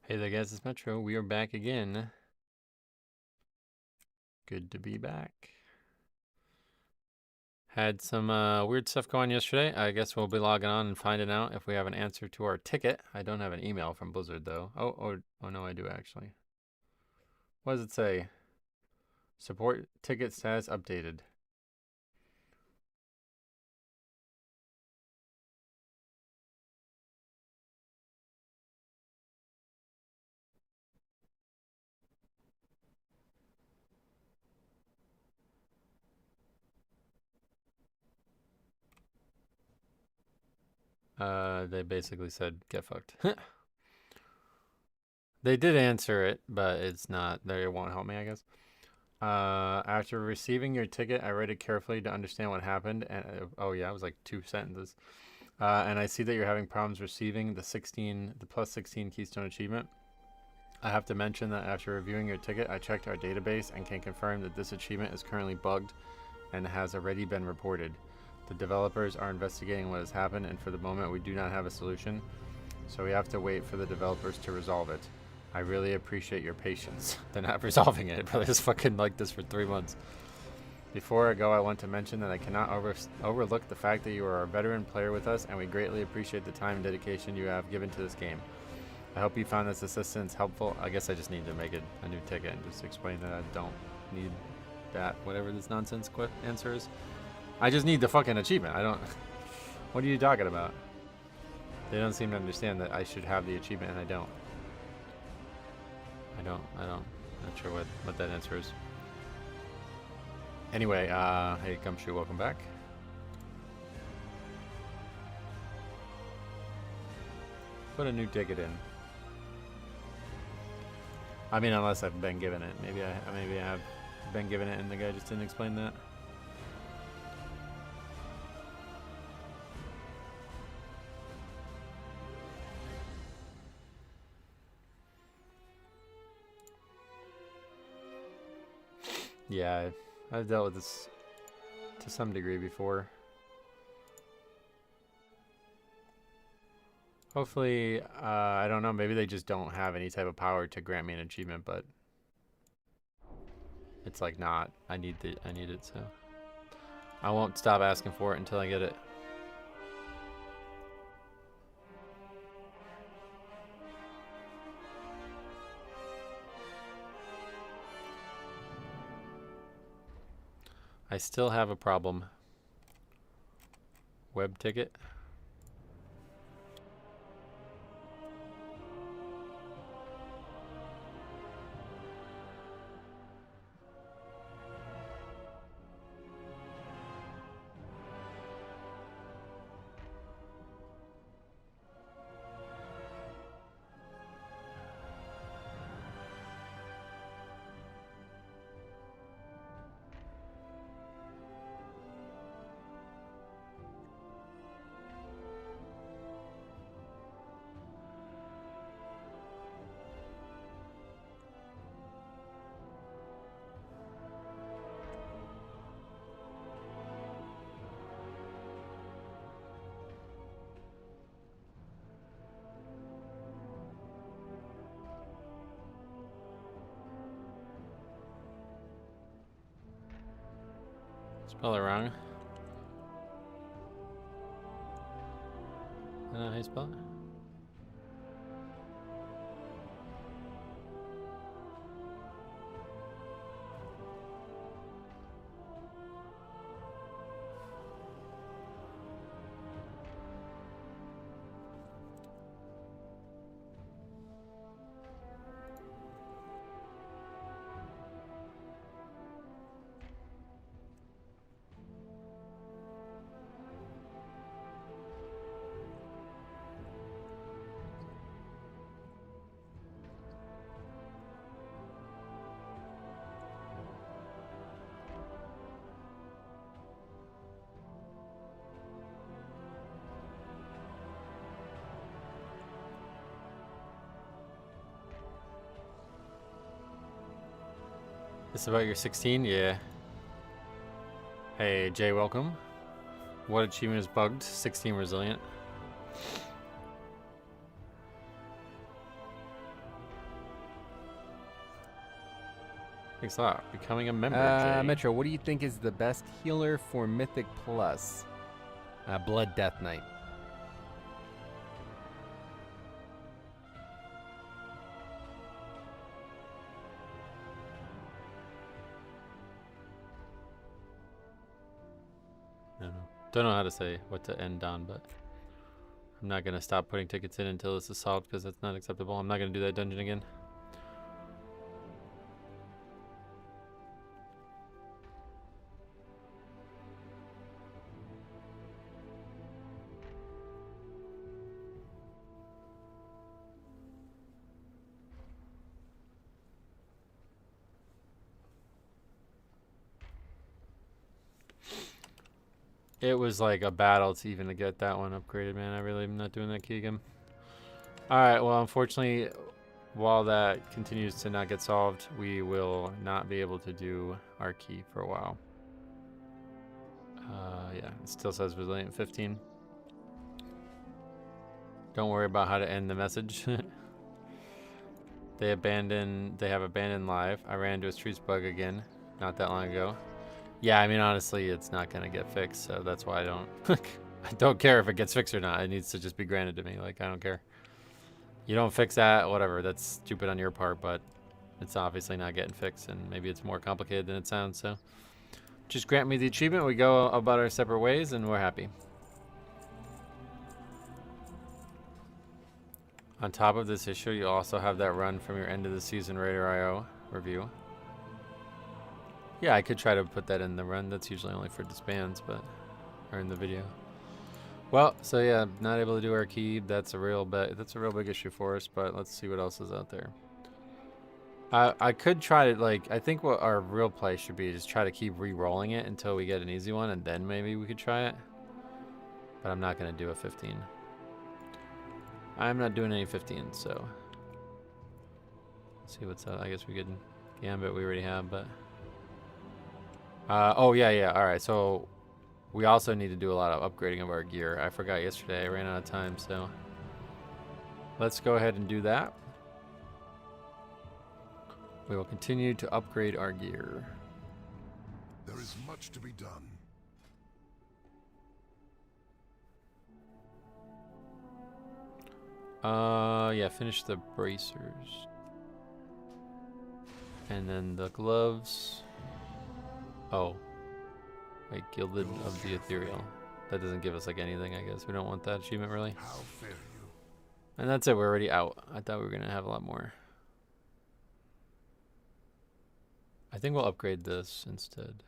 Hey there guys, it's Metro. We are back again. Good to be back. Had some weird stuff going yesterday. I guess we'll be logging on and finding out if we have an answer to our ticket. I don't have an email from Blizzard though. Oh no, I do actually. What does it say? Support ticket status updated. They basically said get fucked. They did answer it, but it's not there. It won't help me, I guess. After receiving your ticket, I read it carefully to understand what happened. And oh yeah, it was like 2 sentences. And I see that you're having problems receiving the plus 16 Keystone achievement. I have to mention that after reviewing your ticket, I checked our database and can confirm that this achievement is currently bugged and has already been reported. The developers are investigating what has happened, and for the moment we do not have a solution, so we have to wait for the developers to resolve it. I really appreciate your patience. They're not resolving it, but it's fucking like this for 3 months. Before I go, I want to mention that I cannot overlook the fact that you are a veteran player with us, and we greatly appreciate the time and dedication you have given to this game. I hope you found this assistance helpful. I guess I just need to make a new ticket and just explain that I don't need that, whatever this nonsense answer is. I just need the fucking achievement. I don't... What are you talking about? They don't seem to understand that I should have the achievement and I don't. Not sure what that answer is. Anyway, hey Gumshoe, welcome back. Put a new ticket in. I mean, unless I've been given it. Maybe I have been given it and the guy just didn't explain that. Yeah, I've dealt with this to some degree before. Hopefully, I don't know, maybe they just don't have any type of power to grant me an achievement, but it's like not. I need it, so I won't stop asking for it until I get it. I still have a problem. Web ticket. Spell it wrong. How you spell it? This about your 16? Yeah. Hey, Jay, welcome. What achievement is bugged? 16 resilient. Thanks a lot. Becoming a member, Jay. Metro, what do you think is the best healer for Mythic Plus? Blood Death Knight. I don't know. Don't know how to say what to end on, but I'm not gonna stop putting tickets in until this is solved because that's not acceptable. I'm not gonna do that dungeon again. It was like a battle to even get that one upgraded, man. I really am not doing that key again. Alright, well, unfortunately, while that continues to not get solved, we will not be able to do our key for a while. Yeah, it still says resilient 15. Don't worry about how to end the message. They have abandoned live. I ran into a streets bug again, not that long ago. Yeah, I mean, honestly, it's not gonna get fixed, so that's why I don't I don't care if it gets fixed or not. It needs to just be granted to me. Like, I don't care. You don't fix that, whatever. That's stupid on your part, but it's obviously not getting fixed, and maybe it's more complicated than it sounds, so just grant me the achievement. We go about our separate ways, and we're happy. On top of this issue, you also have that run from your end of the season Raider IO review. Yeah, I could try to put that in the run. That's usually only for disbands, but or in the video. Well, so yeah, not able to do our key. That's a real big issue for us. But let's see what else is out there. I could try to, like, I think what our real play should be is try to keep re-rolling it until we get an easy one, and then maybe we could try it. But I'm not gonna do a 15. I'm not doing any 15, so let's see what's up. I guess we could Gambit we already have, but oh yeah, all right. So we also need to do a lot of upgrading of our gear. I forgot yesterday. I ran out of time, so let's go ahead and do that. We will continue to upgrade our gear. There is much to be done. Yeah, finish the bracers. And then the gloves. Oh. Wait, Gilded of the Ethereal. That doesn't give us like anything, I guess. We don't want that achievement really. How fare you? And that's it, we're already out. I thought we were gonna have a lot more. I think we'll upgrade this instead.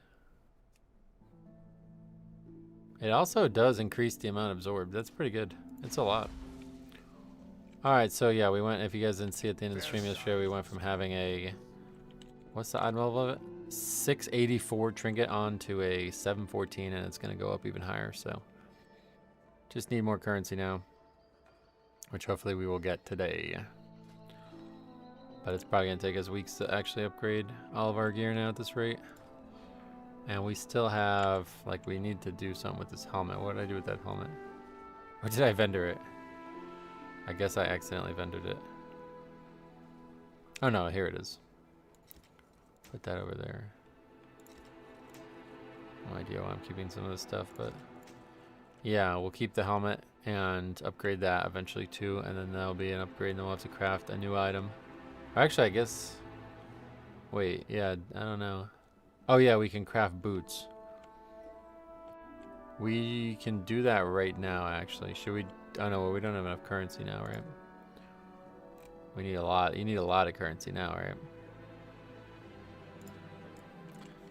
It also does increase the amount absorbed. That's pretty good. It's a lot. Alright, so yeah, we went, if you guys didn't see at the end of the stream yesterday, we went from having a, what's the odd level of it? 684 trinket on to a 714, and it's going to go up even higher, so just need more currency now, which hopefully we will get today. But it's probably going to take us weeks to actually upgrade all of our gear now at this rate. And we still have, like, we need to do something with this helmet. What did I do with that helmet? Or did I vendor it? I guess I accidentally vendored it. Oh no, here it is. Put that over there. No idea why I'm keeping some of this stuff, but yeah, we'll keep the helmet and upgrade that eventually too, and then that'll be an upgrade, and then we'll have to craft a new item. Or actually, I guess, wait, yeah, I don't know. Oh yeah, we can craft boots. We can do that right now, actually. Should we? Oh no, well, we don't have enough currency now, right? We need a lot. You need a lot of currency now, right?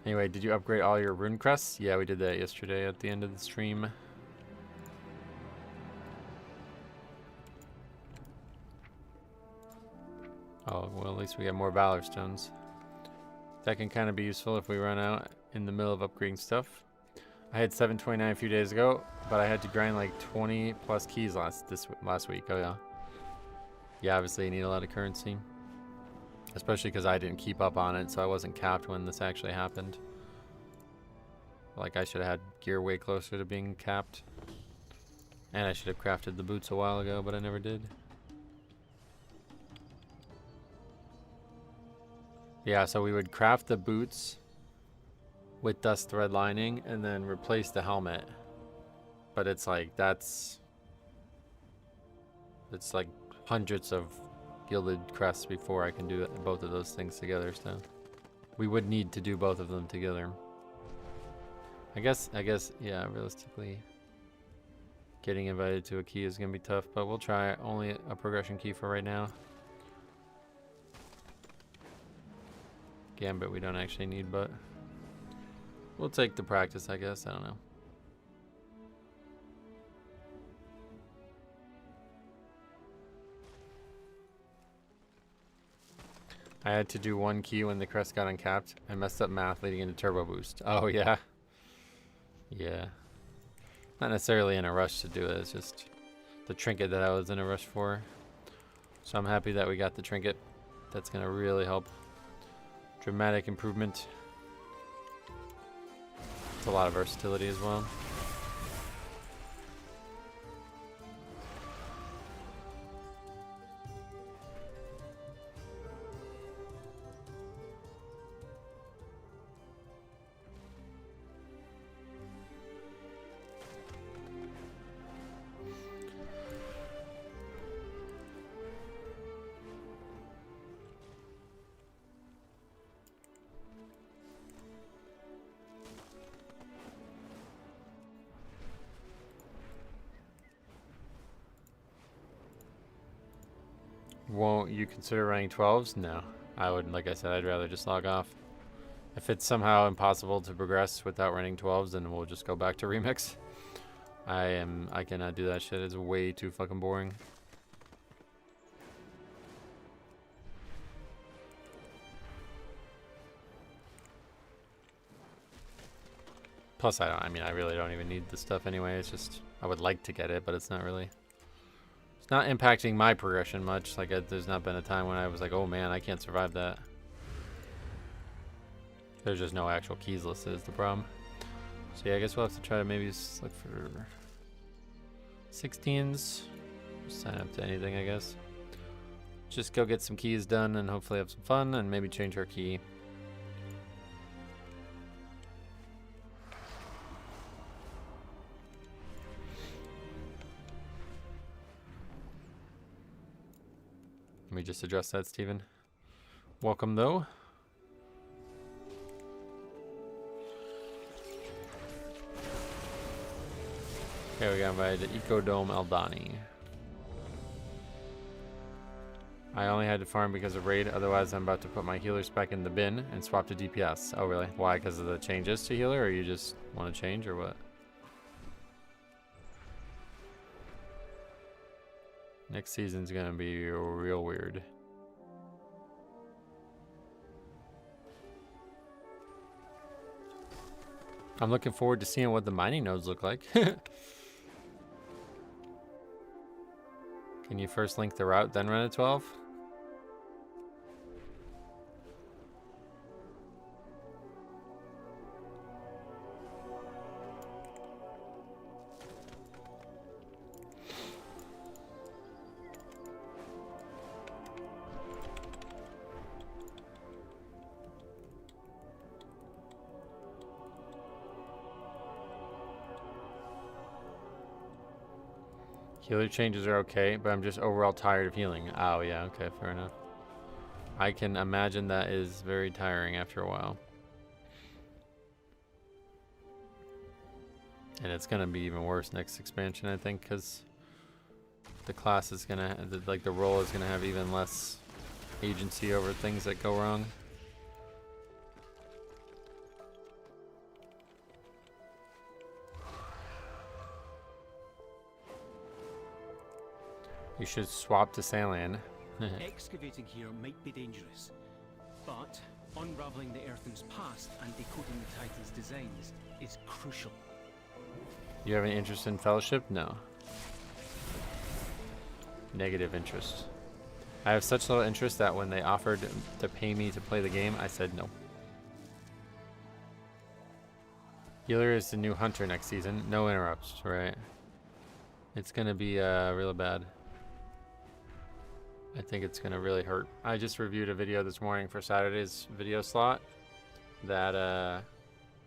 Anyway, did you upgrade all your rune crests? Yeah, we did that yesterday at the end of the stream. Oh, well, at least we got more Valor Stones. That can kind of be useful if we run out in the middle of upgrading stuff. I had 729 a few days ago, but I had to grind like 20 plus keys last week. Oh yeah. Yeah, obviously you need a lot of currency. Especially because I didn't keep up on it, so I wasn't capped when this actually happened. Like, I should have had gear way closer to being capped. And I should have crafted the boots a while ago, but I never did. Yeah, so we would craft the boots with dust thread lining and then replace the helmet. But it's like, it's like hundreds of gilded crests before I can do both of those things together, so we would need to do both of them together. I guess, yeah, realistically, getting invited to a key is gonna be tough, but we'll try only a progression key for right now. Gambit we don't actually need, but we'll take the practice, I guess. I don't know. I had to do one key when the crest got uncapped. I messed up math leading into turbo boost. Oh, yeah. Yeah. Not necessarily in a rush to do it. It's just the trinket that I was in a rush for. So I'm happy that we got the trinket. That's going to really help. Dramatic improvement. It's a lot of versatility as well. Won't you consider running 12s? No. I wouldn't. Like I said, I'd rather just log off. If it's somehow impossible to progress without running 12s, then we'll just go back to remix. I cannot do that shit. It's way too fucking boring. Plus, I mean, I really don't even need the stuff anyway. It's just, I would like to get it, but it's not really. It's not impacting my progression much. Like, there's not been a time when I was like, oh man, I can't survive that. There's just no actual keys listed is the problem. So yeah, I guess we'll have to try to maybe look for 16s. Sign up to anything, I guess. Just go get some keys done and hopefully have some fun and maybe change our key. Let me just address that, Steven. Welcome, though. Okay, we got invited to Ecodome Eldani. I only had to farm because of raid, otherwise I'm about to put my healers back in the bin and swap to DPS. Oh, really? Why? Because of the changes to healer, or you just want to change, or what? Next season's gonna be real weird. I'm looking forward to seeing what the mining nodes look like. Can you first link the route, then run a 12? Healer changes are okay, but I'm just overall tired of healing. Oh yeah, okay, fair enough. I can imagine that is very tiring after a while. And it's gonna be even worse next expansion, I think, because the class is gonna, like, the role is gonna have even less agency over things that go wrong. You should swap to Sandland. Excavating here might be dangerous, but unraveling the Earthen's past and decoding the Titan's designs is crucial. You have any interest in Fellowship? No. Negative interest. I have such little interest that when they offered to pay me to play the game, I said no. Healer is the new Hunter next season. No interrupts, right? It's gonna be real bad. I think it's gonna really hurt. I just reviewed a video this morning for Saturday's video slot that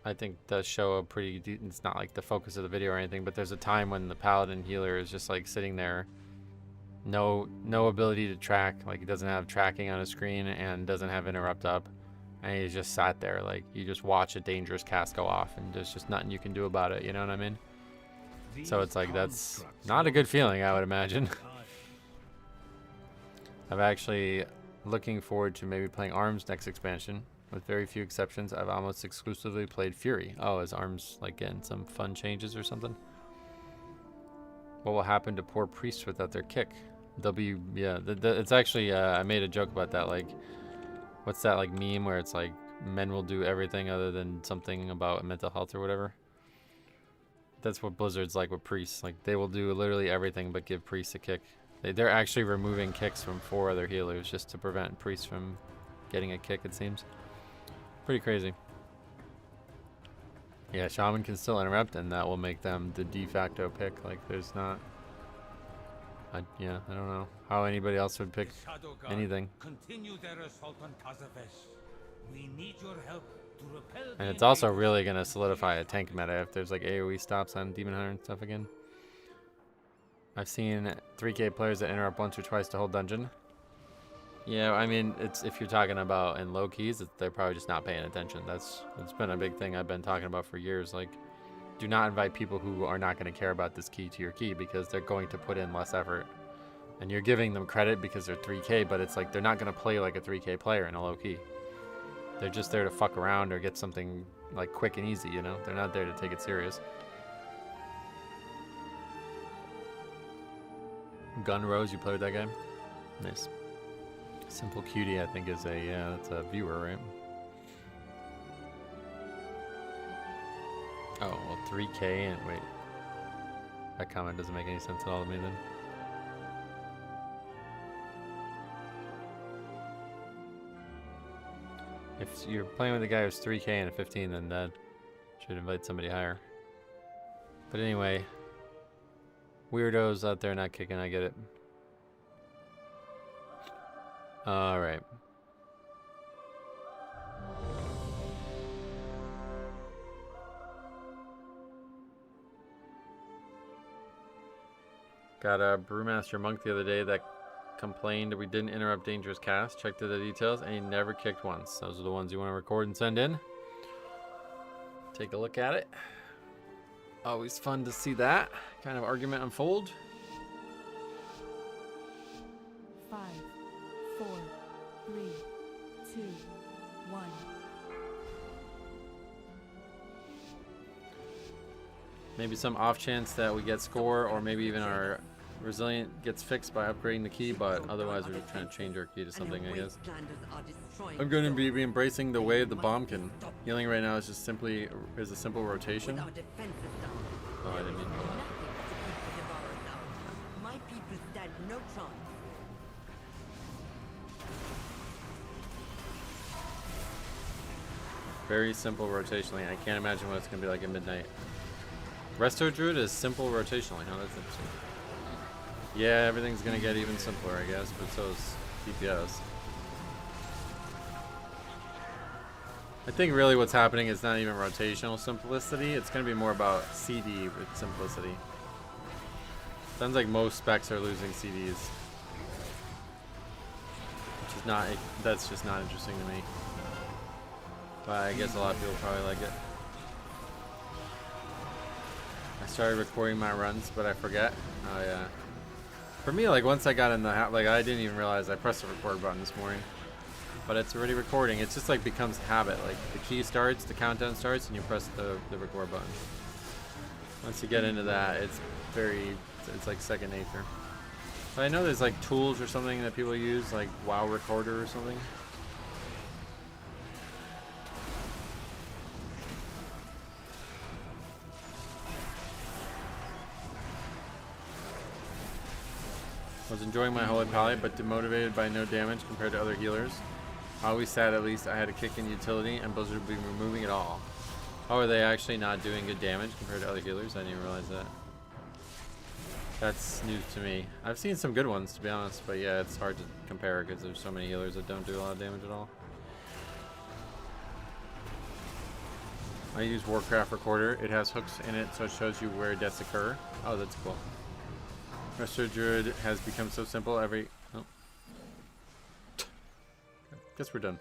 I think does show a pretty. It's not like the focus of the video or anything, but there's a time when the paladin healer is just like sitting there, no ability to track. Like he doesn't have tracking on his screen and doesn't have interrupt up, and he's just sat there like you just watch a dangerous cast go off, and there's just nothing you can do about it. You know what I mean? So it's like that's not a good feeling, I would imagine. I'm actually looking forward to maybe playing Arms next expansion. With very few exceptions, I've almost exclusively played Fury. Oh, is Arms like getting some fun changes or something? What will happen to poor priests without their kick? They'll be, yeah, it's actually, I made a joke about that, like, what's that like meme where it's like men will do everything other than something about mental health or whatever? That's what Blizzard's like with priests. Like, they will do literally everything but give priests a kick. They're actually removing kicks from 4 other healers just to prevent priests from getting a kick, it seems. Pretty crazy. Yeah, Shaman can still interrupt, and that will make them the de facto pick. Like, there's not... yeah, I don't know how anybody else would pick anything. Continue their assault on Kazafesh. We need your help to repel And it's also really going to solidify a tank meta if there's like AoE stops on Demon Hunter and stuff again. I've seen 3k players that interrupt once or twice to hold dungeon. Yeah, I mean, it's if you're talking about in low keys, they're probably just not paying attention. It's been a big thing I've been talking about for years. Like, do not invite people who are not going to care about this key to your key because they're going to put in less effort. And you're giving them credit because they're 3k, but it's like they're not going to play like a 3k player in a low key. They're just there to fuck around or get something like quick and easy, you know? They're not there to take it serious. Gun Rose, you play with that guy? Nice. Simple Cutie, I think, is a, yeah, that's a viewer, right? Oh, well, 3k and, wait. That comment doesn't make any sense at all to me then. If you're playing with a guy who's 3k and a 15, then that should invite somebody higher. But anyway, weirdos out there not kicking, I get it. Alright. Got a Brewmaster Monk the other day that complained we didn't interrupt dangerous cast. Checked the details and he never kicked once. Those are the ones you want to record and send in. Take a look at it. Always fun to see that kind of argument unfold. 5, 4, 3, 2, 1. Maybe some off chance that we get score, or maybe even our resilient gets fixed by upgrading the key, but otherwise we're just trying to change our key to something, I guess. I'm going to be embracing the way of the bombkin. Healing right now is just simply a simple rotation. Oh, I didn't mean My people stand no chance. very simple rotationally. I can't imagine what it's going to be like at midnight. Resto Druid is simple rotationally. Oh, that's interesting. Yeah, everything's going to get even simpler, I guess, but so is DPS. I think really what's happening is not even rotational simplicity. It's going to be more about CD with simplicity. Sounds like most specs are losing CDs. Which is not, that's just not interesting to me. But I guess a lot of people probably like it. I started recording my runs, but I forget. Oh yeah. For me, like once I got in the like I didn't even realize I pressed the record button this morning. But it's already recording. It's just like becomes habit. Like the key starts, the countdown starts, and you press the record button. Once you get into that, it's like second nature. But I know there's like tools or something that people use, like WoW Recorder or something. Was enjoying my Holy Pally, but demotivated by no damage compared to other healers. Always sad at least I had a kick in utility and Blizzard would be removing it all. Oh, are they actually not doing good damage compared to other healers? I didn't even realize that. That's news to me. I've seen some good ones, to be honest, but yeah, it's hard to compare because there's so many healers that don't do a lot of damage at all. I use Warcraft Recorder. It has hooks in it, so it shows you where deaths occur. Oh, that's cool. Resto Druid has become so simple every... Oh. Guess we're done.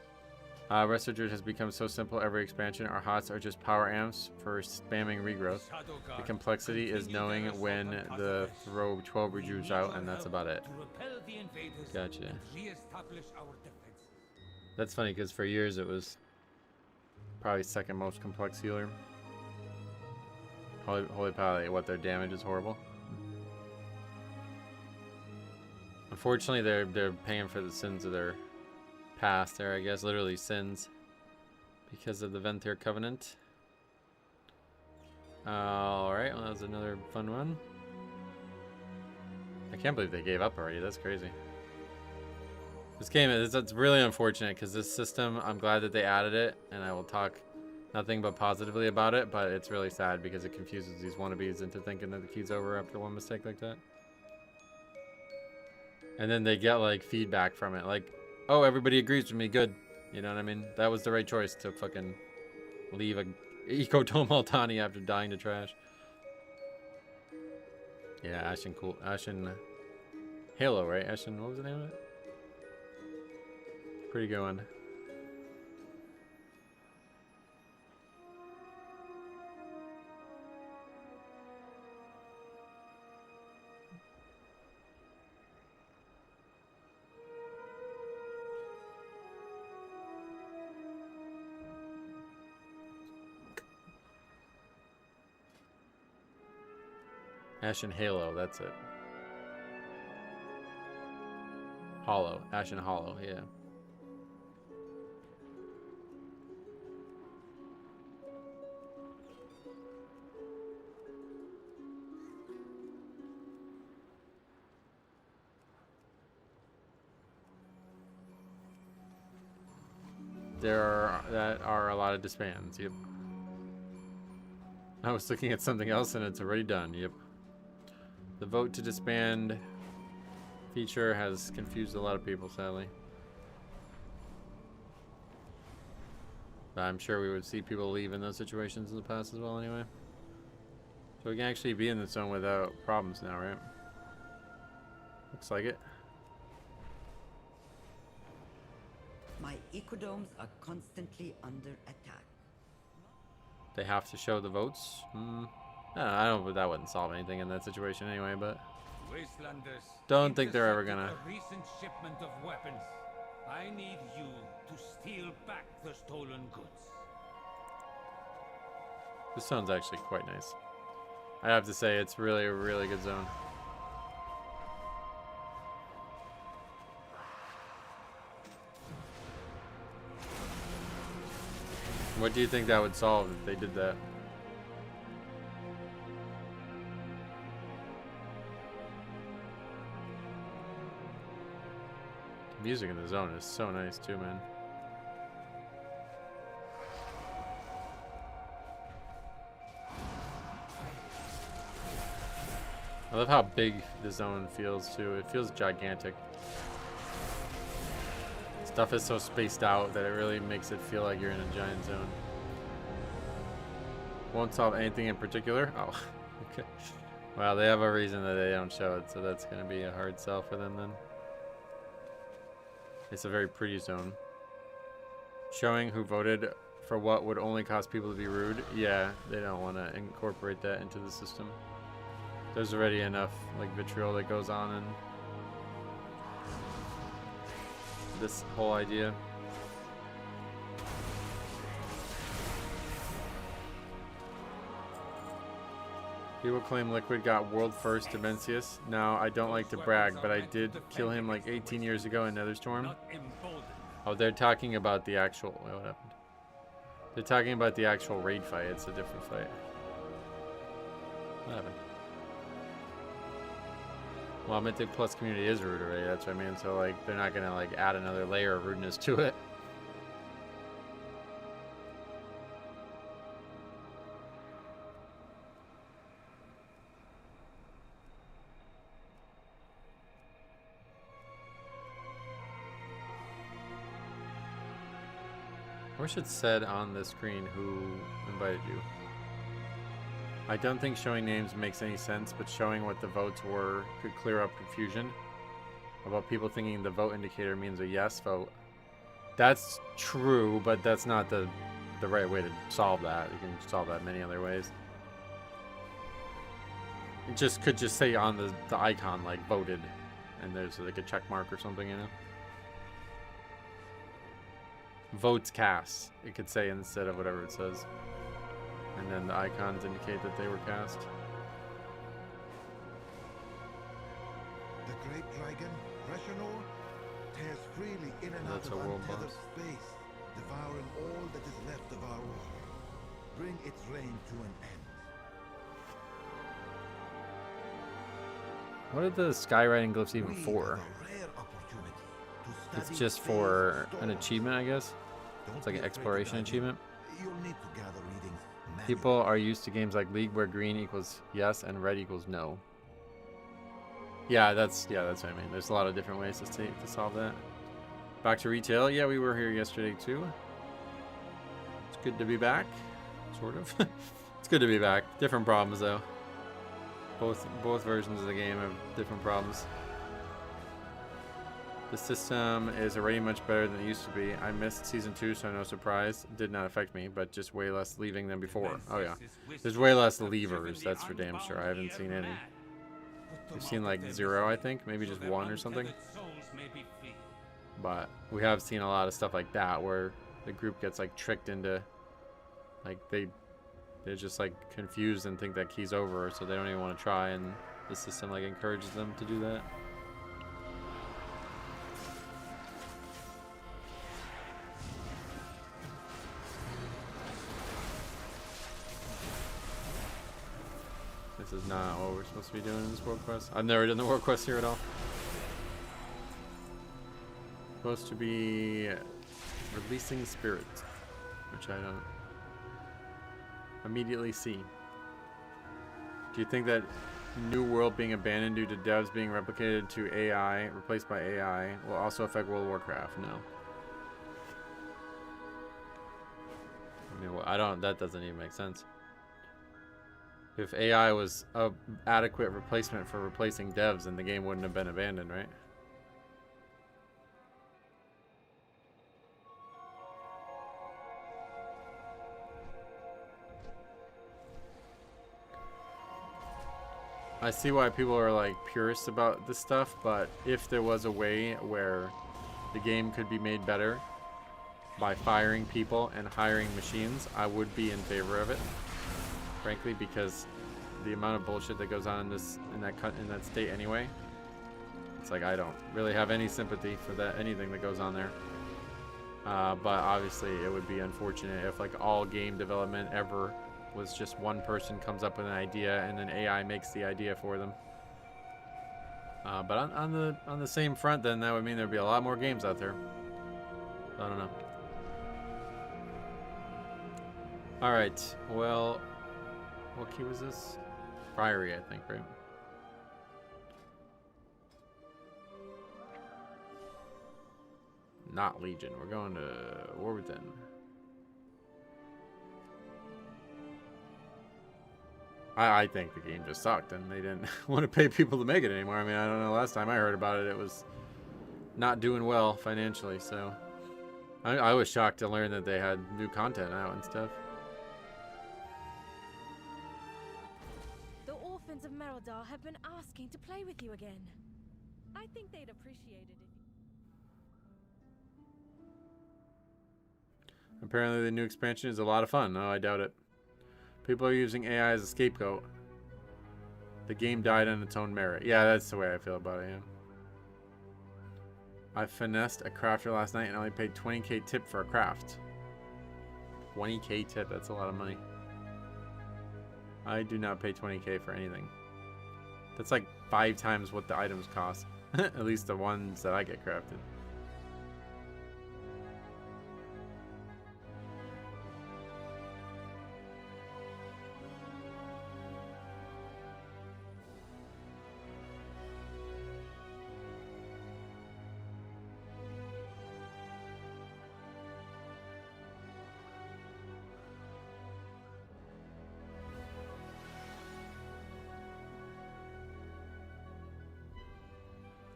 Resto Druid has become so simple every expansion. Our HOTS are just power amps for spamming regrowth. The complexity is knowing when the throw 12 rejuves out, and that's about it. Gotcha. That's funny, because for years it was probably second most complex healer. Holy Pally, what, their damage is horrible. Unfortunately, they're paying for the sins of their past there, I guess. Literally sins. Because of the Ventir Covenant. Alright, well, that was another fun one. I can't believe they gave up already. That's crazy. This game is, it's really unfortunate because this system, I'm glad that they added it, and I will talk nothing but positively about it, but it's really sad because it confuses these wannabes into thinking that the key's over after one mistake like that. And then they get like feedback from it, like, oh, everybody agrees with me, good. You know what I mean? That was the right choice to fucking leave a Ecotome Altani after dying to trash. Yeah, Ashen cool. Ashen Halo, right? Ashen, what was the name of it? Pretty good one. Ashen Halo, that's it. Hollow. Ashen Hollow, yeah. There are a lot of disbands, yep. I was looking at something else and it's already done, yep. The vote to disband feature has confused a lot of people, sadly. But I'm sure we would see people leave in those situations in the past as well anyway. So we can actually be in the zone without problems now, right? Looks like it. My ecodomes are constantly under attack. They have to show the votes? I don't know, that wouldn't solve anything in that situation anyway, but Wastelanders, don't think they're ever gonna. a recent shipment of weapons. I need you to steal back the stolen goods. This zone's actually quite nice. I have to say, it's really a really good zone. What do you think that would solve if they did that? The music in the zone is so nice too, man. I love how big the zone feels too. It feels gigantic. Stuff is so spaced out that it really makes it feel like you're in a giant zone. Won't solve anything in particular? Oh, okay. Well, they have a reason that they don't show it, so that's going to be a hard sell for them then. It's a very pretty zone. Showing who voted for what would only cause people to be rude. Yeah, they don't want to incorporate that into the system. There's already enough like vitriol that goes on in this whole idea. People claim Liquid got world first to Mencius. Now, I don't like to brag, but I did kill him like 18 years ago in Netherstorm. Oh, they're talking about the actual... Wait, what happened? They're talking about the actual raid fight. It's a different fight. What happened? Well, Mythic Plus community is rude already, that's what I mean. So, like, they're not gonna, like, add another layer of rudeness to it. I wish it said on the screen who invited you. I don't think showing names makes any sense, but showing what the votes were could clear up confusion about people thinking the vote indicator means a yes vote. That's true, but that's not the right way to solve that. You can solve that many other ways. It just could just say on the icon like voted, and there's like a check mark or something, you know. Votes cast, it could say instead of whatever it says. And then the icons indicate that they were cast. The great dragon, Reshanor, tears freely in and That's out a of world untethered boss. space, devouring all that is left of our world. Bring its reign to an end. What are the skywriting glyphs even We for? have a rare opportunity to It's study just space for an storm. achievement, I guess. Don't It's like be an afraid to exploration dive in. achievement. You'll need to gather readings manually. People are used to games like League where green equals yes and red equals no. Yeah, that's what I mean. There's a lot of different ways to solve that. Back to retail. Yeah, we were here yesterday too. It's good to be back, sort of. It's good to be back. Different problems though. Both versions of the game have different problems. The system is already much better than it used to be. I missed season 2, so no surprise. It did not affect me, but just way less leaving than before. Oh yeah, there's way less levers. That's for damn sure. I haven't seen any. We've seen like 0, I think, maybe just 1 or something. But we have seen a lot of stuff like that where the group gets like tricked into, like they're just like confused and think that key's over, so they don't even want to try, and the system like encourages them to do that. This is not what we're supposed to be doing in this world quest. I've never done the world quest here at all. Supposed to be releasing spirit, which I don't immediately see. Do you think that new world being abandoned due to devs being replicated to AI, replaced by AI, will also affect World of Warcraft? No. I mean, well, I don't. That doesn't even make sense. If AI was a adequate replacement for replacing devs, then the game wouldn't have been abandoned, right? I see why people are like purists about this stuff, but if there was a way where the game could be made better by firing people and hiring machines, I would be in favor of it. Frankly, because the amount of bullshit that goes on in that state anyway, it's like I don't really have any sympathy for anything that goes on there. But obviously, it would be unfortunate if like all game development ever was just one person comes up with an idea and then AI makes the idea for them. But on the same front, then that would mean there'd be a lot more games out there. I don't know. All right. Well. What key was this? Priory, I think, right? Not Legion. We're going to Warburton. I think the game just sucked and they didn't want to pay people to make it anymore. I mean, I don't know. Last time I heard about it, it was not doing well financially. So I was shocked to learn that they had new content out and stuff. The orphans of Merodar have been asking to play with you again. I think they'd appreciate it if Apparently the new expansion is a lot of fun. No, I doubt it. People are using AI as a scapegoat. The game died on its own merit. Yeah, that's the way I feel about it, yeah. I finessed a crafter last night and only paid 20k tip for a craft. 20k tip, that's a lot of money. I do not pay 20k for anything. That's like 5 times what the items cost. At least the ones that I get crafted.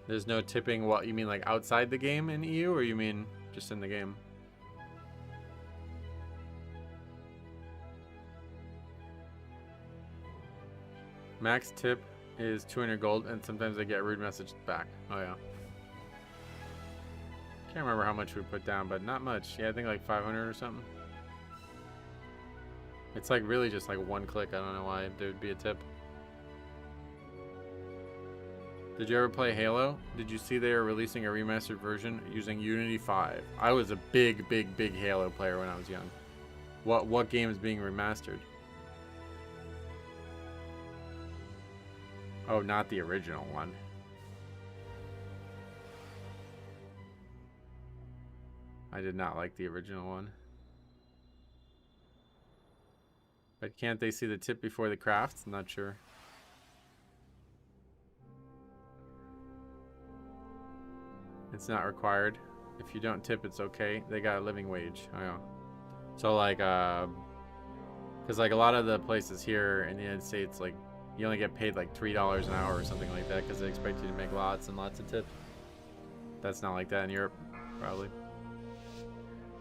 There's no tipping. What you mean, like outside the game in EU, or you mean just in the game? Max tip is 200 gold, and sometimes I get a rude message back. Oh yeah. Can't remember how much we put down, but not much. Yeah, I think like 500 or something. It's like really just like one click. I don't know why there would be a tip. Did you ever play Halo? Did you see they are releasing a remastered version using Unity 5? I was a big Halo player when I was young. What game is being remastered? Oh, not the original one. I did not like the original one. But can't they see the tip before the craft? I'm not sure. It's not required. If you don't tip, it's okay. They got a living wage. Oh yeah. So like, because like a lot of the places here in the United States, like you only get paid like $3 an hour or something like that because they expect you to make lots and lots of tips. That's not like that in Europe, probably.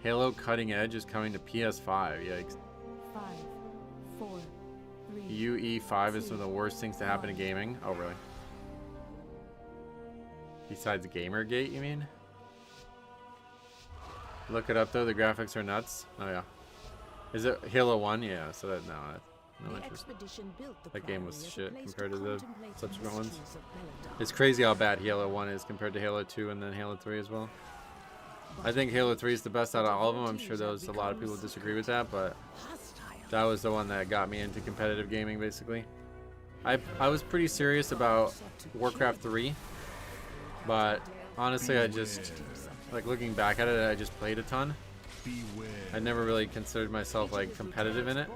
Halo Cutting Edge is coming to PS5. Yikes. 5, 4, 3. UE5 is one of the worst things to happen in gaming. Oh really? Besides Gamergate, you mean? Look it up though, the graphics are nuts. Oh yeah. Is it Halo 1? Yeah, so that no interest. That game was shit compared to the subsequent ones. It's crazy how bad Halo 1 is compared to Halo 2 and then Halo 3 as well. I think Halo 3 is the best out of all of them. I'm sure there's a lot of people disagree with that, but that was the one that got me into competitive gaming basically. I was pretty serious about Warcraft 3. But honestly, I just, like looking back at it, I just played a ton. I never really considered myself like competitive in it.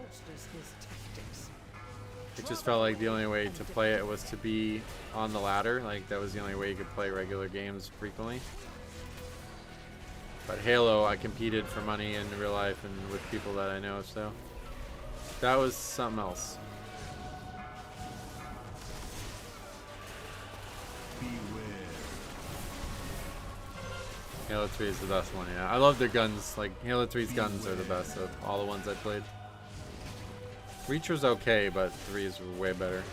It just felt like the only way to play it was to be on the ladder. Like that was the only way you could play regular games frequently. But Halo, I competed for money in real life and with people that I know, so that was something else. Halo 3 is the best one, yeah. I love their guns. Like, Halo 3's guns are the best of all the ones I played. Reach was okay, but 3 is way better.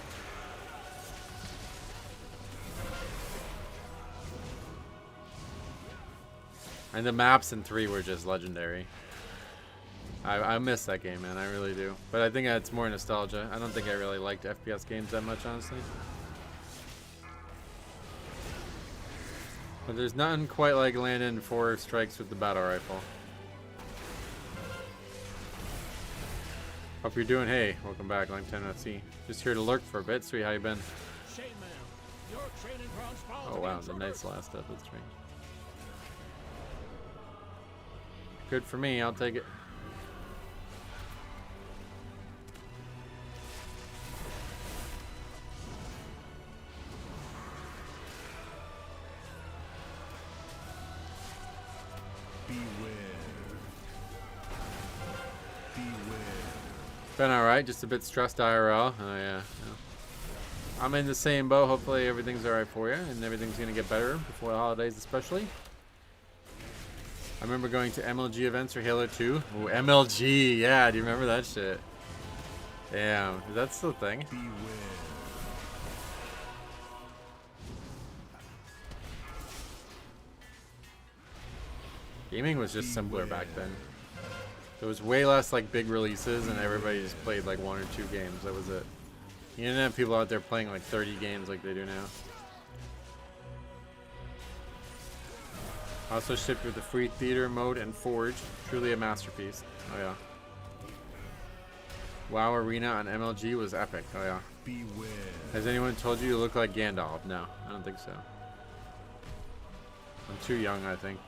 And the maps in 3 were just legendary. I miss that game, man. I really do. But I think it's more nostalgia. I don't think I really liked FPS games that much, honestly. But there's nothing quite like landing 4 strikes with the battle rifle. Hope you're doing. Hey, welcome back, Lang 10 FC. Just here to lurk for a bit. Sweet, how you been? Oh wow, the night's last step. That's strange. Good for me. I'll take it. Been alright, just a bit stressed IRL. Oh yeah. I'm in the same boat. Hopefully everything's alright for you and everything's gonna get better before the holidays especially. I remember going to MLG events for Halo 2. Ooh, MLG, yeah, do you remember that shit? Damn, is that still a thing? Gaming was just simpler back then. There was way less like big releases and everybody just played like 1 or 2 games. That was it. You didn't have people out there playing like 30 games like they do now. Also shipped with the free theater mode and Forge. Truly a masterpiece. Oh yeah. WoW Arena on MLG was epic. Oh yeah. Beware. Has anyone told you look like Gandalf? No, I don't think so. I'm too young, I think.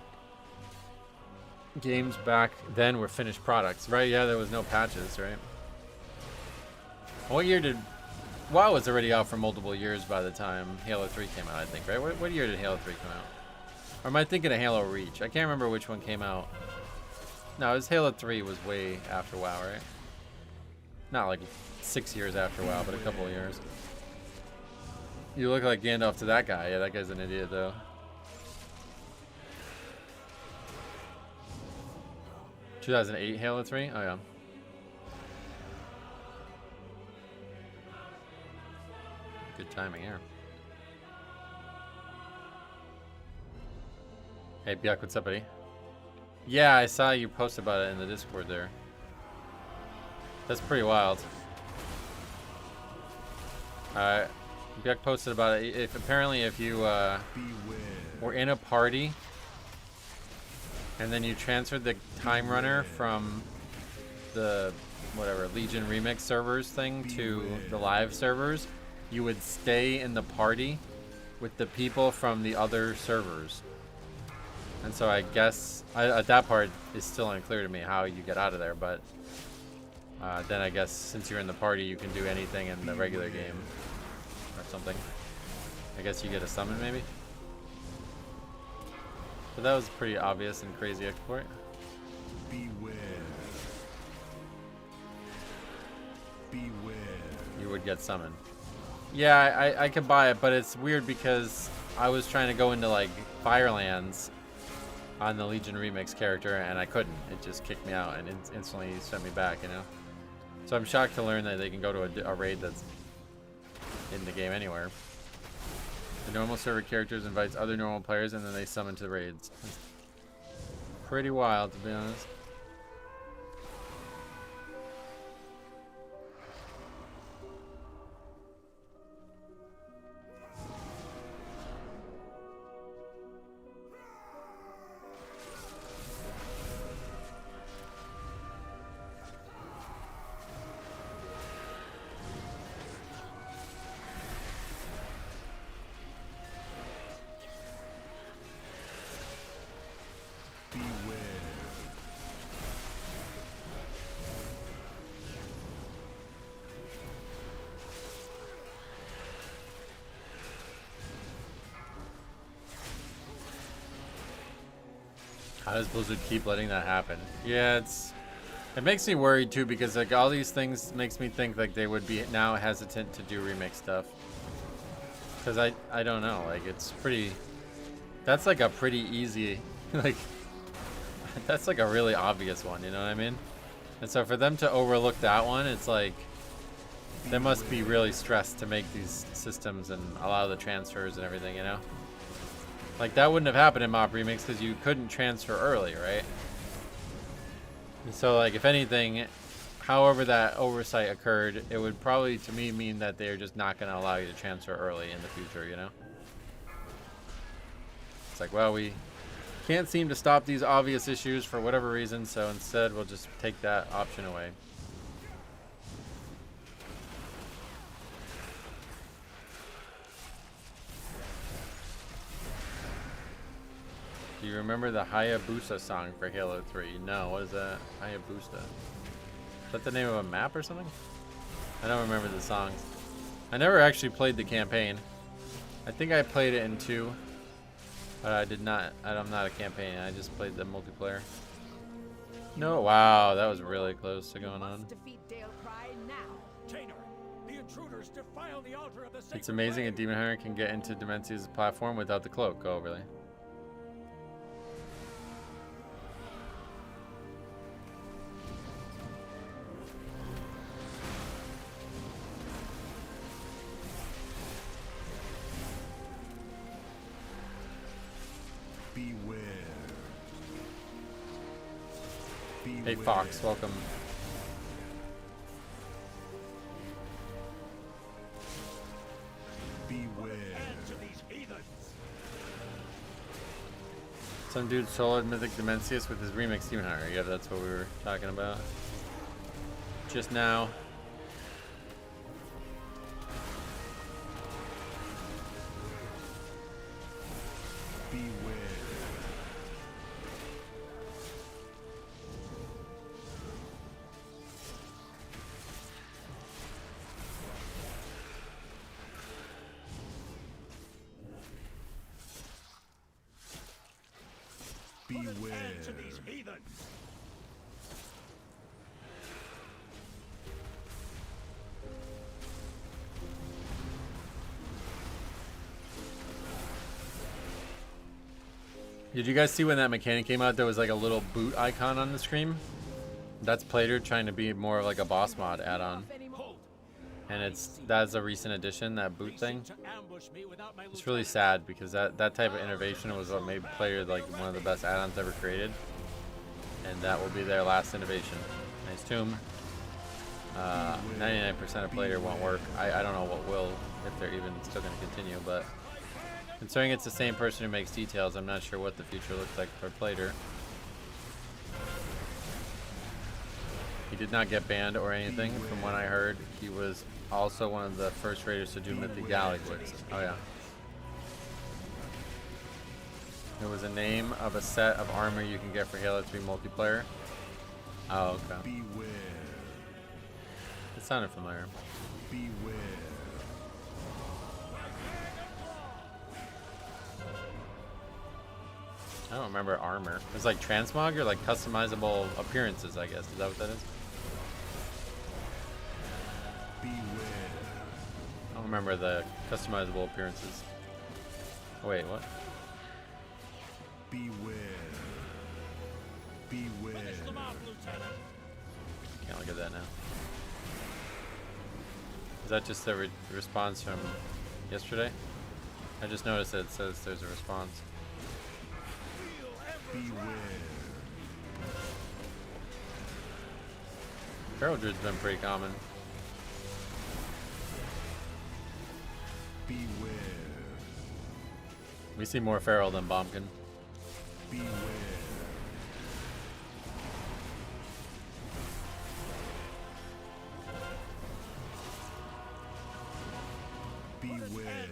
Games back then were finished products, right? Yeah, there was no patches, right? What year did... WoW was already out for multiple years by the time Halo 3 came out, I think, right? What year did Halo 3 come out? Or am I thinking of Halo Reach? I can't remember which one came out. No, it was Halo 3 was way after WoW, right? Not like 6 years after WoW, but a couple of years. You look like Gandalf to that guy. Yeah, that guy's an idiot, though. (2008) Halo 3? Oh, yeah. Good timing here. Hey, Byak, what's up, buddy? Yeah, I saw you post about it in the Discord there. That's pretty wild. Byak posted about it. Apparently if you were in a party and then you transferred the time runner from the whatever Legion Remix servers thing to the live servers, you would stay in the party with the people from the other servers. And so I guess that part is still unclear to me how you get out of there, but then I guess since you're in the party you can do anything in the regular game or something. I guess you get a summon maybe? But that was pretty obvious and crazy exploit. Beware. Beware. You would get summoned. Yeah, I could buy it, but it's weird because I was trying to go into like Firelands on the Legion Remix character and I couldn't. It just kicked me out and instantly sent me back, you know? So I'm shocked to learn that they can go to a raid that's in the game anywhere. The normal server characters invites other normal players and then they summon to raids. It's pretty wild, to be honest. How does Blizzard keep letting that happen? Yeah, it makes me worried too because like all these things makes me think like they would be now hesitant to do remix stuff. Cause I don't know, like it's pretty, that's like a pretty easy, like that's like a really obvious one, you know what I mean? And so for them to overlook that one, it's like they must be really stressed to make these systems and allow the transfers and everything, you know? Like that wouldn't have happened in Mop Remix because you couldn't transfer early, right? And so like if anything, however that oversight occurred, it would probably to me mean that they're just not going to allow you to transfer early in the future, you know? It's like, well, we can't seem to stop these obvious issues for whatever reason, so instead we'll just take that option away. Do you remember the Hayabusa song for Halo 3? No, what is that? Hayabusa. Is that the name of a map or something? I don't remember the songs. I never actually played the campaign. I think I played it in 2, but I did not. I'm not a campaign. I just played the multiplayer. No, wow, that was really close to going on. It's amazing a demon hunter can get into Demencia's platform without the cloak. Oh, really? Hey Fox, welcome. Beware. Some dude soloed Mythic Demencius with his remix Demon Hunter. Yeah, that's what we were talking about just now. Did you guys see when that mechanic came out? There was like a little boot icon on the screen. That's Plater trying to be more of like a boss mod add-on. And that's a recent addition, that boot thing. It's really sad because that type of innovation was what made Plater like one of the best add-ons ever created. And that will be their last innovation. Nice tomb. 99% of Plater won't work. I don't know what will, if they're even still going to continue, but considering it's the same person who makes details, I'm not sure what the future looks like for Plater. He did not get banned or anything. From what I heard, he was also one of the first raiders to do Mythic Galaxies. Oh yeah. It was a name of a set of armor you can get for Halo 3 multiplayer. Oh, okay. It sounded familiar. I don't remember armor. It's like transmog or like customizable appearances, I guess. Is that what that is? I don't remember the customizable appearances. Oh, wait, what? Can't look at that now. Is that just the response from yesterday? I just noticed that it says there's a response. Feral Druid's been pretty common. We see more Feral than Bombkin.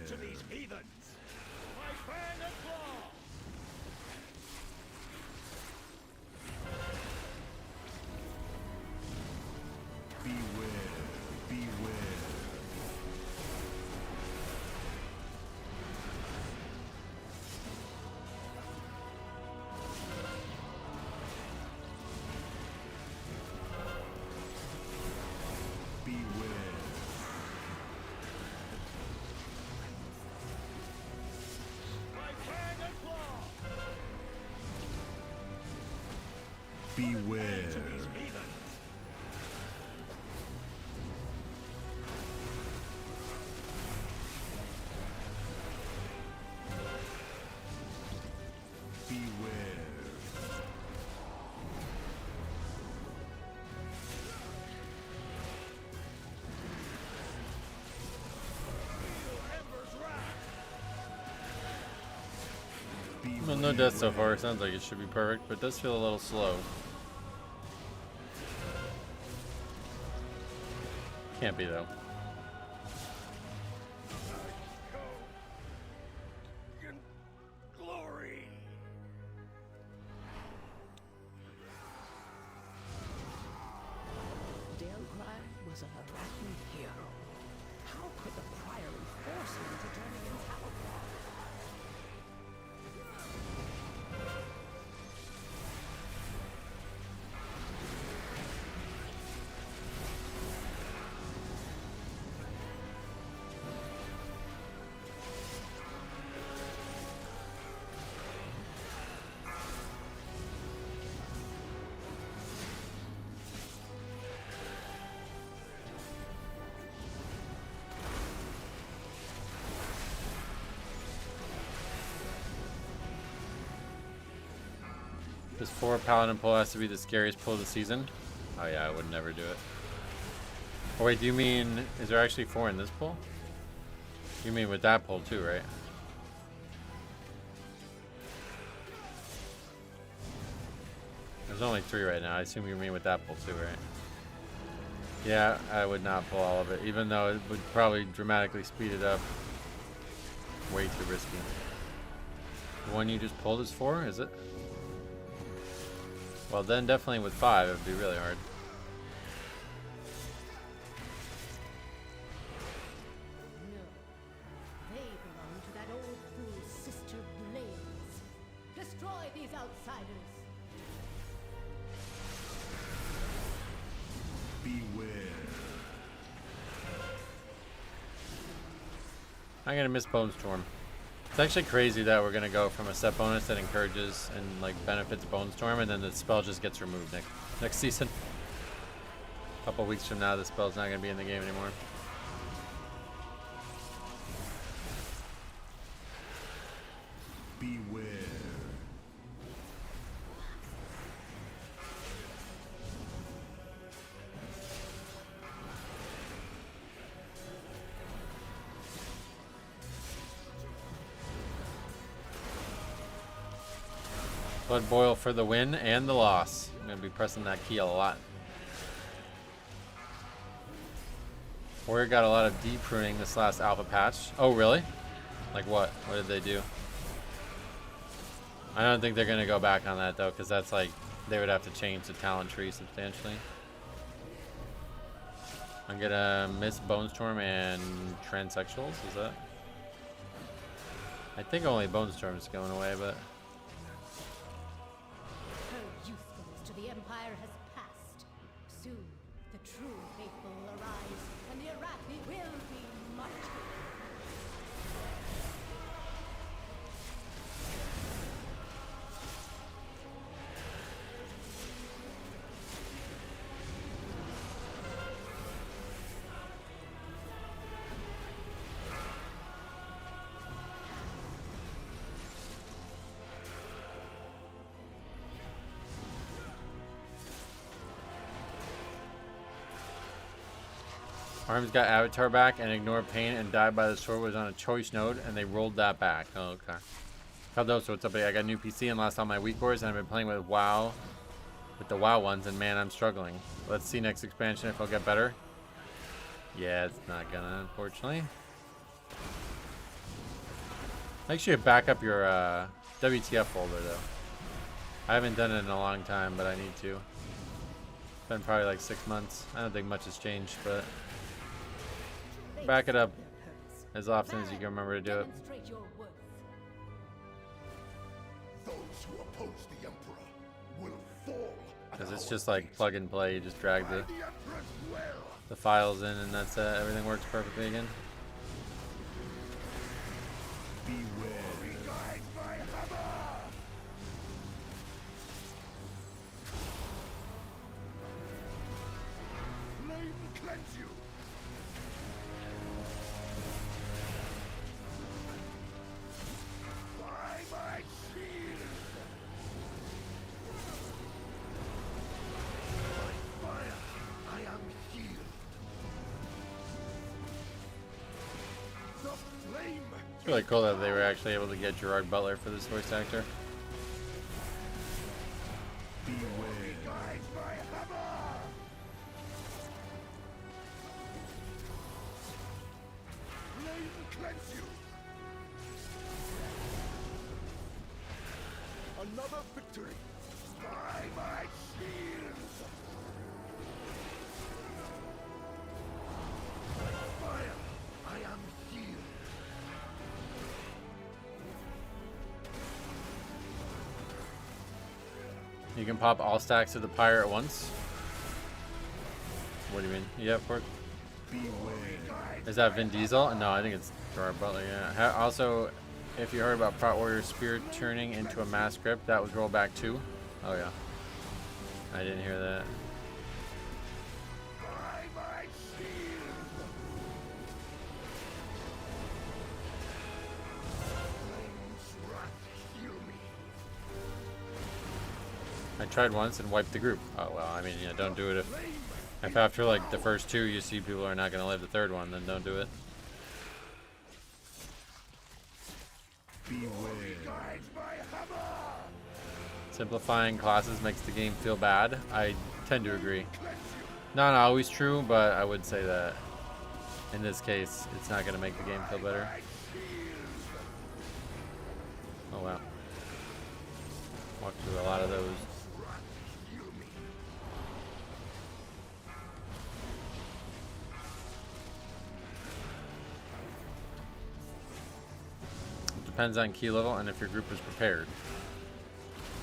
To these heathens! My fang and claw! Beware. Well, no death so far. Sounds like it should be perfect, but it does feel a little slow. Can't be though. Glory! Delgrai was an arachnid hero. How could the Priory force him into turning himself? This 4 Paladin pull has to be the scariest pull of the season? Oh yeah, I would never do it. Oh wait, do you mean, is there actually 4 in this pull? You mean with that pull too, right? There's only 3 right now. I assume you mean with that pull too, right? Yeah, I would not pull all of it, even though it would probably dramatically speed it up. Way too risky. The one you just pulled is 4, is it? Well, then definitely with 5, it would be really hard. No. They belong to that old fool's sister Blaze. Destroy these outsiders. Beware. I'm gonna miss Bone Storm. It's actually crazy that we're gonna go from a set bonus that encourages and like benefits Bone Storm, and then the spell just gets removed next season. A couple weeks from now, the spell's not gonna be in the game anymore. Beware. Blood Boil for the win and the loss. I'm gonna be pressing that key a lot. Warrior got a lot of de-pruning this last alpha patch. Oh, really? Like what? What did they do? I don't think they're gonna go back on that though, because that's like they would have to change the talent tree substantially. I'm gonna miss Bone Storm and Transsexuals. Is that? I think only Bone Storm is going away, but. Her usefulness to the Empire has passed. Soon, the true faithful will arise, and the Arathi will be mighty. Arms got Avatar back, and Ignore Pain and Die by the Sword was on a choice node, and they rolled that back. Oh, okay. Cardoso, what's up, buddy? I got a new PC and lost all my weak cores, and I've been playing with WoW, with the WoW ones, and man, I'm struggling. Let's see next expansion if I'll get better. Yeah, it's not gonna, unfortunately. Make sure you back up your WTF folder, though. I haven't done it in a long time, but I need to. It's been probably like 6 months. I don't think much has changed, but back it up as often as you can remember to do it. Demonstrate your worth. Those who oppose the Emperor will fall. Because it's just like plug and play. You just drag The Emperor's will. the files in, and that's it. Everything works perfectly again. Beware. Guide my hammer. Flame cleanse you. By my shield. By fire, I am healed. The flame. It's really cool that they were actually able to get Gerard Butler for this voice actor. Beware. Guide my hammer. Flame cleanse you. Another victory. By my shield. By fire, I am healed. You can pop all stacks of the Pyre at once. What do you mean? Yeah, of course. Beware. Is that Vin Diesel? No, I think it's Gerard Butler, yeah. Also, if you heard about Prot Warrior Spear turning into a mass grip, that was rollback too. Oh, yeah. I didn't hear that. By my shield. Flame's wrath heal me. I tried once and wiped the group. Oh, well, I mean, yeah, don't do it if after like the first two you see people are not going to live the third one, then don't do it. Beware. Guide my hammer. Simplifying classes makes the game feel bad. I tend to agree. Not always true, but I would say that in this case, it's not going to make the game feel better. Oh, wow. Walked through a lot of those. Depends on key level and if your group is prepared.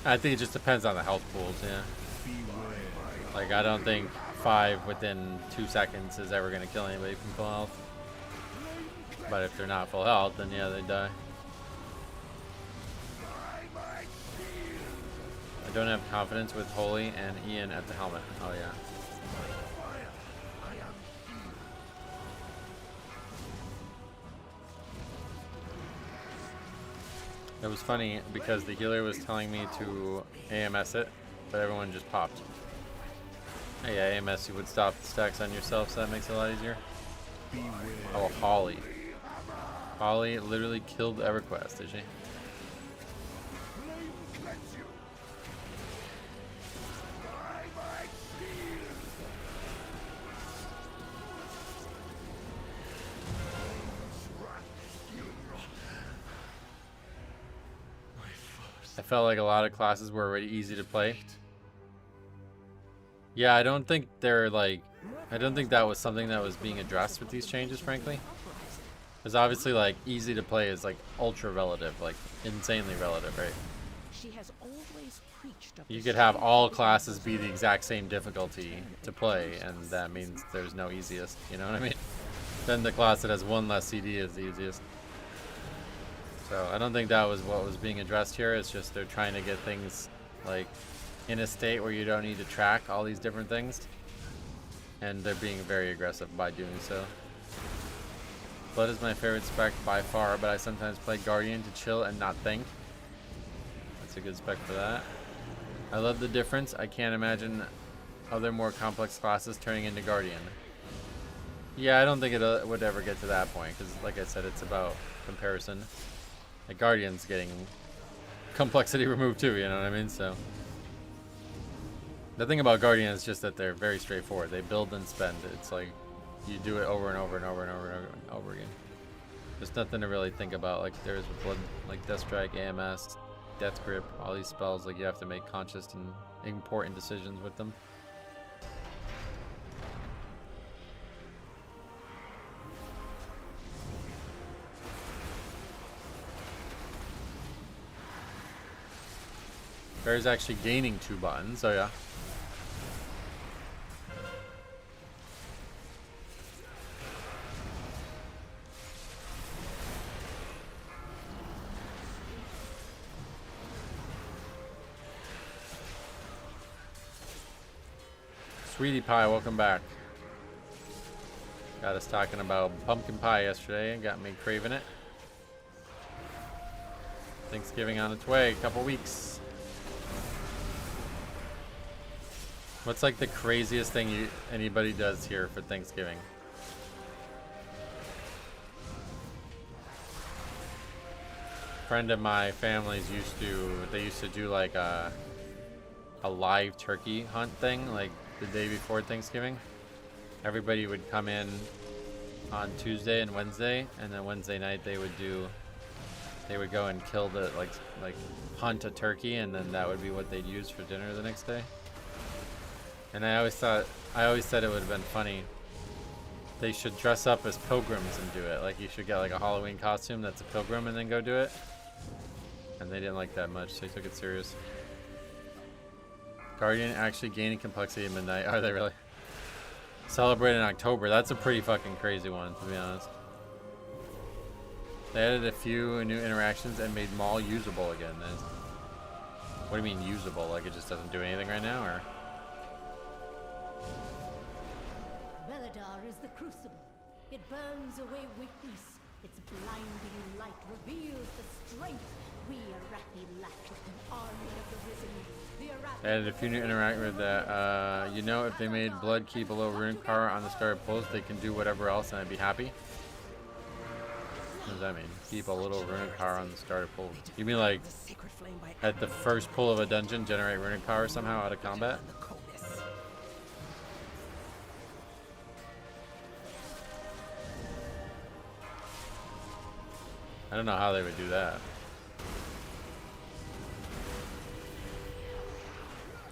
I think it just depends on the health pools, yeah. Like, I don't think 5 within 2 seconds is ever going to kill anybody from full health. But if they're not full health, then yeah, they die. I don't have confidence with Holy and Ian at the helmet. Oh yeah. It was funny because the healer was telling me to AMS it, but everyone just popped. Hey, yeah, AMS, you would stop the stacks on yourself, so that makes it a lot easier. Oh, Holly. Holly literally killed EverQuest, did she? I felt like a lot of classes were already easy to play. Yeah, I don't think they're like, I don't think that was something that was being addressed with these changes, frankly. Because obviously, like, easy to play is like ultra relative, like insanely relative, right? She has always preached of You could have all classes be the exact same difficulty to play, and that means there's no easiest, you know what I mean? Then the class that has one less CD is the easiest. So I don't think that was what was being addressed here. It's just they're trying to get things like in a state where you don't need to track all these different things, and they're being very aggressive by doing so. Blood is my favorite spec by far, but I sometimes play Guardian to chill and not think. That's a good spec for that. I love the difference. I can't imagine other more complex classes turning into Guardian. Yeah, I don't think it would ever get to that point, because like I said, it's about comparison. Like Guardian's getting complexity removed too, you know what I mean? So the thing about Guardian is just that they're very straightforward. They build and spend. It's like you do it over and over and over and over and over, and over again. There's nothing to really think about like there's with Blood, like Death Strike, AMS, Death Grip, all these spells. Like you have to make conscious and important decisions with them. Bear's actually gaining 2 buttons, oh yeah. Sweetie Pie, welcome back. Got us talking about pumpkin pie yesterday and got me craving it. Thanksgiving on its way, a couple weeks. What's like the craziest thing anybody does here for Thanksgiving? A friend of my family's used to do like a live turkey hunt thing, like the day before Thanksgiving. Everybody would come in on Tuesday and Wednesday, and then Wednesday night they would go and kill the like hunt a turkey, and then that would be what they'd use for dinner the next day. And I always said it would have been funny. They should dress up as pilgrims and do it. Like you should get like a Halloween costume that's a pilgrim and then go do it. And they didn't like that much, so they took it serious. Guardian actually gaining complexity at midnight. Are they really? Celebrate in October. That's a pretty fucking crazy one, to be honest. They added a few new interactions and made Maul usable again. What do you mean usable? Like it just doesn't do anything right now, or? Veladar is the crucible. It burns away weakness. Its blinding light reveals the strength we Arathi lack with an army of the risen. The Arathi Added a few new interactions with that. You know, if they made Blood Key below Runic Power on the started pulls, they can do whatever else and I'd be happy. What does that mean? Keep a little Runic Power on the started pull. You mean like at the first pull of a dungeon, generate Runic Power somehow out of combat? I don't know how they would do that.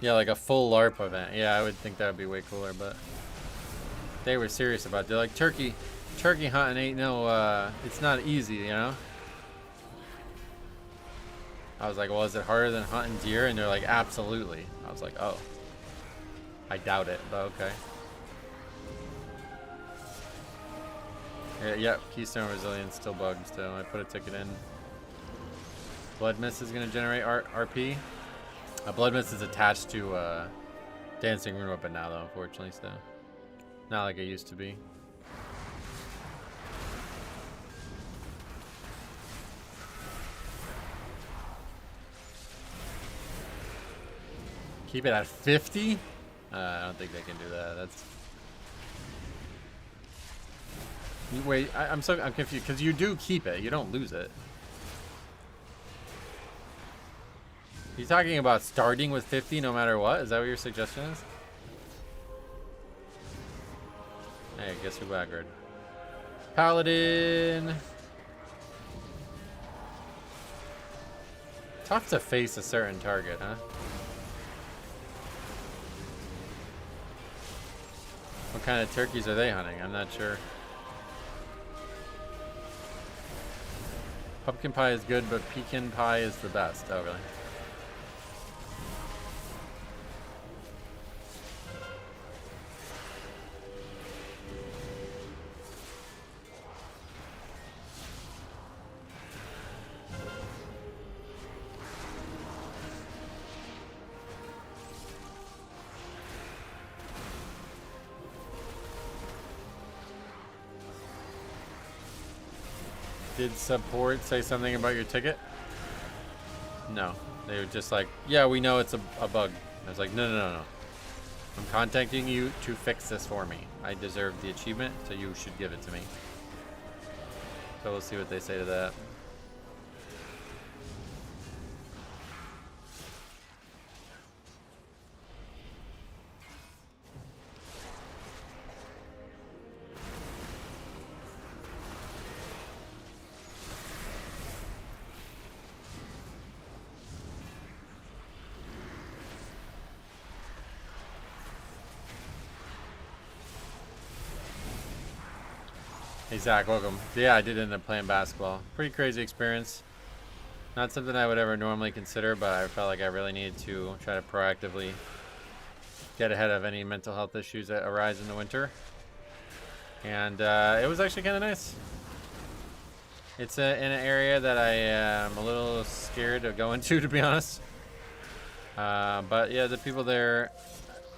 Yeah, like a full LARP event. Yeah, I would think that would be way cooler, but they were serious about it. They're like, turkey hunting ain't no, it's not easy, you know? I was like, well, is it harder than hunting deer? And they're like, absolutely. I was like, oh. I doubt it, but okay. Yep, Keystone Resilience still bugged still. I put a ticket in. Blood Mist is going to generate RP. Blood Mist is attached to Dancing Rune Weapon now, though, unfortunately, so not like it used to be. Keep it at 50? I don't think they can do that. That's. Wait, I'm confused because you do keep it. You don't lose it. You talking about starting with 50 no matter what? Is that what your suggestion is? Hey, guess who backward? Paladin. Tough to face a certain target, huh? What kind of turkeys are they hunting? I'm not sure. Pumpkin pie is good, but pecan pie is the best. Oh, really? Did support say something about your ticket? No. They were just like, yeah, we know it's a bug. I was like, no. I'm contacting you to fix this for me. I deserve the achievement, so you should give it to me. So we'll see what they say to that. Hey Zach, welcome. Yeah, I did end up playing basketball. Pretty crazy experience. Not something I would ever normally consider, but I felt like I really needed to try to proactively get ahead of any mental health issues that arise in the winter. And it was actually kind of nice. It's in an area that I am a little scared of going to be honest. But yeah, the people there,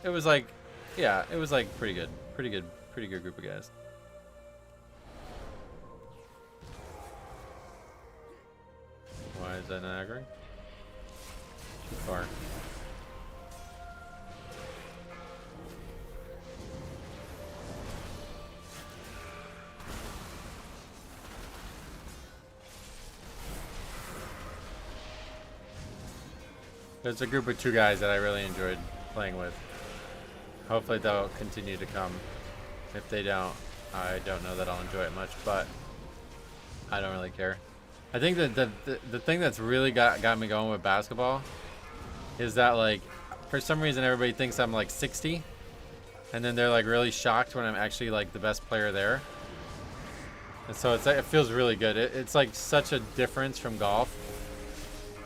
it was like, yeah, it was like pretty good group of guys. Why is that not aggroing? Too far. There's a group of 2 guys that I really enjoyed playing with. Hopefully they'll continue to come. If they don't, I don't know that I'll enjoy it much, but I don't really care. I think that the thing that's really got me going with basketball is that, like, for some reason everybody thinks I'm like 60, and then they're like really shocked when I'm actually like the best player there. And so it feels really good. It's like such a difference from golf.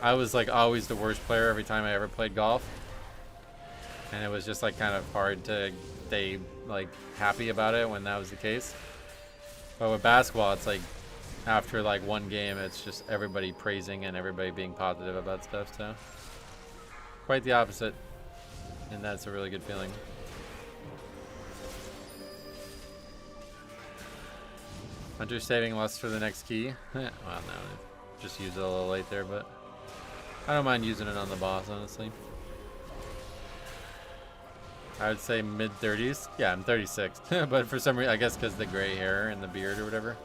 I was like always the worst player every time I ever played golf, and it was just like kind of hard to stay like happy about it when that was the case. But with basketball, it's like after like one game, it's just everybody praising and everybody being positive about stuff. So quite the opposite, and that's a really good feeling. Hunter saving lust for the next key. Well, no, just used it a little late there, but I don't mind using it on the boss, honestly. I would say mid-30s. Yeah, I'm 36. But for some reason, I guess because the gray hair and the beard or whatever.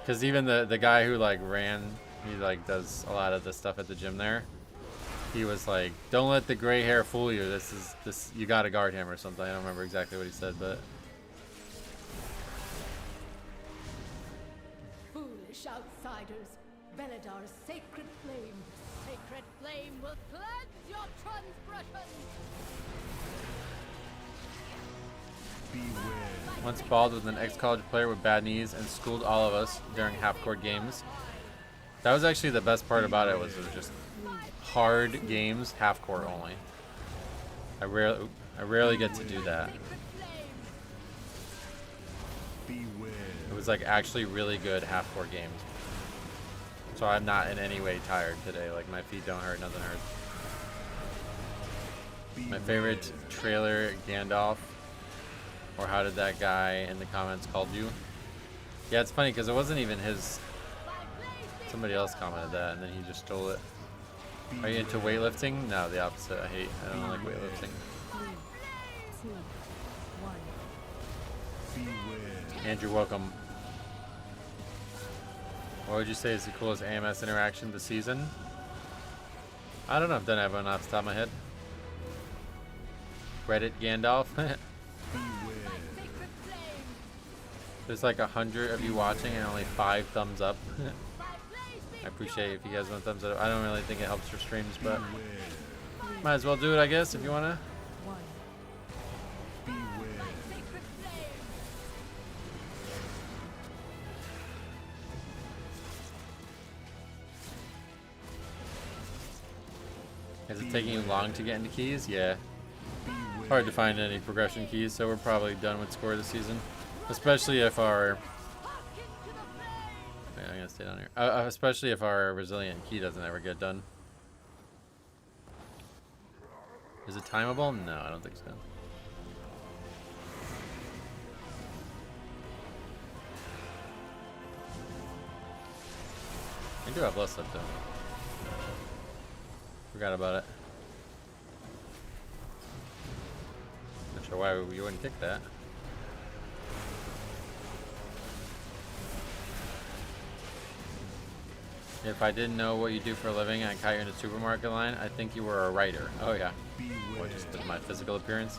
Because even the guy who like ran, he like does a lot of the stuff at the gym there. He was like, "Don't let the gray hair fool you. This you gotta guard him," or something. I don't remember exactly what he said, but. Foolish outsiders, Beledar's sacred flame will cleanse your transgressions. Once balled with an ex-college player with bad knees and schooled all of us during half-court games. That was actually the best part about it was just hard games, half-court only. I rarely get to do that. It was like actually really good half-court games. So I'm not in any way tired today. Like my feet don't hurt, nothing hurts. My favorite trailer, Gandalf. Or how did that guy in the comments called you? Yeah, it's funny because it wasn't even his. Somebody else commented that and then he just stole it. Are you into weightlifting? No, the opposite. I don't like weightlifting. 3, 2, 1. Andrew, welcome. What would you say is the coolest AMS interaction this season? I don't know. I've done everyone off the top of my head. Reddit Gandalf. There's like 100 of you watching and only 5 thumbs up. I appreciate it if you guys want thumbs up. I don't really think it helps for streams, but might as well do it, I guess, if you want to. Is it taking you long to get into keys? Yeah. It's hard to find any progression keys, so we're probably done with score this season. Especially if our... Yeah, I'm gonna stay down here. Especially if our resilient key doesn't ever get done. Is it timeable? No, I don't think so. I do have less left though. Forgot about it. Not sure why you wouldn't kick that. If I didn't know what you do for a living and I caught you in a supermarket line, I think you were a writer. Oh yeah. Or just my physical appearance.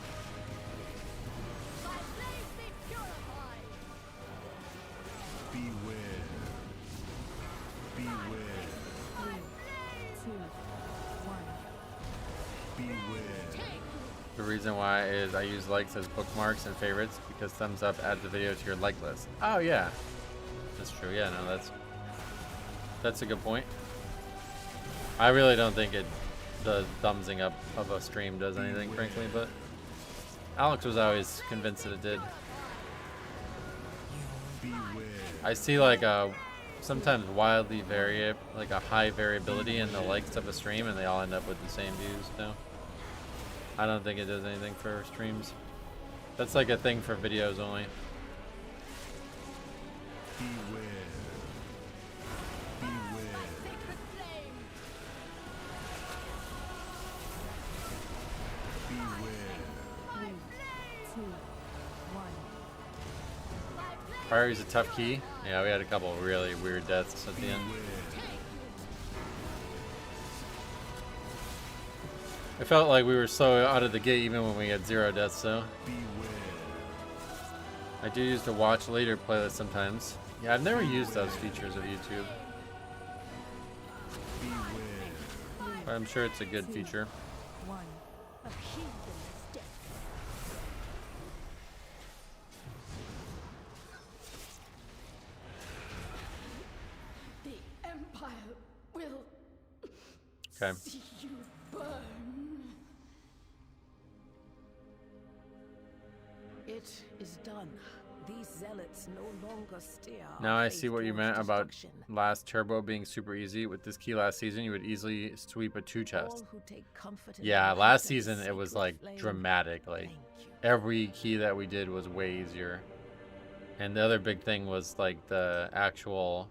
The reason why is I use likes as bookmarks and favorites because thumbs up adds the video to your like list. Oh yeah, that's true. Yeah, no, that's a good point. I really don't think the thumbsing up of a stream does anything, frankly, but Alex was always convinced that it did. I see like a sometimes wildly like a high variability in the likes of a stream, and they all end up with the same views. No. I don't think it does anything for streams. That's like a thing for videos only. Priority's a tough key. Yeah, we had a couple of really weird deaths at the end. It felt like we were so out of the gate even when we had 0 deaths, so. I do use the watch later playlist sometimes. Yeah, I've never used those features of YouTube. But I'm sure it's a good feature. The Empire will Okay. see you burn. It is done. These zealots no longer steer. Now our I fate see what you towards meant about destruction. last turbo being super easy. With this key last season, you would easily sweep a 2 chest. All who take comfort in Yeah, the last light of the season it was sacred like flame, dramatic. Like thank you. every key that we did was way easier. And the other big thing was like the actual.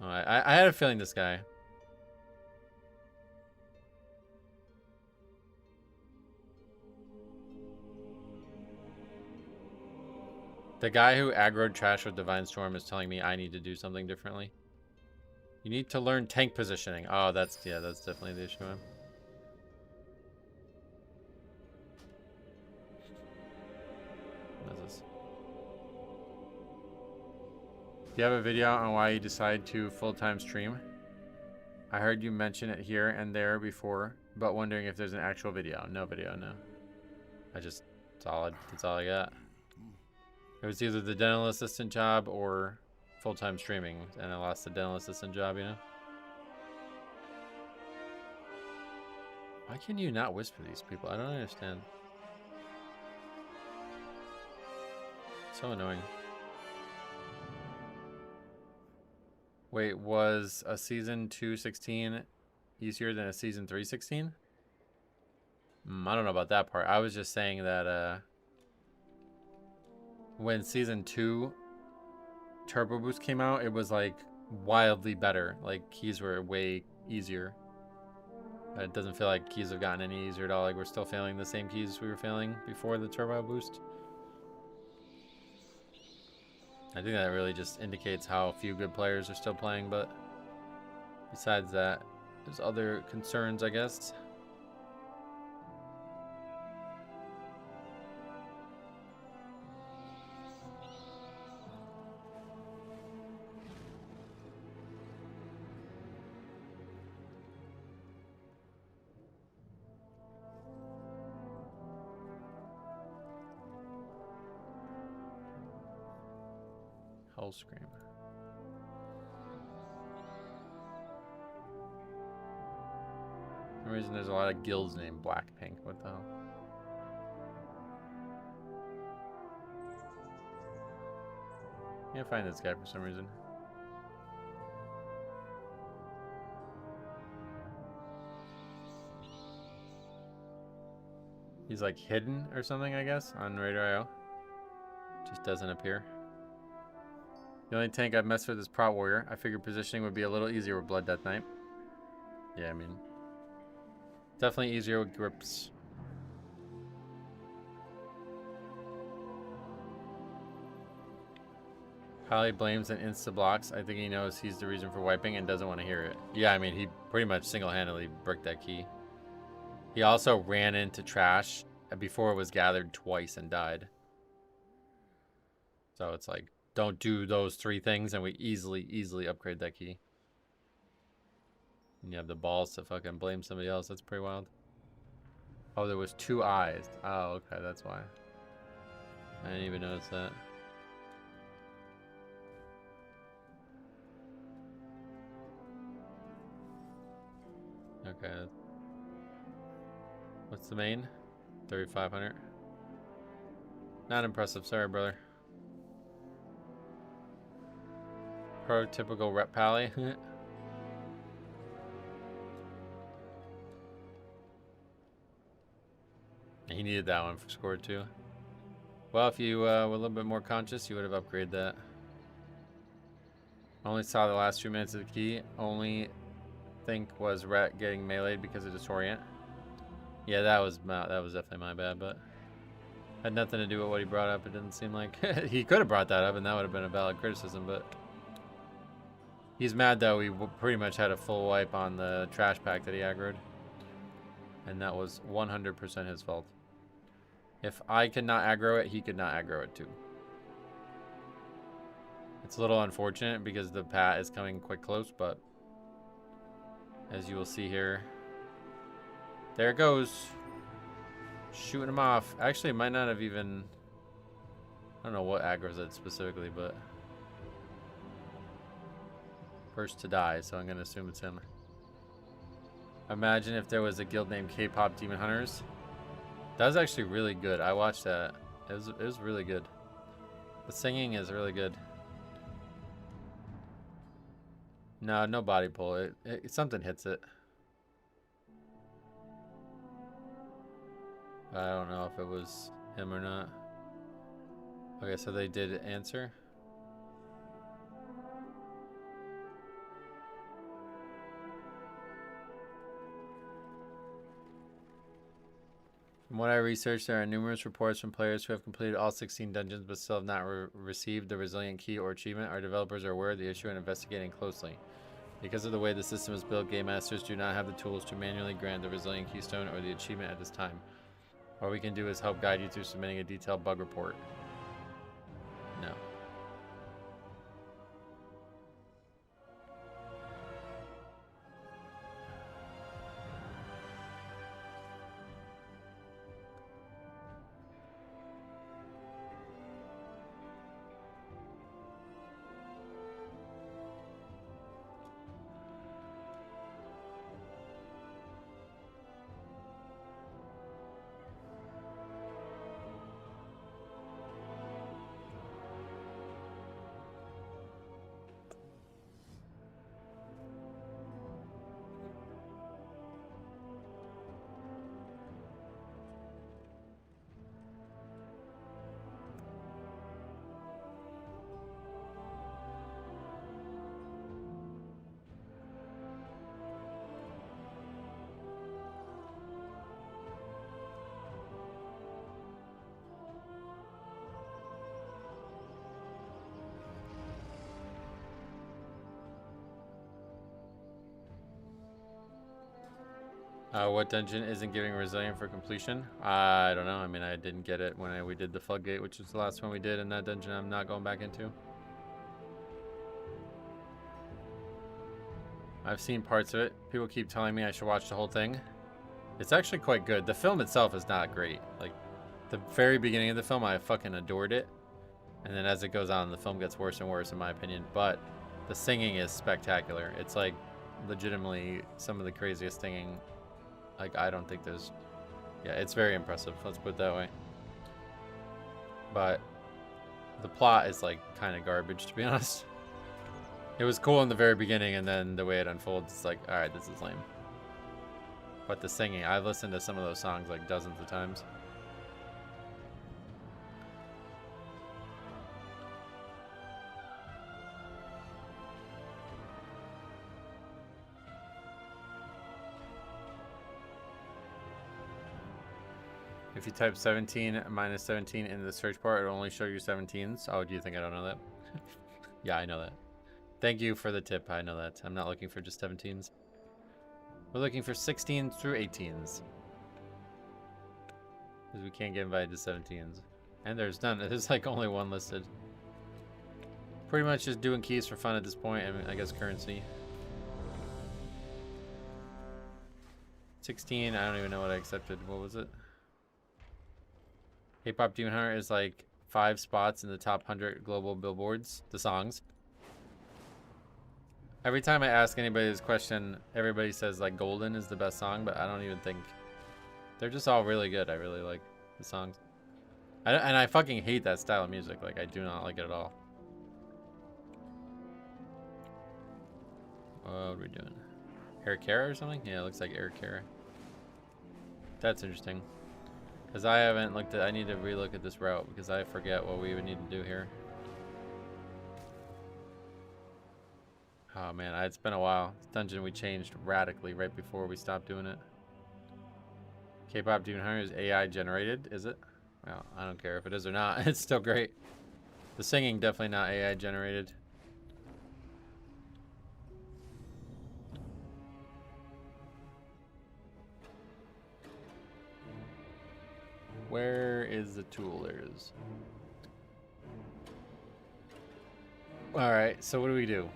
Oh, I had a feeling this guy. The guy who aggroed trash with Divine Storm is telling me I need to do something differently. You need to learn tank positioning. Oh, that's definitely the issue. What is this? Do you have a video on why you decide to full-time stream? I heard you mention it here and there before, but wondering if there's an actual video. No video, no. That's all I got. It was either the dental assistant job or full-time streaming, and I lost the dental assistant job, you know? Why can you not whisper these people? I don't understand. So annoying. Wait, was a season 2 16 easier than a season 3 16? I don't know about that part. I was just saying that when Season 2 Turbo Boost came out, it was like wildly better. Like keys were way easier. It doesn't feel like keys have gotten any easier at all. Like we're still failing the same keys we were failing before the Turbo Boost. I think that really just indicates how few good players are still playing, but besides that, there's other concerns, I guess. Scream. For some reason there's a lot of guilds named Blackpink. What the hell? Can't find this guy for some reason. He's like hidden or something, I guess, on Radar.io. Just doesn't appear. The only tank I've messed with is Prot Warrior. I figured positioning would be a little easier with Blood Death Knight. Yeah, I mean, definitely easier with grips. Holly blames and insta-blocks. I think he knows he's the reason for wiping and doesn't want to hear it. Yeah, I mean, he pretty much single-handedly bricked that key. He also ran into trash before it was gathered twice and died. So it's like, don't do those 3 things and we easily upgrade that key. And you have the balls to fucking blame somebody else. That's pretty wild. Oh, there was 2 eyes. Oh, okay, that's why. I didn't even notice that. Okay. What's the main? 3,500. Not impressive. Sorry, brother. Prototypical rep pally. He needed that one for score 2. Well, if you were a little bit more conscious, you would have upgraded that. Only saw the last 2 minutes of the key. Only think was Ret getting meleeed because of disorient. Yeah, that was definitely my bad, but had nothing to do with what he brought up. It didn't seem like he could have brought that up, and that would have been a valid criticism. But he's mad though. We pretty much had a full wipe on the trash pack that he aggroed, and that was 100% his fault. If I could not aggro it, he could not aggro it too. It's a little unfortunate because the pat is coming quite close, but as you will see here, there it goes. Shooting him off. Actually, it might not have even... I don't know what aggroes it specifically, but... First to die, so I'm going to assume it's him. Imagine if there was a guild named K-Pop Demon Hunters. That was actually really good. I watched that. It was really good. The singing is really good. No body pull. Something hits it. I don't know if it was him or not. Okay, so they did answer. From what I researched, there are numerous reports from players who have completed all 16 dungeons but still have not received the Resilient Key or achievement. Our developers are aware of the issue and investigating closely. Because of the way the system is built, Game Masters do not have the tools to manually grant the Resilient Keystone or the achievement at this time. All we can do is help guide you through submitting a detailed bug report. No. What dungeon isn't giving resilient for completion? I don't know. I mean, I didn't get it when we did the floodgate, which was the last one we did in that dungeon. I'm not going back into. I've seen parts of it. People keep telling me I should watch the whole thing. It's actually quite good. The film itself is not great. Like, the very beginning of the film, I fucking adored it. And then as it goes on, the film gets worse and worse, in my opinion. But the singing is spectacular. It's, like, legitimately some of the craziest singing. Like, I don't think there's... Yeah, it's very impressive. Let's put it that way. But the plot is, like, kind of garbage, to be honest. It was cool in the very beginning, and then the way it unfolds, it's like, alright, this is lame. But the singing, I've listened to some of those songs, like, dozens of times. If you type 17 minus 17 into the search bar, it'll only show you 17s. Oh, do you think I don't know that? Yeah, I know that. Thank you for the tip. I know that. I'm not looking for just 17s. We're looking for 16s through 18s. Because we can't get invited to 17s. And there's none. There's like only one listed. Pretty much just doing keys for fun at this point. I mean, I guess currency. 16, I don't even know what I accepted. What was it? K-pop Demon Hunter is like 5 spots in the top 100 global billboards. The songs. Every time I ask anybody this question, everybody says like Golden is the best song, but I don't even think... They're just all really good. I really like the songs. And I fucking hate that style of music. Like, I do not like it at all. What are we doing? Eric Cara or something? Yeah, it looks like Eric Cara. That's interesting. Because I haven't looked at... I need to relook at this route because I forget what we would need to do here. Oh man, it's been a while. This dungeon we changed radically right before we stopped doing it. K-pop Demon Hunter is AI generated, is it? Well, I don't care if it is or not. It's still great. The singing definitely not AI generated. Where is the tool? There it is. Alright, so what do we do?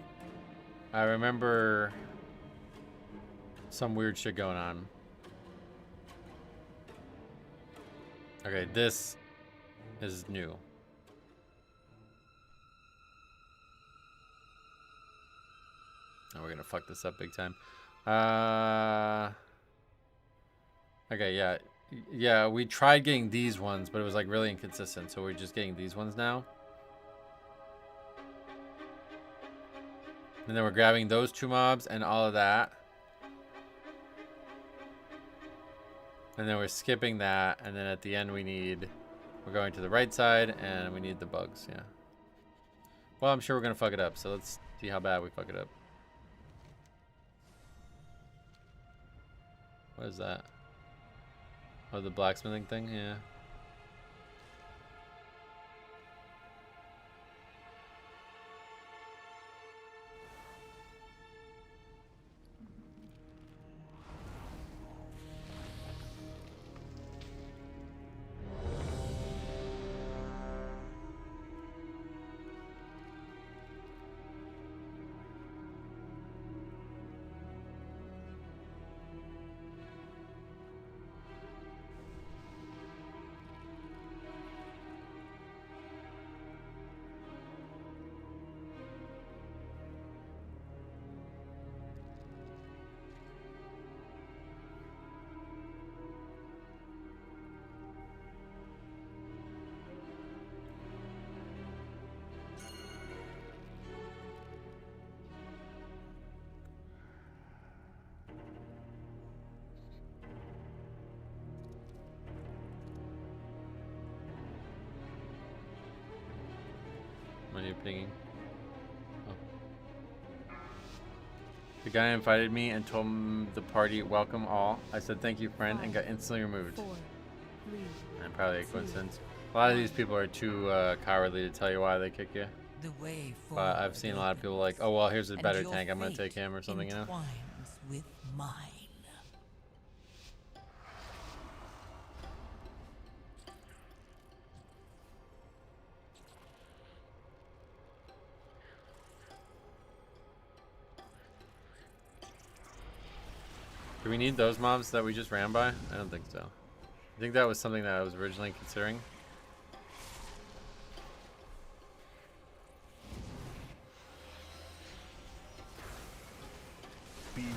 I remember some weird shit going on. Okay, this is new. Oh, we're gonna fuck this up big time. Okay, yeah. Yeah, we tried getting these ones, but it was like really inconsistent, so we're just getting these ones now. And then we're grabbing those 2 mobs and all of that. And then we're skipping that, and then at the end we're going to the right side, and we need the bugs, yeah. Well, I'm sure we're gonna fuck it up, so let's see how bad we fuck it up. What is that? Oh, the blacksmithing thing? Yeah. When you're pinging. Oh. The guy invited me and told the party welcome all. I said thank you friend and got instantly removed. 4, 3, and probably a coincidence. A lot of these people are too cowardly to tell you why they kick you. The way But I've seen a lot of people like, oh well, here's a better tank, I'm gonna take him or something, you know. With mine. Do we need those mobs that we just ran by? I don't think so. I think that was something that I was originally considering. Beware.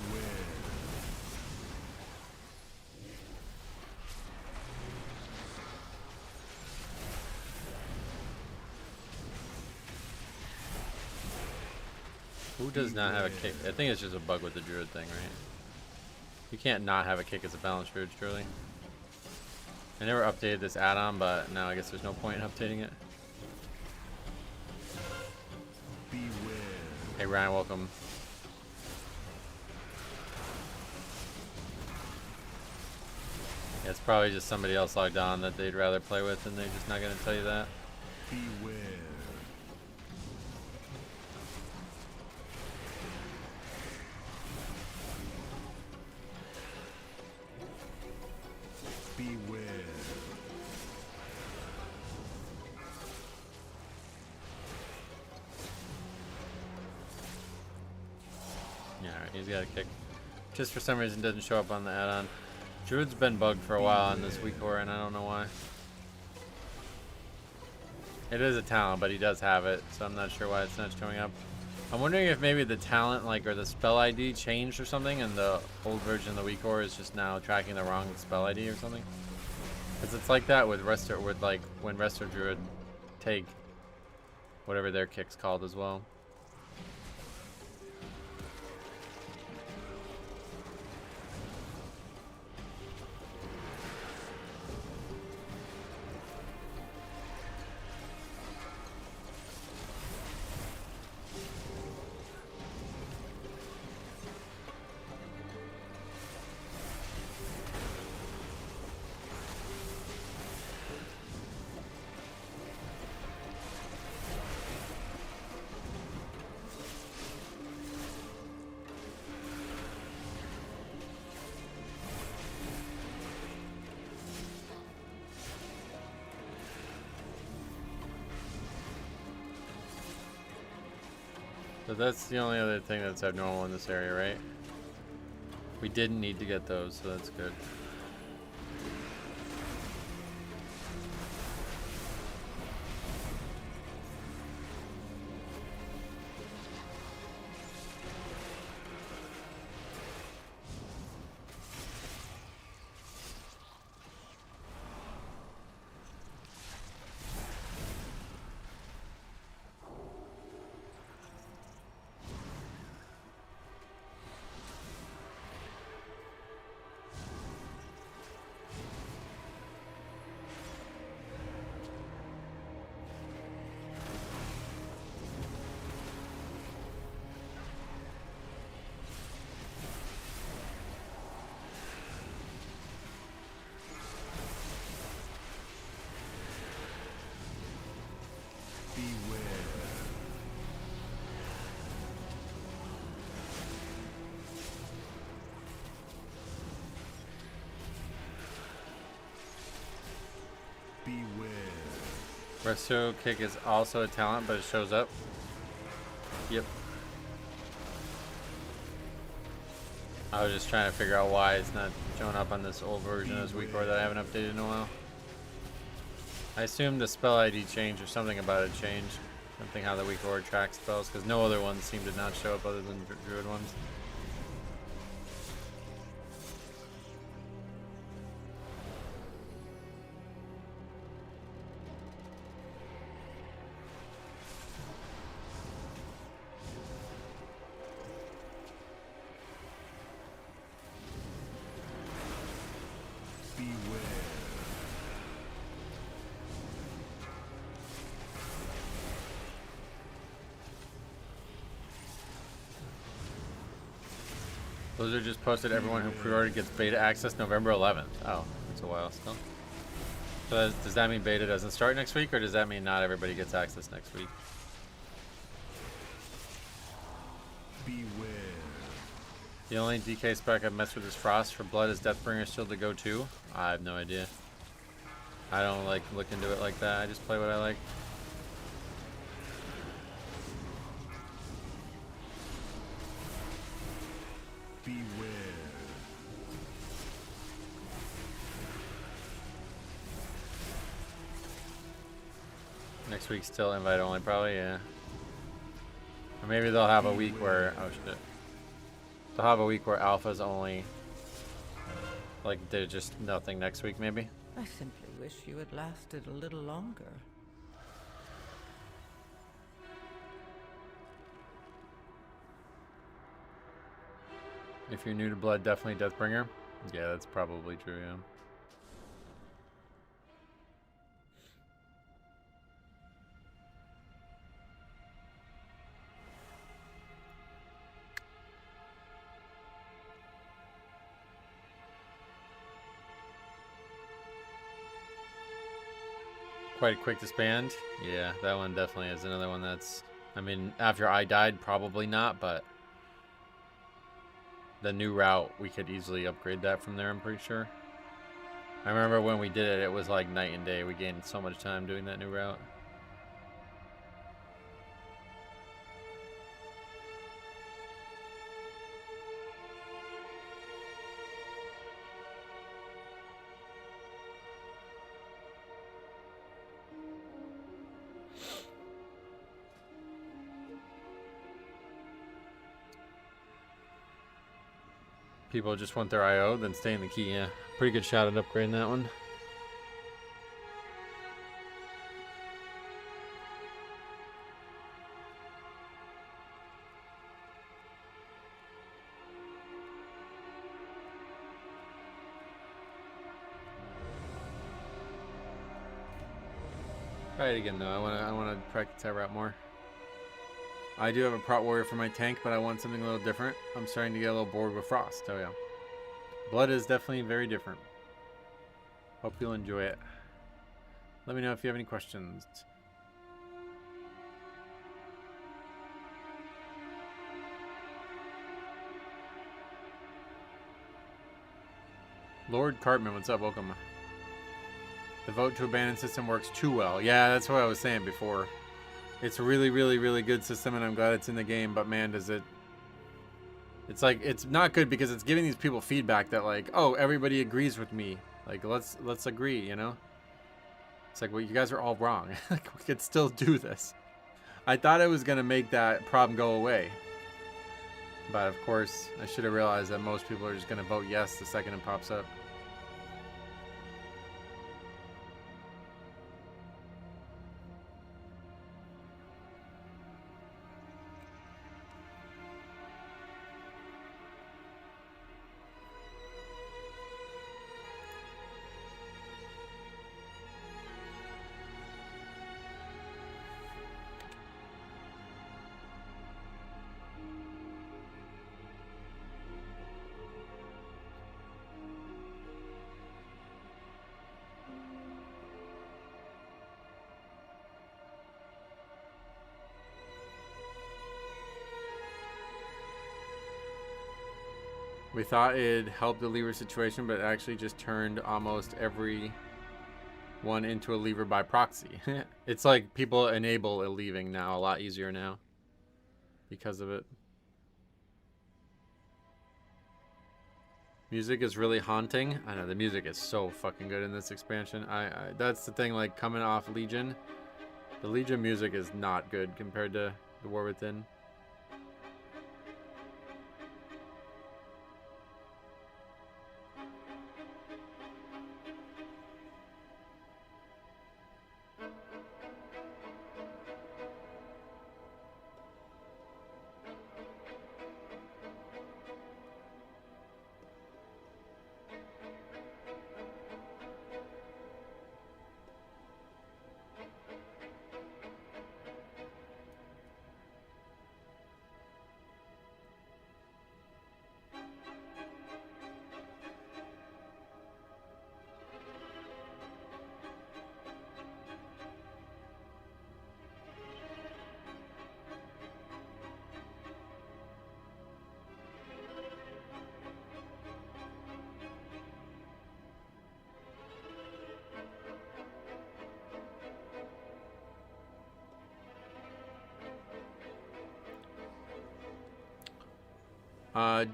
Who does not have a kick? I think it's just a bug with the druid thing, right? You can't not have a kick as a balanced druid, surely. I never updated this add-on, but now I guess there's no point in updating it. Beware. Hey Ryan, welcome. Yeah, it's probably just somebody else logged on that they'd rather play with, and they're just not going to tell you that. Beware. Beware. Yeah, alright, he's got a kick. Just for some reason doesn't show up on the add-on. Druid's been bugged for a while on this weak core, and I don't know why. It is a talent, but he does have it, so I'm not sure why it's not showing up. I'm wondering if maybe the talent, like, or the spell ID changed or something, and the old version of the weak core is just now tracking the wrong spell ID or something. Because it's like that with Resto, with like when Resto Druid take whatever their kick's called as well. So that's the only other thing that's abnormal in this area, right? We didn't need to get those, so that's good. Resto kick is also a talent, but it shows up. Yep. I was just trying to figure out why it's not showing up on this old version of this weak core that I haven't updated in a while. I assume the spell ID changed or something about it changed. Something how the weak core tracks spells, because no other ones seem to not show up other than druid ones. Blizzard just posted everyone who pre-ordered gets beta access November 11th. Oh, that's a while still. So does that mean beta doesn't start next week, or does that mean not everybody gets access next week? Beware. The only DK spec I've messed with is Frost. For Blood, is Deathbringer still the go-to? I have no idea. I don't like look into it like that. I just play what I like. Beware. Next week's still invite only, probably, yeah. Or maybe they'll have a week where, oh shit. They'll have a week where alpha's only, like, there's just nothing next week, maybe. I simply wish you had lasted a little longer. If you're new to Blood, definitely Deathbringer. Yeah, that's probably true, yeah. Quite a quick disband. Yeah, that one definitely is another one that's, I mean, after I died, probably not, but the new route, we could easily upgrade that from there, I'm pretty sure. I remember when we did it, it was like night and day. We gained so much time doing that new route. People just want their IO, then stay in the key. Yeah, pretty good shot at upgrading that one. Try it again though. I wanna practice that route more. I do have a Prot Warrior for my tank, but I want something a little different. I'm starting to get a little bored with Frost. Oh yeah. Blood is definitely very different. Hope you'll enjoy it. Let me know if you have any questions. Lord Cartman, what's up? Welcome. The vote to abandon system works too well. Yeah, that's what I was saying before. It's a really, really, really good system, and I'm glad it's in the game, but man, does it... It's like, it's not good because it's giving these people feedback that like, oh, everybody agrees with me. Like, let's agree, you know? It's like, well, you guys are all wrong. Like, we could still do this. I thought it was going to make that problem go away. But, of course, I should have realized that most people are just going to vote yes the second it pops up. We thought it'd help the lever situation, but it actually just turned almost every one into a lever by proxy. It's like people enable a leaving now a lot easier now because of it. Music is really haunting. I know the music is so fucking good in this expansion. That's the thing, like coming off Legion, the Legion music is not good compared to the War Within.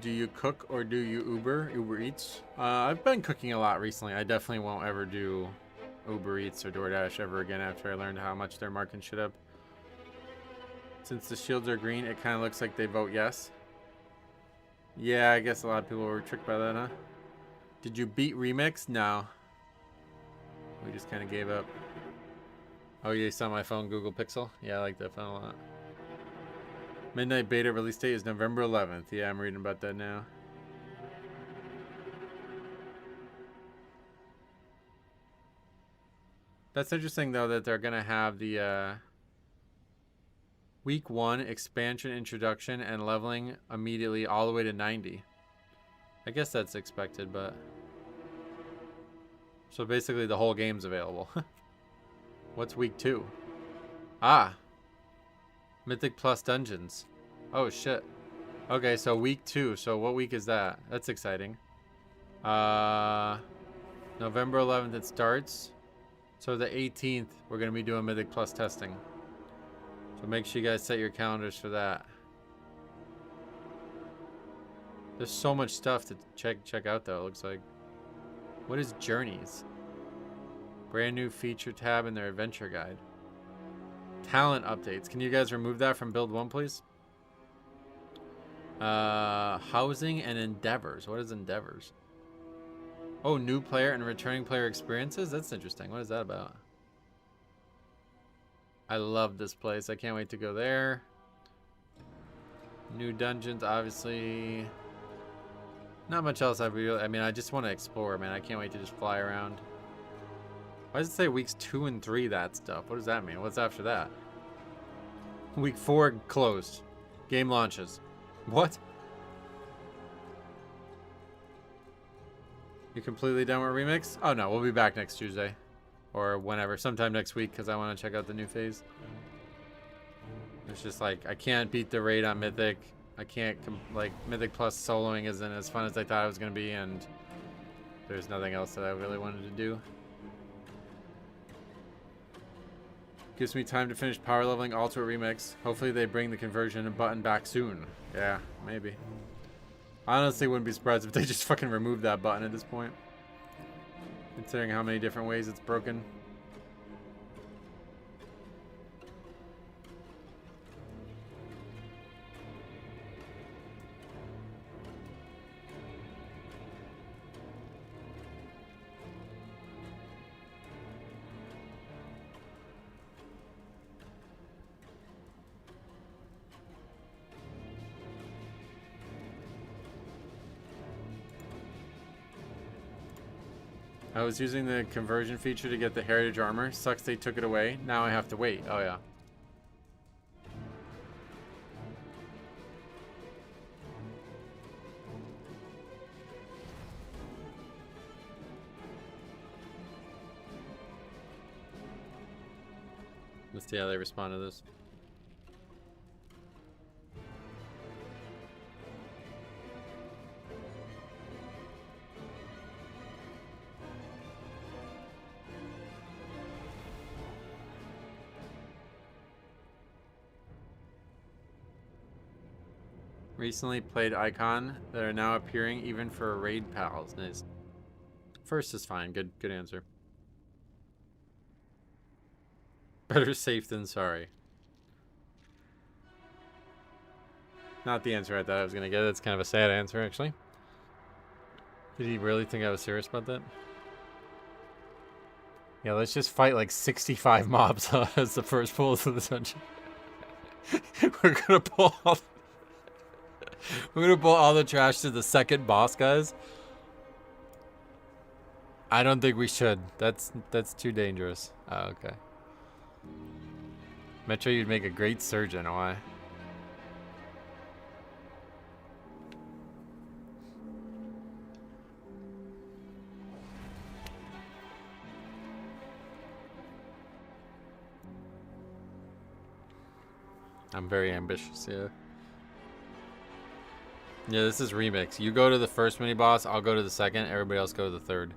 Do you cook or do you Uber Eats? I've been cooking a lot recently. I definitely won't ever do Uber Eats or DoorDash ever again after I learned how much they're marking shit up. Since the shields are green, it kind of looks like they vote yes. Yeah, I guess a lot of people were tricked by that, huh? Did you beat Remix? No. We just kind of gave up. Oh, you saw my phone, Google Pixel? Yeah, I like that phone a lot. Midnight beta release date is November 11th. Yeah, I'm reading about that now. That's interesting, though, that they're going to have the week 1 expansion introduction and leveling immediately all the way to 90. I guess that's expected, but... So basically the whole game's available. What's week 2? Ah! Mythic Plus Dungeons. Oh, shit. Okay, so week 2. So what week is that? That's exciting. November 11th it starts. So the 18th, we're going to be doing Mythic Plus testing. So make sure you guys set your calendars for that. There's so much stuff to check out, though, it looks like. What is Journeys? Brand new feature tab in their adventure guide. Talent updates. Can you guys remove that from build 1, please? Housing and endeavors. What is endeavors? Oh, new player and returning player experiences? That's interesting. What is that about? I love this place. I can't wait to go there. New dungeons, obviously. Not much else I mean, I just want to explore, man. I can't wait to just fly around. Why does it say weeks 2 and 3, that stuff? What does that mean? What's after that? Week 4 closed. Game launches. What? You completely done with Remix? Oh no, we'll be back next Tuesday. Or whenever, sometime next week, because I want to check out the new phase. It's just like, I can't beat the raid on Mythic. I can't, like, Mythic Plus soloing isn't as fun as I thought it was going to be, and there's nothing else that I really wanted to do. Gives me time to finish power leveling Ultimate Remix. Hopefully they bring the conversion button back soon. Yeah, maybe. I honestly wouldn't be surprised if they just fucking removed that button at this point. Considering how many different ways it's broken. I was using the conversion feature to get the heritage armor. Sucks they took it away. Now I have to wait. Oh yeah. Let's see how they respond to this. Recently played Icon that are now appearing even for raid pals. Nice. First is fine. Good answer. Better safe than sorry. Not the answer I thought I was going to get. That's kind of a sad answer, actually. Did he really think I was serious about that? Yeah, let's just fight like 65 mobs as the first pull to the dungeon. We're going to pull all... We're gonna pull all the trash to the second boss, guys. I don't think we should. That's too dangerous. Oh, okay. Metro, you'd make a great surgeon. Why? I'm very ambitious, yeah. Yeah, this is Remix. You go to the first mini boss, I'll go to the second, everybody else go to the third.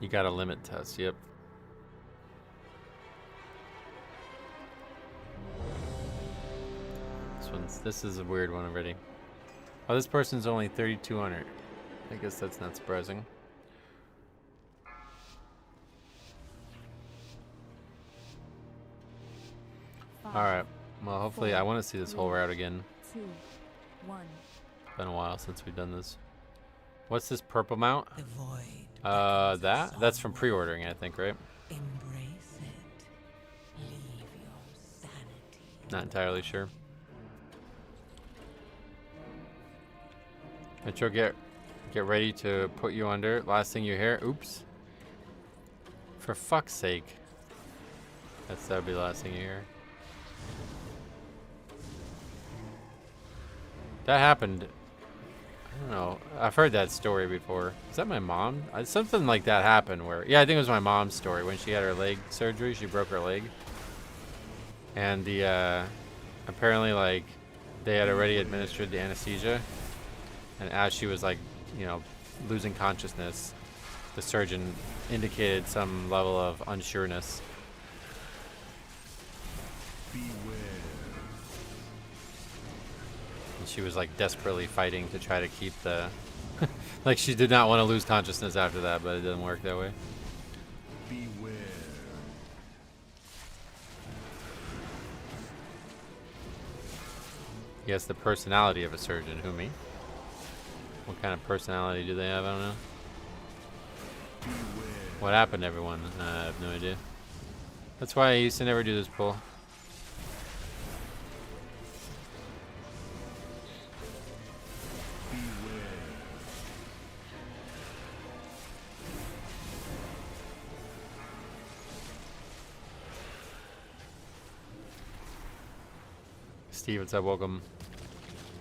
You got a limit test, yep. This is a weird one already. Oh, this person's only 3,200. I guess that's not surprising. Alright. Well, hopefully I want to see this whole route again. 2, 1. It's been a while since we've done this. What's this purple mount? The void. That's from pre-ordering, I think, right? Embrace it. Leave your sanity. Not entirely sure. Metro, get ready to put you under. Last thing you hear, oops. For fuck's sake. That would be the last thing you hear. That happened. I don't know. I've heard that story before. Is that my mom? Something like that happened where, yeah, I think it was my mom's story when she had her leg surgery. She broke her leg. And apparently, like, they had already administered the anesthesia. And as she was, like, you know, losing consciousness, the surgeon indicated some level of unsureness. And she was, like, desperately fighting to try to keep the... like, she did not want to lose consciousness after that, but it didn't work that way. Beware. He has the personality of a surgeon. Who, me? What kind of personality do they have? I don't know. What happened to everyone? I have no idea. That's why I used to never do this pull. Steve, what's up? Welcome.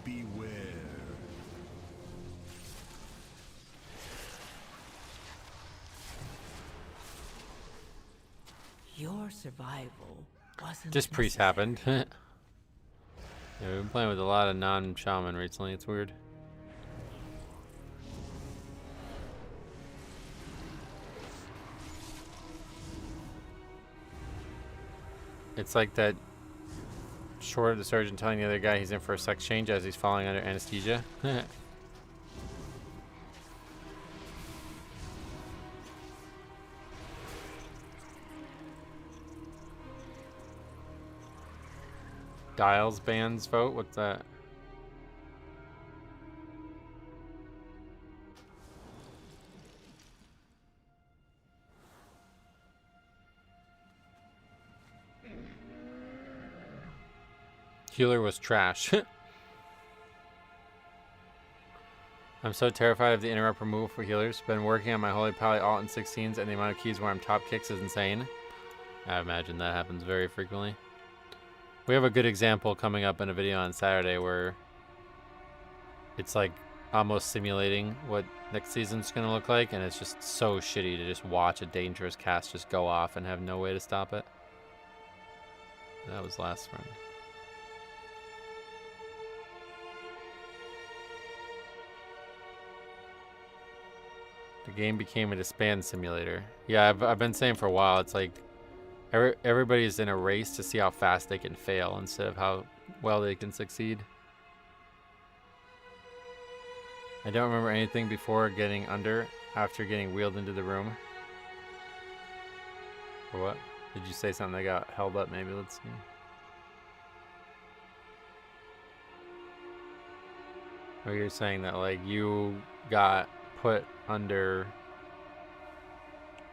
Beware. Your survival wasn't Just priest happened. Yeah, we've been playing with a lot of non-shaman recently. It's weird. It's like that short of the surgeon telling the other guy he's in for a sex change as he's falling under anesthesia. Dials bands vote? What's that? Healer was trash. I'm so terrified of the interrupt removal for healers. Been working on my Holy Pally alt in 16s, and the amount of keys where I'm top kicks is insane. I imagine that happens very frequently. We have a good example coming up in a video on Saturday where it's like almost simulating what next season's gonna look like, and it's just so shitty to just watch a dangerous cast just go off and have no way to stop it. That was last run. The game became a disband simulator. Yeah, I've been saying for a while, it's like everybody's in a race to see how fast they can fail instead of how well they can succeed. I don't remember anything before getting under, after getting wheeled into the room. Or what? Did you say something that got held up maybe? Let's see. Or you're saying that like you got put under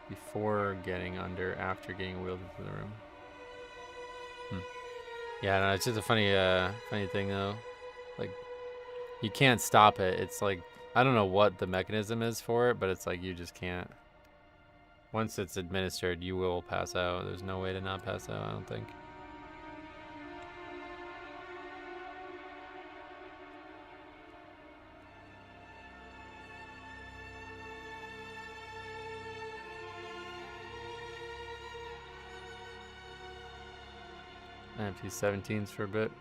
before getting under, after getting wheeled into the room. Yeah, no, it's just a funny thing though. Like, you can't stop it. It's like, I don't know what the mechanism is for it, but it's like you just can't. Once it's administered, you will pass out. There's no way to not pass out, I don't think. Empty 17s for a bit.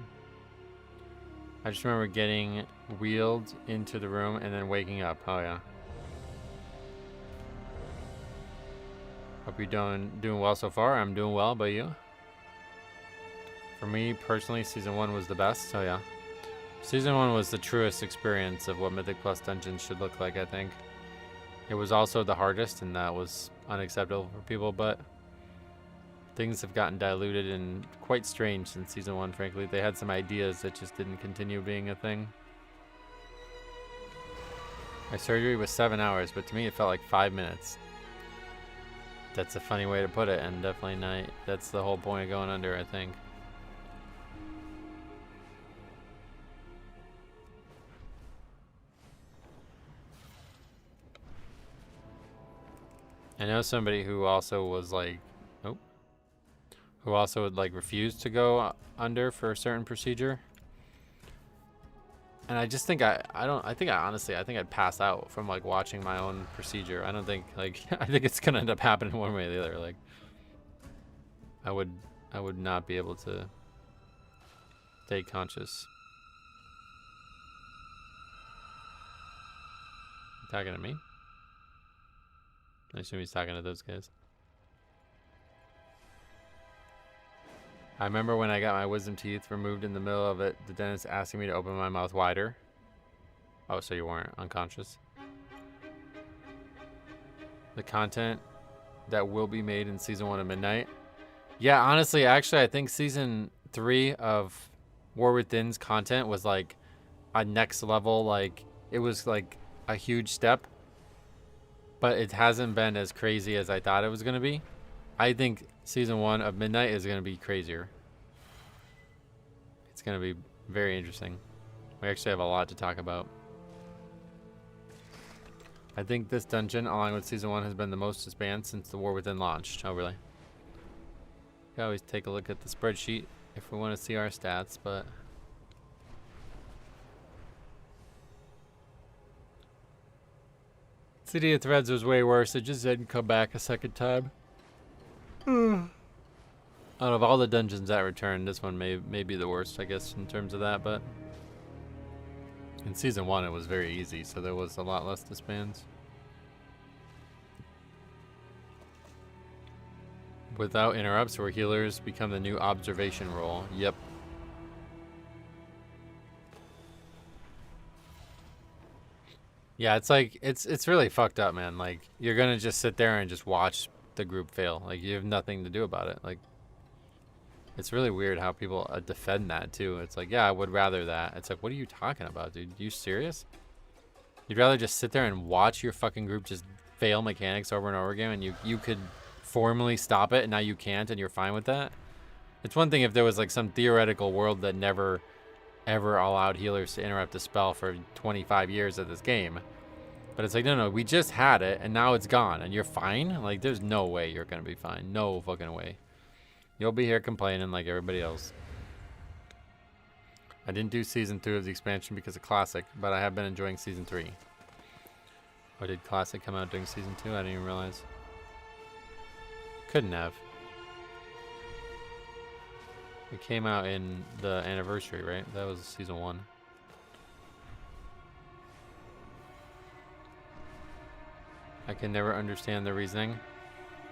I just remember getting wheeled into the room and then waking up. Oh yeah. Hope you're doing well so far. I'm doing well, but you? For me personally, season 1 was the best. Oh yeah. Season 1 was the truest experience of what Mythic Plus Dungeons should look like, I think. It was also the hardest, and that was unacceptable for people, but Things have gotten diluted and quite strange since season 1, frankly. They had some ideas that just didn't continue being a thing. My surgery was 7 hours, but to me it felt like 5 minutes. That's a funny way to put it, and definitely not. That's the whole point of going under, I think. I know somebody who also was like, who also would like refuse to go under for a certain procedure. And I just think I think I'd pass out from like watching my own procedure. I don't think like, I think it's gonna end up happening one way or the other. Like, I would not be able to stay conscious. You talking to me? I assume he's talking to those guys. I remember when I got my wisdom teeth removed in the middle of it, the dentist asking me to open my mouth wider. Oh, so you weren't unconscious? The content that will be made in season 1 of Midnight. Yeah, honestly, actually, I think season 3 of War Within's content was like a next level. Like, it was like a huge step, but it hasn't been as crazy as I thought it was going to be. I think season 1 of Midnight is going to be crazier. It's going to be very interesting. We actually have a lot to talk about. I think this dungeon, along with season 1, has been the most disbanded since the War Within launched. Oh, really? We always take a look at the spreadsheet if we want to see our stats, but... City of Threads was way worse. It just didn't come back a second time. Out of all the dungeons that returned, this one may be the worst, I guess, in terms of that, but in season 1 it was very easy, so there was a lot less disbands. Without interrupts, where healers become the new observation role. Yep. Yeah, it's like, it's really fucked up, man. Like, you're gonna just sit there and just watch the group fail. Like, you have nothing to do about it. Like, it's really weird how people defend that too. It's like, yeah, I would rather that. It's like, what are you talking about, dude? You serious? You'd rather just sit there and watch your fucking group just fail mechanics over and over again, and you could formally stop it, and now you can't, and you're fine with that? It's one thing if there was like some theoretical world that never ever allowed healers to interrupt a spell for 25 years of this game. But it's like, no, we just had it, and now it's gone, and you're fine? Like, there's no way you're gonna be fine. No fucking way. You'll be here complaining like everybody else. I didn't do season 2 of the expansion because of Classic, but I have been enjoying season 3. Or did Classic come out during season 2? I didn't even realize. Couldn't have. It came out in the anniversary, right? That was season 1. I can never understand the reasoning.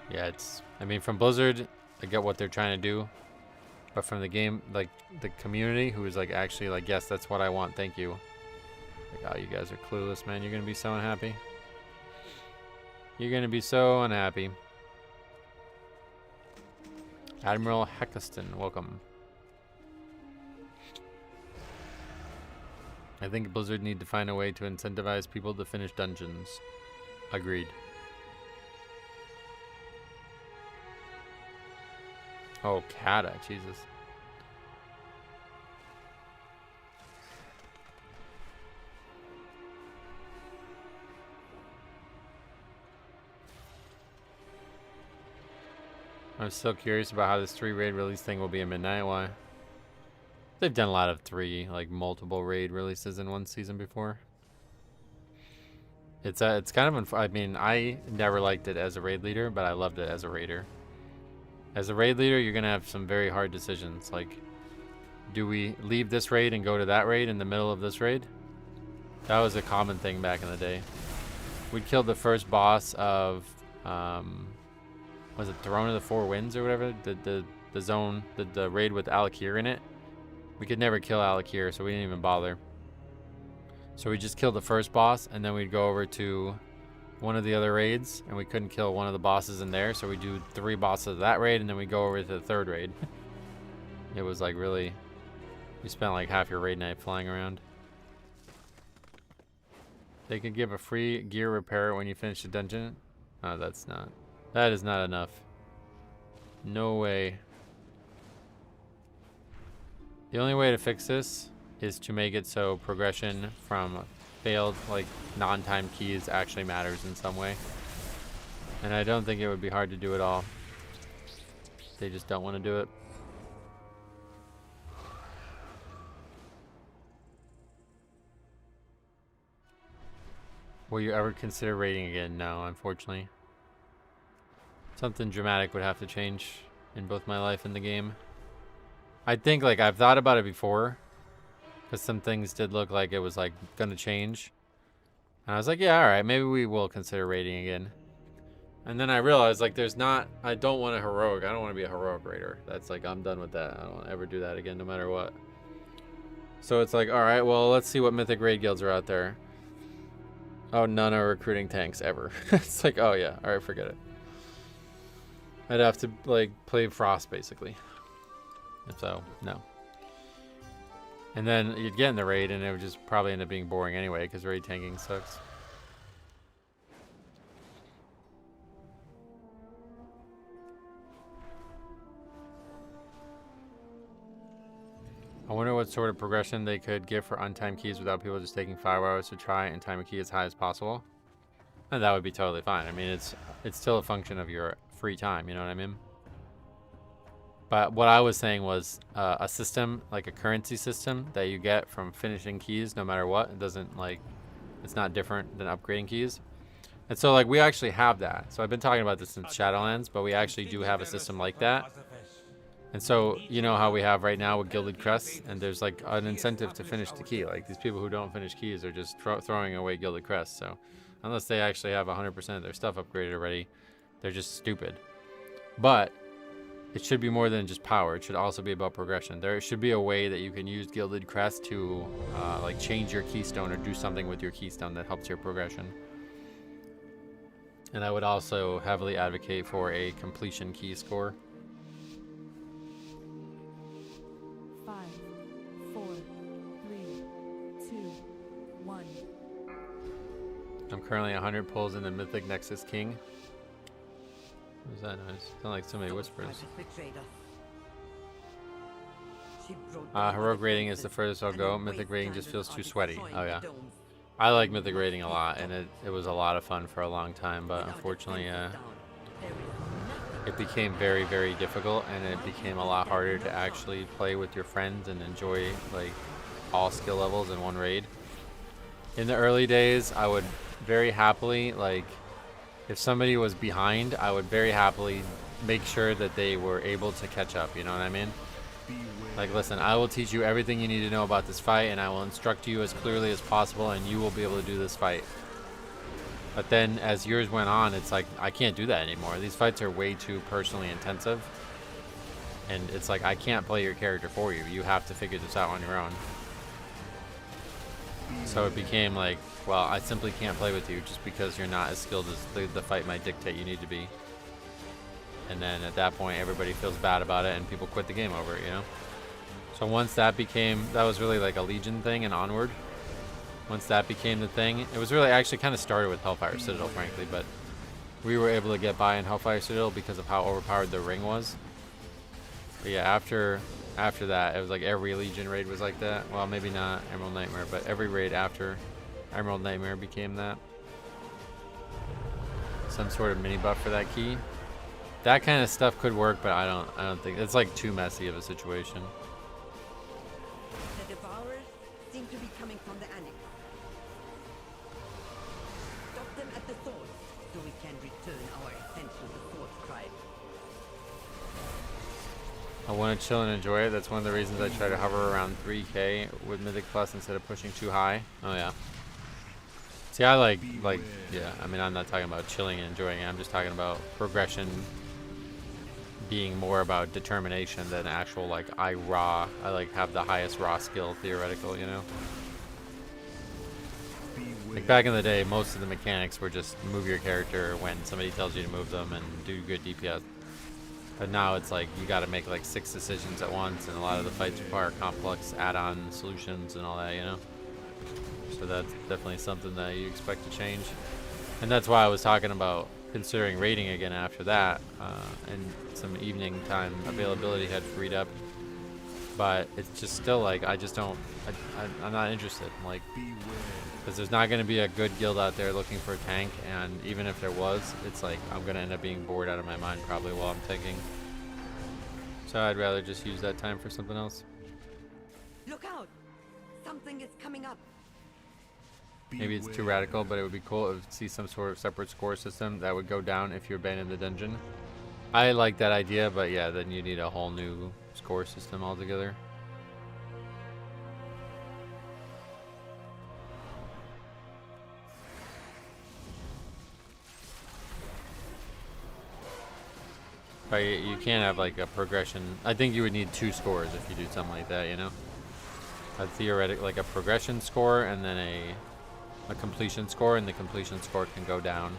Yeah, I mean, from Blizzard, I get what they're trying to do. But from the game, like, the community, who is, like, actually, like, yes, that's what I want, thank you. Like, oh, you guys are clueless, man. You're gonna be so unhappy. You're gonna be so unhappy. Admiral Heckeston, welcome. I think Blizzard need to find a way to incentivize people to finish dungeons. Agreed. Oh, Kata, Jesus. I'm still curious about how this 3 raid release thing will be at Midnight. Why? They've done a lot of 3, like, multiple raid releases in one season before. It's kind of I mean, I never liked it as a raid leader, but I loved it as a raider. As a raid leader, you're gonna have some very hard decisions. Like, do we leave this raid and go to that raid in the middle of this raid? That was a common thing back in the day. We'd killed the first boss of, was it Throne of the Four Winds or whatever? The zone, the raid with Alakir in it. We could never kill Alakir, so we didn't even bother. So we just killed the first boss, and then we'd go over to one of the other raids, and we couldn't kill one of the bosses in there, so we do 3 bosses of that raid, and then we go over to the 3rd raid. It was like really, you spent like half your raid night flying around. They could give a free gear repair when you finish the dungeon. Oh, that is not enough. No way. The only way to fix this is to make it so progression from failed, like, non-timed keys actually matters in some way. And I don't think it would be hard to do at all. They just don't want to do it. Will you ever consider raiding again? No, unfortunately. Something dramatic would have to change in both my life and the game. I think, like, I've thought about it before, because some things did look like it was, like, gonna change. And I was like, yeah, alright, maybe we will consider raiding again. And then I realized, like, I don't want a heroic. I don't want to be a heroic raider. That's, like, I'm done with that. I don't want to ever do that again, no matter what. So it's like, alright, well, let's see what mythic raid guilds are out there. Oh, none are recruiting tanks ever. It's like, oh yeah, alright, forget it. I'd have to, like, play Frost, basically. So, no. And then you'd get in the raid, and it would just probably end up being boring anyway, because raid tanking sucks. I wonder what sort of progression they could give for untimed keys without people just taking 5 hours to try and time a key as high as possible. And that would be totally fine. I mean, it's still a function of your free time, you know what I mean? But what I was saying was a system, like a currency system that you get from finishing keys no matter what. It doesn't, like, it's not different than upgrading keys. And so, like, we actually have that. So I've been talking about this since Shadowlands, but we actually do have a system like that. And so, you know how we have right now with Gilded Crests, and there's like an incentive to finish the key. Like, these people who don't finish keys are just throwing away Gilded Crests. So unless they actually have 100% of their stuff upgraded already, they're just stupid. But it should be more than just power. It should also be about progression. There should be a way that you can use Gilded Crest to like change your keystone or do something with your keystone that helps your progression. And I would also heavily advocate for a completion key score. 5, 4, 3, 2, 1. I'm currently 100 pulls in the Mythic Nexus King. What was that noise? Sound like somebody whispers. Heroic rating is the furthest I'll go. Mythic rating just feels too sweaty. Oh yeah. I like Mythic rating a lot, and it was a lot of fun for a long time, but unfortunately it became very, very difficult, and it became a lot harder to actually play with your friends and enjoy, like, all skill levels in one raid. In the early days, I would very happily, like, if somebody was behind, I would very happily make sure that they were able to catch up, you know what I mean? Like, listen, I will teach you everything you need to know about this fight, and I will instruct you as clearly as possible, and you will be able to do this fight. But then, as years went on, it's like, I can't do that anymore. These fights are way too personally intensive. And it's like, I can't play your character for you. You have to figure this out on your own. So it became like, well, I simply can't play with you just because you're not as skilled as the fight might dictate you need to be. And then at that point, everybody feels bad about it, and people quit the game over it, you know? So once that became, that was really like a Legion thing and onward. Once that became the thing, it was really actually kind of started with Hellfire Citadel, frankly, but we were able to get by in Hellfire Citadel because of how overpowered the ring was. But yeah, after that, it was like every Legion raid was like that. Well, maybe not Emerald Nightmare, but every raid after Emerald Nightmare became that. Some sort of mini buff for that key. That kind of stuff could work, but I don't think it's like too messy of a situation. The Devourers seem to be coming from the annex. Stop them at the source, so we can return our attention to Source Tribe. I want to chill and enjoy it. That's one of the reasons I try to hover around 3K with Mythic Plus instead of pushing too high. Oh yeah. See, I like, yeah, I mean, I'm not talking about chilling and enjoying it. I'm just talking about progression being more about determination than actual, like, I like have the highest raw skill theoretical, you know? Like back in the day, most of the mechanics were just move your character when somebody tells you to move them and do good DPS. But now it's like you got to make like 6 decisions at once, and a lot of the fights require complex add-on solutions and all that, you know? So that's definitely something that you expect to change. And that's why I was talking about considering raiding again after that, and some evening time availability had freed up. But it's just still like, I just don't, I'm not interested. Like, because there's not going to be a good guild out there looking for a tank, and even if there was, it's like I'm going to end up being bored out of my mind probably while I'm tanking. So I'd rather just use that time for something else. Look out! Something is coming up. Maybe it's too radical, but it would be cool to see some sort of separate score system that would go down if you abandoned the dungeon. I like that idea, but yeah, then you need a whole new score system altogether. But you can't have like a progression. I think you would need 2 scores if you do something like that, you know? A theoretic, like a progression score and then a completion score, and the completion score can go down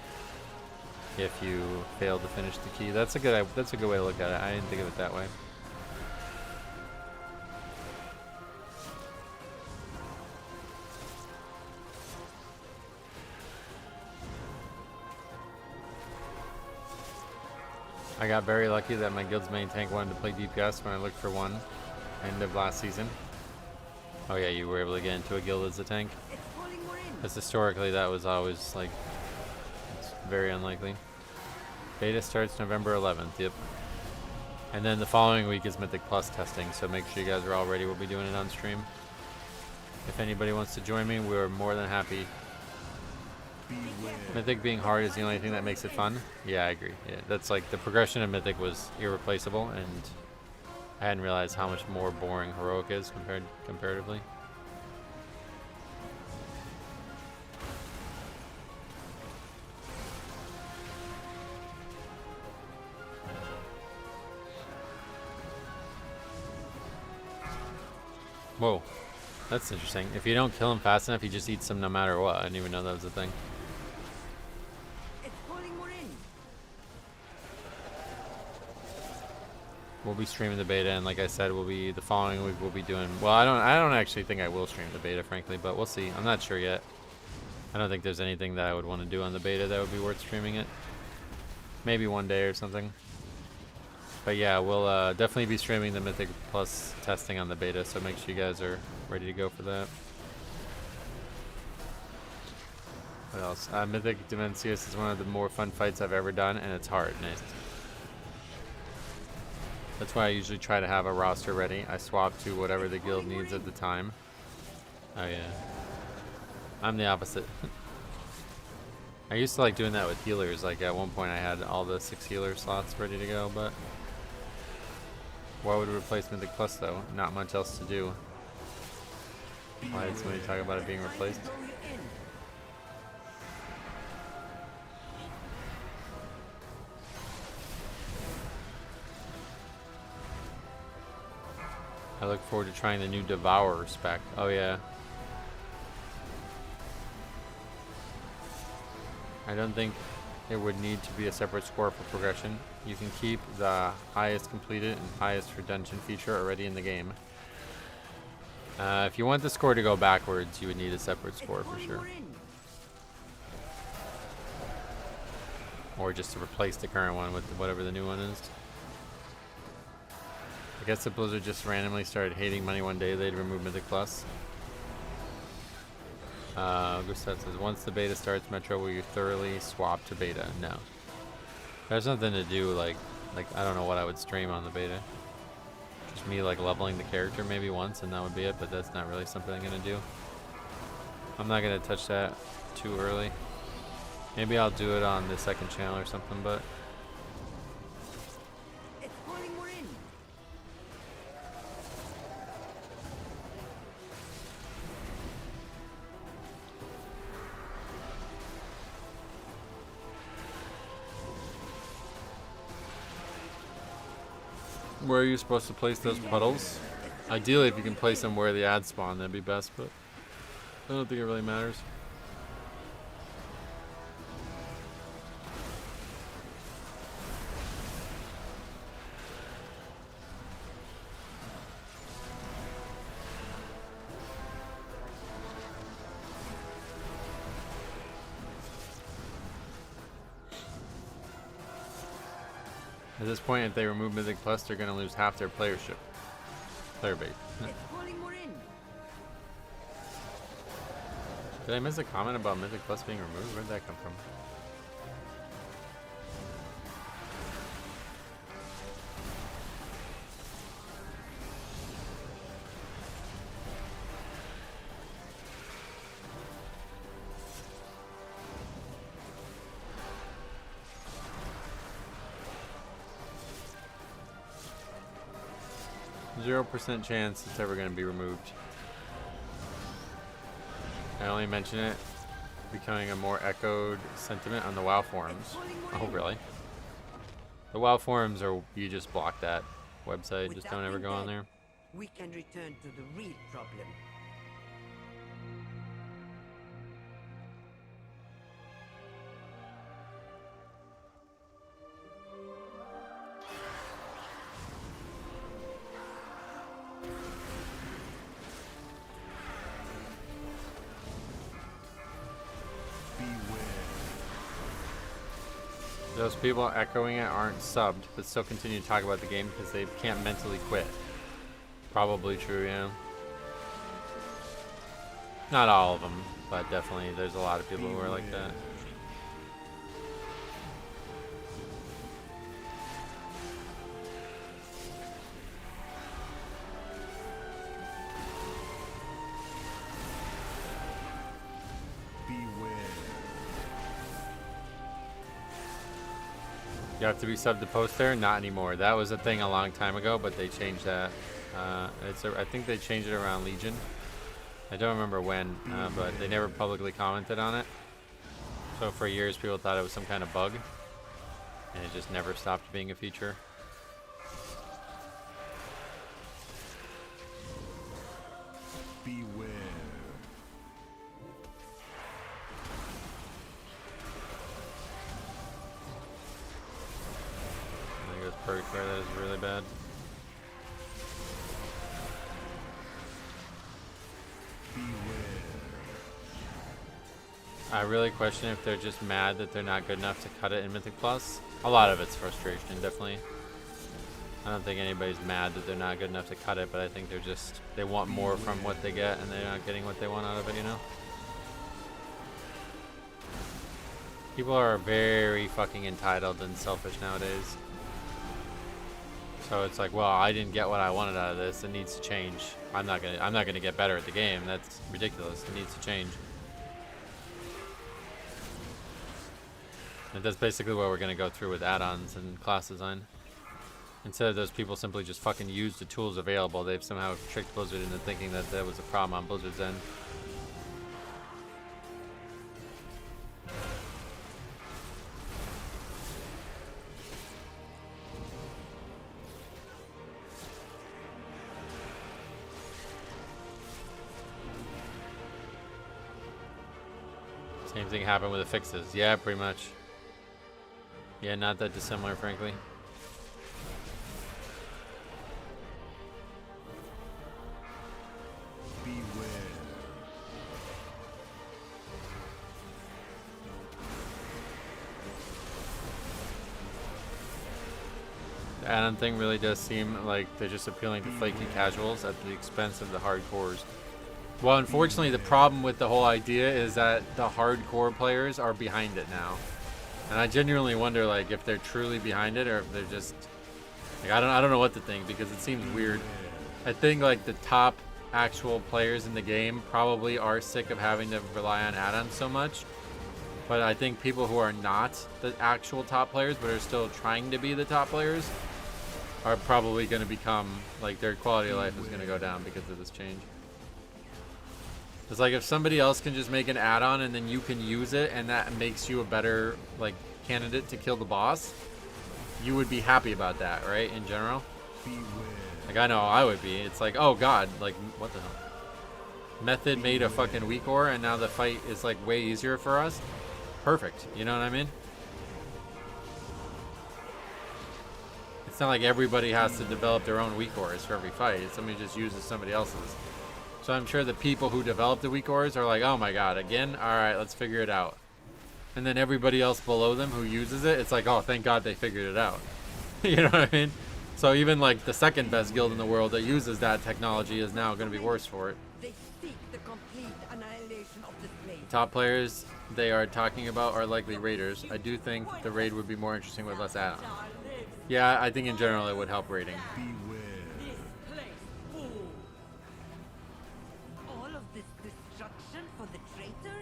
if you fail to finish the key. That's a good way to look at it. I didn't think of it that way. I got very lucky that my guild's main tank wanted to play DPS when I looked for one end of last season. Oh yeah, you were able to get into a guild as a tank? Because historically that was always like, it's very unlikely. Beta starts November 11th, yep. And then the following week is Mythic Plus testing, so make sure you guys are all ready. We'll be doing it on stream. If anybody wants to join me, we're more than happy. Mythic being hard is the only thing that makes it fun. Yeah, I agree. Yeah, that's like the progression of Mythic was irreplaceable, and I hadn't realized how much more boring Heroic is comparatively. Whoa, that's interesting. If you don't kill him fast enough, he just eats them no matter what. I didn't even know that was a thing. We'll be streaming the beta, and like I said, we'll be the following week. We'll be doing. Well, I don't actually think I will stream the beta, frankly, but we'll see. I'm not sure yet. I don't think there's anything that I would want to do on the beta that would be worth streaming it. Maybe one day or something. But yeah, we'll definitely be streaming the Mythic Plus testing on the beta, so make sure you guys are ready to go for that. What else? Mythic Dimensius is one of the more fun fights I've ever done, and it's hard. Nice. That's why I usually try to have a roster ready. I swap to whatever the guild needs at the time. Oh yeah. I'm the opposite. I used to like doing that with healers. Like at one point I had all the 6 healer slots ready to go, but what would replace Mythic Plus though? Not much else to do. Why did somebody talk about it being replaced? I look forward to trying the new Devourer spec. Oh yeah. I don't think it would need to be a separate score for progression. You can keep the highest completed and highest redemption feature already in the game. If you want the score to go backwards, you would need a separate score for sure. Or just to replace the current one with whatever the new one is. I guess if Blizzard just randomly started hating money one day, they'd remove Mythic Plus. Gustav says, once the beta starts, Metro, will you thoroughly swap to beta? No. There's nothing to do, like I don't know what I would stream on the beta. Just me, like, leveling the character maybe once, and that would be it, but that's not really something I'm going to do. I'm not going to touch that too early. Maybe I'll do it on the second channel or something, but... Where are you supposed to place those puddles? Ideally, if you can place them where the ads spawn, that'd be best, but I don't think it really matters. At this point, if they remove Mythic Plus, they're going to lose half their playership. Player base. It's pulling more in. Did I miss a comment about Mythic Plus being removed? Where'd that come from? 0% chance it's ever going to be removed. I only mention it becoming a more echoed sentiment on the WoW forums. Oh, really? The WoW forums are, you just block that website, just don't ever go on there. We can return to the real problem. Those people echoing it aren't subbed, but still continue to talk about the game because they can't mentally quit. Probably true, yeah. Not all of them, but definitely there's a lot of people who are like that. You have to be subbed to post there? Not anymore. That was a thing a long time ago, but they changed that. I think they changed it around Legion. I don't remember when, but they never publicly commented on it. So for years, people thought it was some kind of bug, and it just never stopped being a feature. Beware. Purgatory, that is really bad. I really question if they're just mad that they're not good enough to cut it in Mythic Plus. A lot of it's frustration, definitely. I don't think anybody's mad that they're not good enough to cut it, but I think they're just, they want more from what they get and they're not getting what they want out of it, you know? People are very fucking entitled and selfish nowadays. So it's like, well, I didn't get what I wanted out of this. It needs to change. I'm not gonna get better at the game. That's ridiculous. It needs to change. And that's basically what we're gonna go through with add-ons and class design. Instead of those people simply just fucking use the tools available, they've somehow tricked Blizzard into thinking that that was a problem on Blizzard's end. Same thing happened with the fixes. Yeah, pretty much. Yeah, not that dissimilar, frankly. Beware. The add-on thing really does seem like they're just appealing to flaky casuals at the expense of the hardcores. Well, unfortunately, the problem with the whole idea is that the hardcore players are behind it now. And I genuinely wonder, like, if they're truly behind it or if they're just... Like, I don't know what to think because it seems weird. I think, like, the top actual players in the game probably are sick of having to rely on add-ons so much. But I think people who are not the actual top players but are still trying to be the top players are probably going to become, like, their quality of life is going to go down because of this change. It's like if somebody else can just make an add-on and then you can use it and that makes you a better, like, candidate to kill the boss, you would be happy about that, right, in general? Like, I know I would be. It's like, oh god, like, what the hell? Method made a fucking weak ore and now the fight is, like, way easier for us? Perfect, you know what I mean? It's not like everybody has to develop their own weak ores for every fight. Somebody just uses somebody else's. So I'm sure the people who develop the weak ores are like, oh my god, again? Alright, let's figure it out. And then everybody else below them who uses it, it's like, oh, thank god they figured it out. You know what I mean? So even like the second best guild in the world that uses that technology is now going to be worse for it. They seek the complete annihilation of this place. Top players they are talking about are likely raiders. I do think the raid would be more interesting with less add-on. Yeah, I think in general it would help raiding. This place full. All of this destruction for the traitor?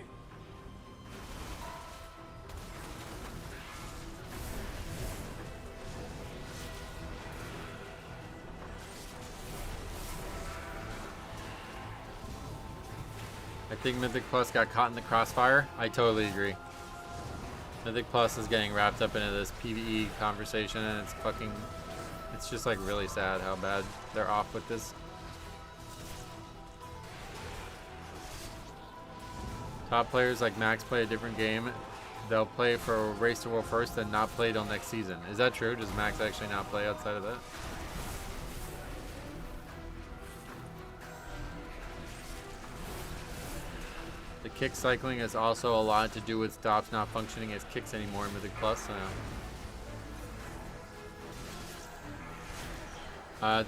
I think Mythic Plus got caught in the crossfire. I totally agree. Mythic Plus is getting wrapped up into this PvE conversation, and it's fucking... It's just like really sad how bad they're off with this. Top players like Max play a different game. They'll play for Race to World first and not play till next season. Is that true? Does Max actually not play outside of that? The kick cycling has also a lot to do with stops not functioning as kicks anymore in Mythic Plus.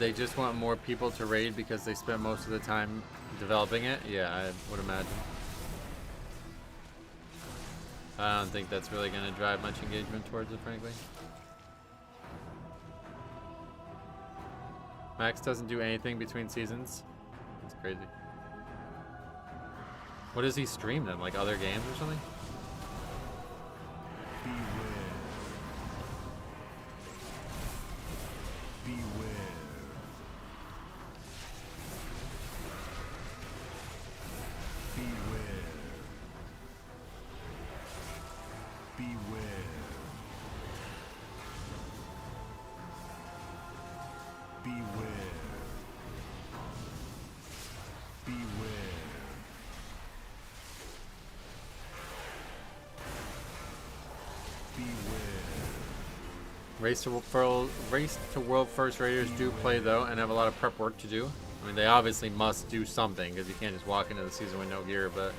They just want more people to raid because they spent most of the time developing it. Yeah, I would imagine. I don't think that's really going to drive much engagement towards it, frankly. Max doesn't do anything between seasons. That's crazy. What does he stream then? Like other games or something? Race to World First Raiders do play though and have a lot of prep work to do. I mean, they obviously must do something because you can't just walk into the season with no gear, but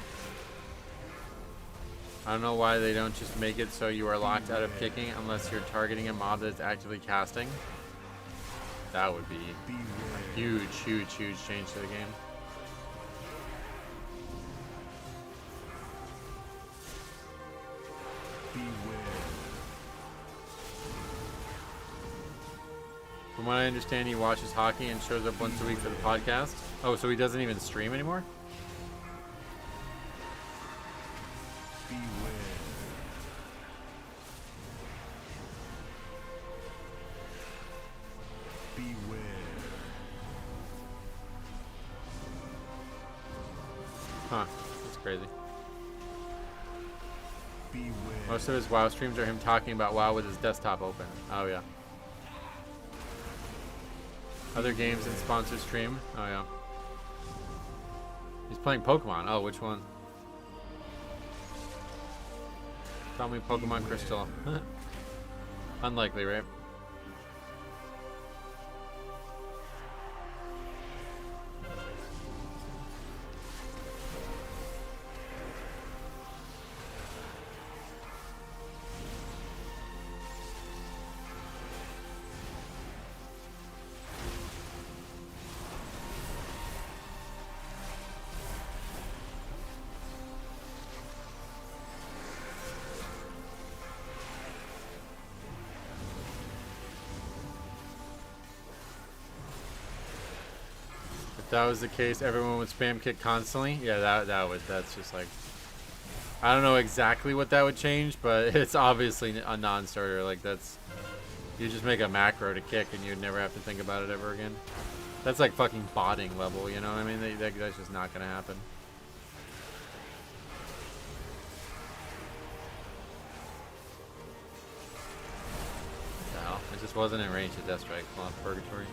I don't know why they don't just make it so you are locked out of kicking unless you're targeting a mob that's actively casting. That would be a huge, huge, huge change to the game. From what I understand, he watches hockey and shows up once a week for the podcast. Oh, so he doesn't even stream anymore? Huh, that's crazy. Most of his WoW streams are him talking about WoW with his desktop open. Oh yeah. Other games and sponsor stream. Oh yeah. He's playing Pokemon. Oh, which one? Tell me Pokemon Crystal. Unlikely, right? If that was the case, everyone would spam kick constantly. Yeah, that's just like, I don't know exactly what that would change, but it's obviously a non-starter. Like that's, you just make a macro to kick and you'd never have to think about it ever again. That's like fucking botting level, you know what I mean? That's just not gonna happen. What the hell? It just wasn't in range of Death Strike. Come on, Purgatory.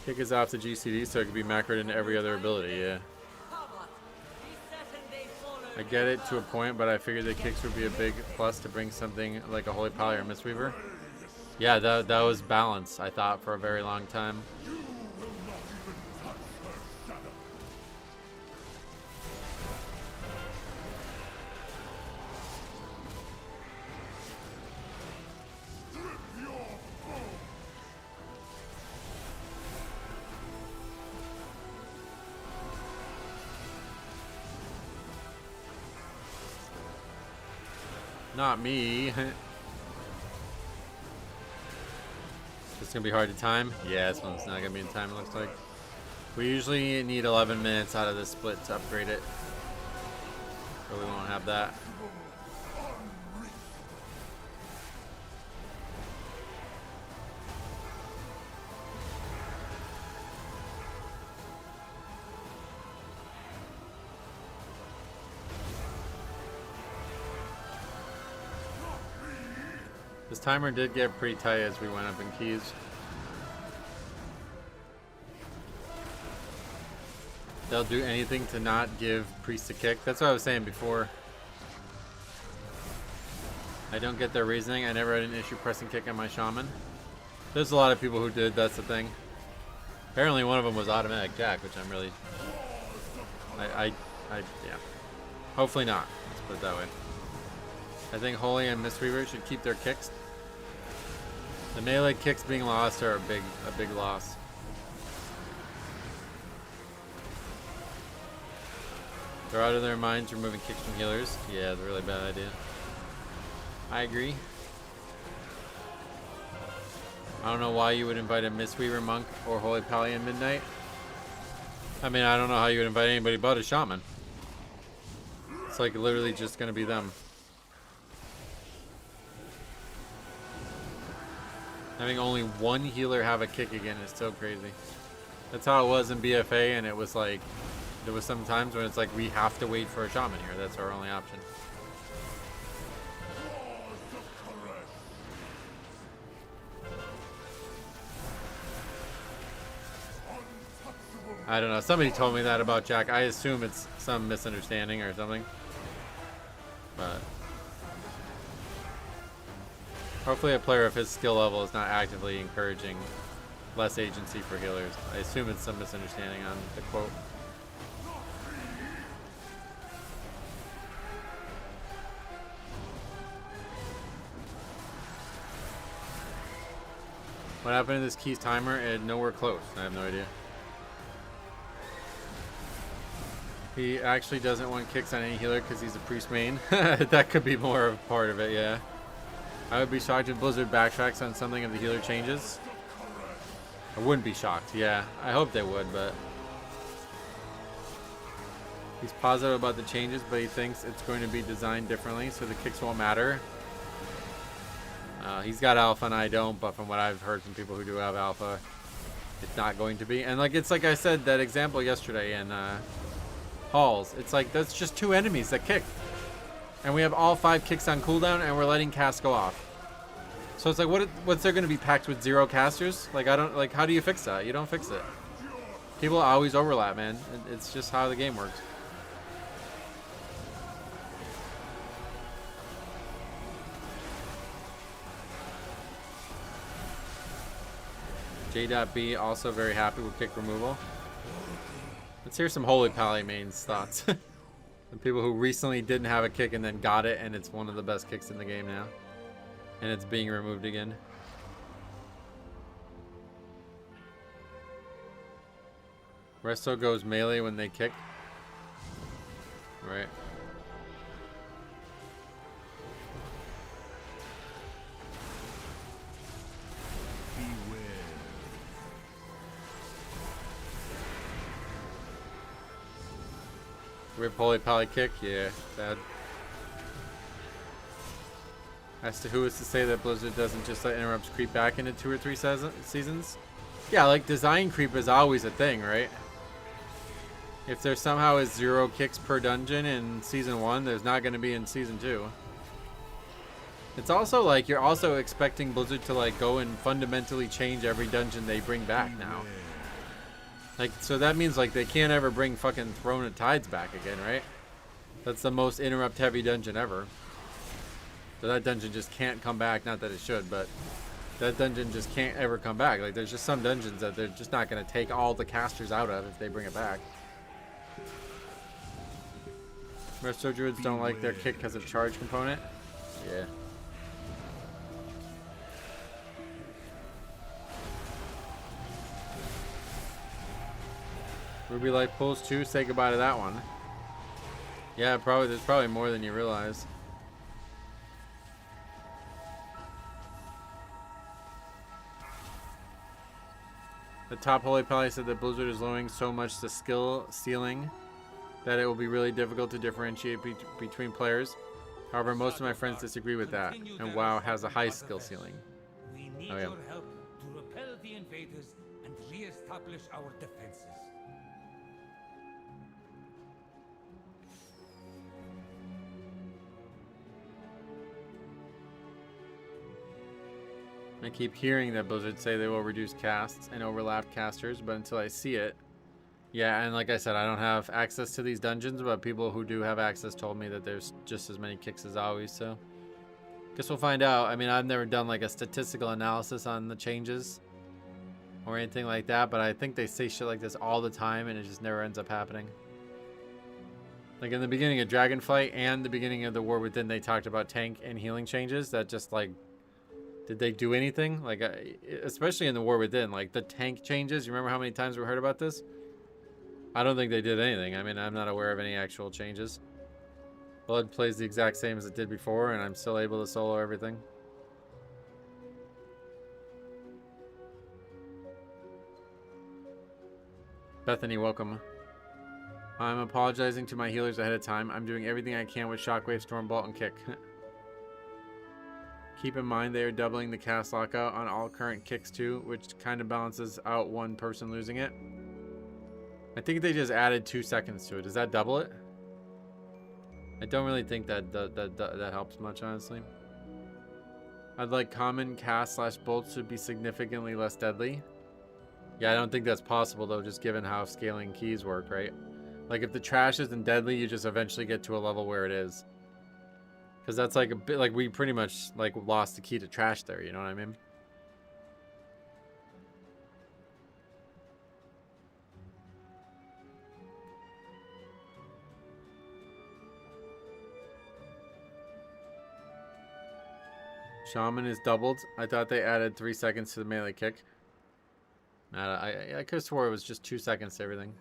Kick is off the GCD, so it could be macroed into every other ability, yeah. I get it to a point, but I figured the kicks would be a big plus to bring something like a Holy Poly or Mistweaver. Yeah, that was balance, I thought, for a very long time. Not me. It's gonna be hard to time. Yeah, this one's not gonna be in time, it looks like. We usually need 11 minutes out of this split to upgrade it. So we won't have that. This timer did get pretty tight as we went up in keys. They'll do anything to not give Priest a kick. That's what I was saying before. I don't get their reasoning. I never had an issue pressing kick on my Shaman. There's a lot of people who did, that's the thing. Apparently one of them was automatic Jack, which I'm really... yeah. Hopefully not. Let's put it that way. I think Holy and Mistweaver should keep their kicks. The melee kicks being lost are a big loss. They're out of their minds removing kicks from healers. Yeah, it's a really bad idea. I agree. I don't know why you would invite a Mistweaver monk or Holy Pally in midnight. I mean, I don't know how you would invite anybody but a Shaman. It's like literally just gonna be them. Having only one healer have a kick again is so crazy. That's how it was in BFA, and it was like, there was some times when it's like, we have to wait for a Shaman here. That's our only option. I don't know. Somebody told me that about Jack. I assume it's some misunderstanding or something. But hopefully a player of his skill level is not actively encouraging less agency for healers. I assume it's some misunderstanding on the quote. What happened to this Keys timer? It nowhere close. I have no idea. He actually doesn't want kicks on any healer because he's a priest main. That could be more of a part of it, yeah. I would be shocked if Blizzard backtracks on something if the healer changes. I wouldn't be shocked, yeah. I hope they would, but... He's positive about the changes, but he thinks it's going to be designed differently, so the kicks won't matter. He's got alpha and I don't, but from what I've heard from people who do have alpha, it's not going to be. And like it's like I said, that example yesterday in Halls, it's like that's just 2 enemies that kick. And we have all 5 kicks on cooldown, and we're letting cast go off. So it's like, what's there going to be packed with 0 casters? Like, I don't, like, how do you fix that? You don't fix it. People always overlap, man. It's just how the game works. J.B also very happy with kick removal. Let's hear some Holy Pally mains thoughts. The people who recently didn't have a kick and then got it, and it's one of the best kicks in the game now. And it's being removed again. Resto goes melee when they kick. Right. Rip Holy Pally kick? Yeah, bad. As to who is to say that Blizzard doesn't just let interrupts creep back into 2 or 3 seasons? Yeah, like design creep is always a thing, right? If there somehow is 0 kicks per dungeon in Season 1, there's not going to be in Season 2. It's also like you're also expecting Blizzard to like go and fundamentally change every dungeon they bring back now. Like, so that means like they can't ever bring fucking Throne of Tides back again, right? That's the most interrupt heavy dungeon ever. So that dungeon just can't come back. Not that it should, but that dungeon just can't ever come back. Like, there's just some dungeons that they're just not going to take all the casters out of if they bring it back. Resto Druids don't like their kick because of charge component. Yeah. Ruby Light pulls 2. Say goodbye to that one. Yeah, probably. There's probably more than you realize. The top holy pally said that Blizzard is lowering so much the skill ceiling that it will be really difficult to differentiate between players. However, most of my friends disagree with that, and WoW has a high skill ceiling. We need Oh, yeah. your help to repel the invaders and re-establish our defenses. I keep hearing that Blizzard say they will reduce casts and overlap casters, but until I see it... Yeah, and like I said, I don't have access to these dungeons, but people who do have access told me that there's just as many kicks as always, so... Guess we'll find out. I mean, I've never done like a statistical analysis on the changes or anything like that, but I think they say shit like this all the time and it just never ends up happening. Like in the beginning of Dragonflight and the beginning of the War Within, they talked about tank and healing changes that just like... Did they do anything? Like, especially in the War Within, like the tank changes. You remember how many times we heard about this? I don't think they did anything. I mean, I'm not aware of any actual changes. Blood plays the exact same as it did before, and I'm still able to solo everything. Bethany, welcome. I'm apologizing to my healers ahead of time. I'm doing everything I can with Shockwave, Stormbolt, and Kick. Keep in mind they are doubling the cast lockout on all current kicks too, which kind of balances out one person losing it. I think they just added 2 seconds to it. Does that double it? I don't really think that helps much, honestly. I'd like common cast / bolts to be significantly less deadly. Yeah, I don't think that's possible though, just given how scaling keys work, right? Like if the trash isn't deadly, you just eventually get to a level where it is. Because that's like a bit like we pretty much like lost the key to trash there, you know what I mean? Shaman is doubled. I thought they added 3 seconds to the melee kick. I could have swore it was just 2 seconds to everything.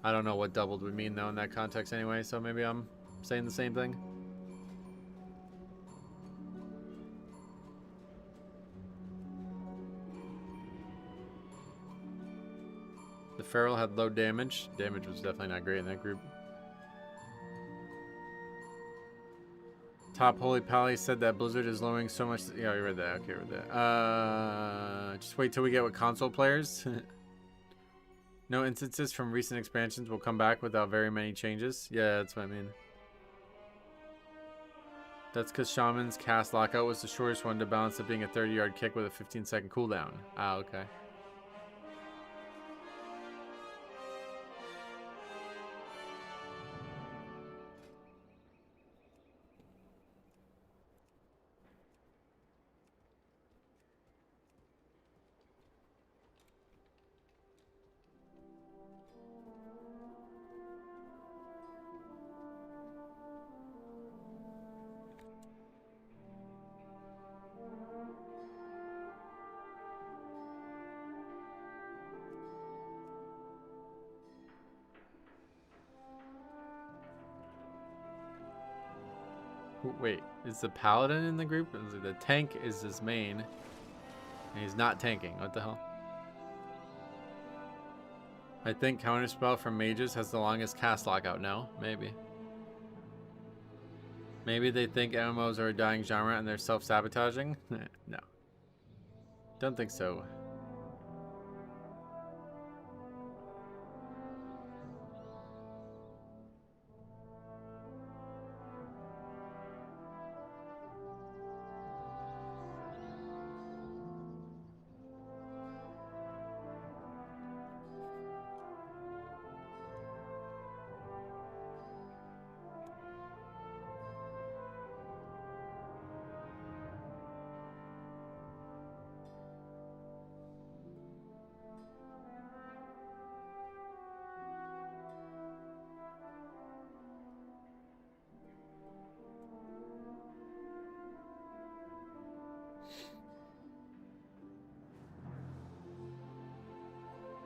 I don't know what doubled would mean though in that context anyway, so maybe I'm saying the same thing. The Feral had low damage. Damage was definitely not great in that group. Top Holy Pally said that Blizzard is lowering so much. Yeah, I read that. Okay, I read that. Just wait till we get with console players. No instances from recent expansions will come back without very many changes. Yeah, that's what I mean. That's because Shaman's cast lockout was the shortest one to balance it being a 30-yard kick with a 15-second cooldown. Ah, okay. Wait, is the paladin in the group? The tank is his main, and he's not tanking. What the hell? I think counterspell from mages has the longest cast lockout. No, maybe. Maybe they think MMOs are a dying genre and they're self-sabotaging. No, don't think so.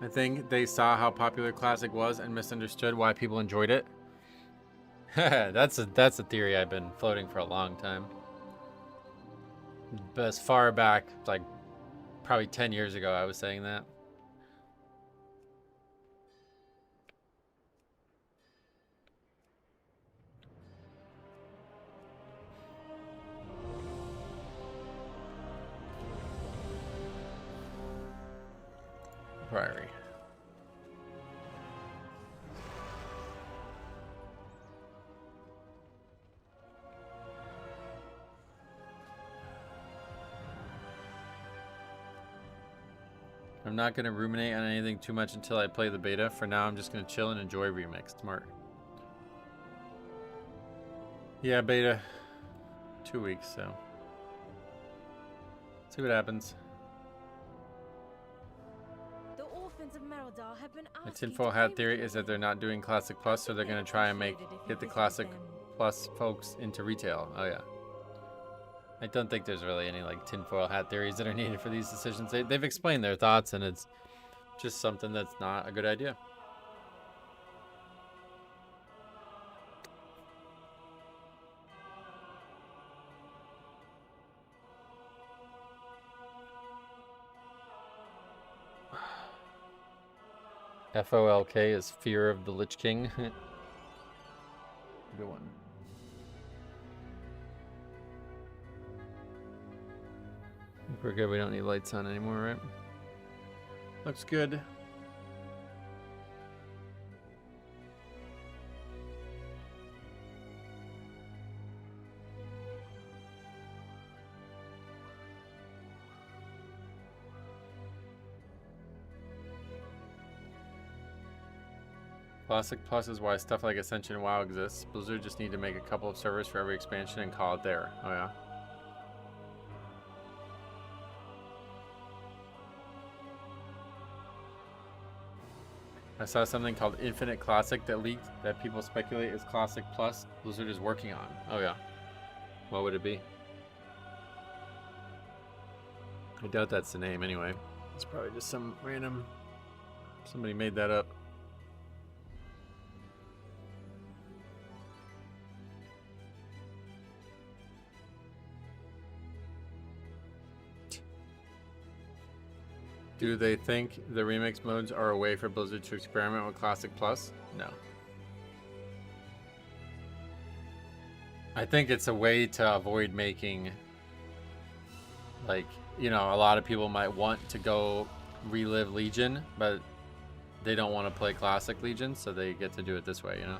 I think they saw how popular Classic was and misunderstood why people enjoyed it. That's a theory I've been floating for a long time. But as far back, like probably 10 years ago, I was saying that. Priory. I'm not going to ruminate on anything too much until I play the beta. For now, I'm just going to chill and enjoy Remix. Smart. Yeah, beta. 2 weeks, so. See what happens. The orphans of Merodar have been My asking tinfoil to hat play theory with is you that they're not doing Classic Plus, so they're going to try and get the Classic Plus folks into retail. Oh, yeah. I don't think there's really any like tinfoil hat theories that are needed for these decisions. They've explained their thoughts, and it's just something that's not a good idea. FOLK is fear of the Lich King. Good one. We're good. We don't need lights on anymore, right? Looks good. Classic Plus is why stuff like Ascension and WoW exists. Blizzard just need to make a couple of servers for every expansion and call it there. Oh yeah. I saw something called Infinite Classic that leaked that people speculate is Classic Plus Blizzard is working on. Oh yeah. What would it be? I doubt that's the name anyway. It's probably just some random... Somebody made that up. Do they think the remix modes are a way for Blizzard to experiment with Classic Plus? No. I think it's a way to avoid making, like, you know, a lot of people might want to go relive Legion, but they don't want to play Classic Legion, so they get to do it this way, you know?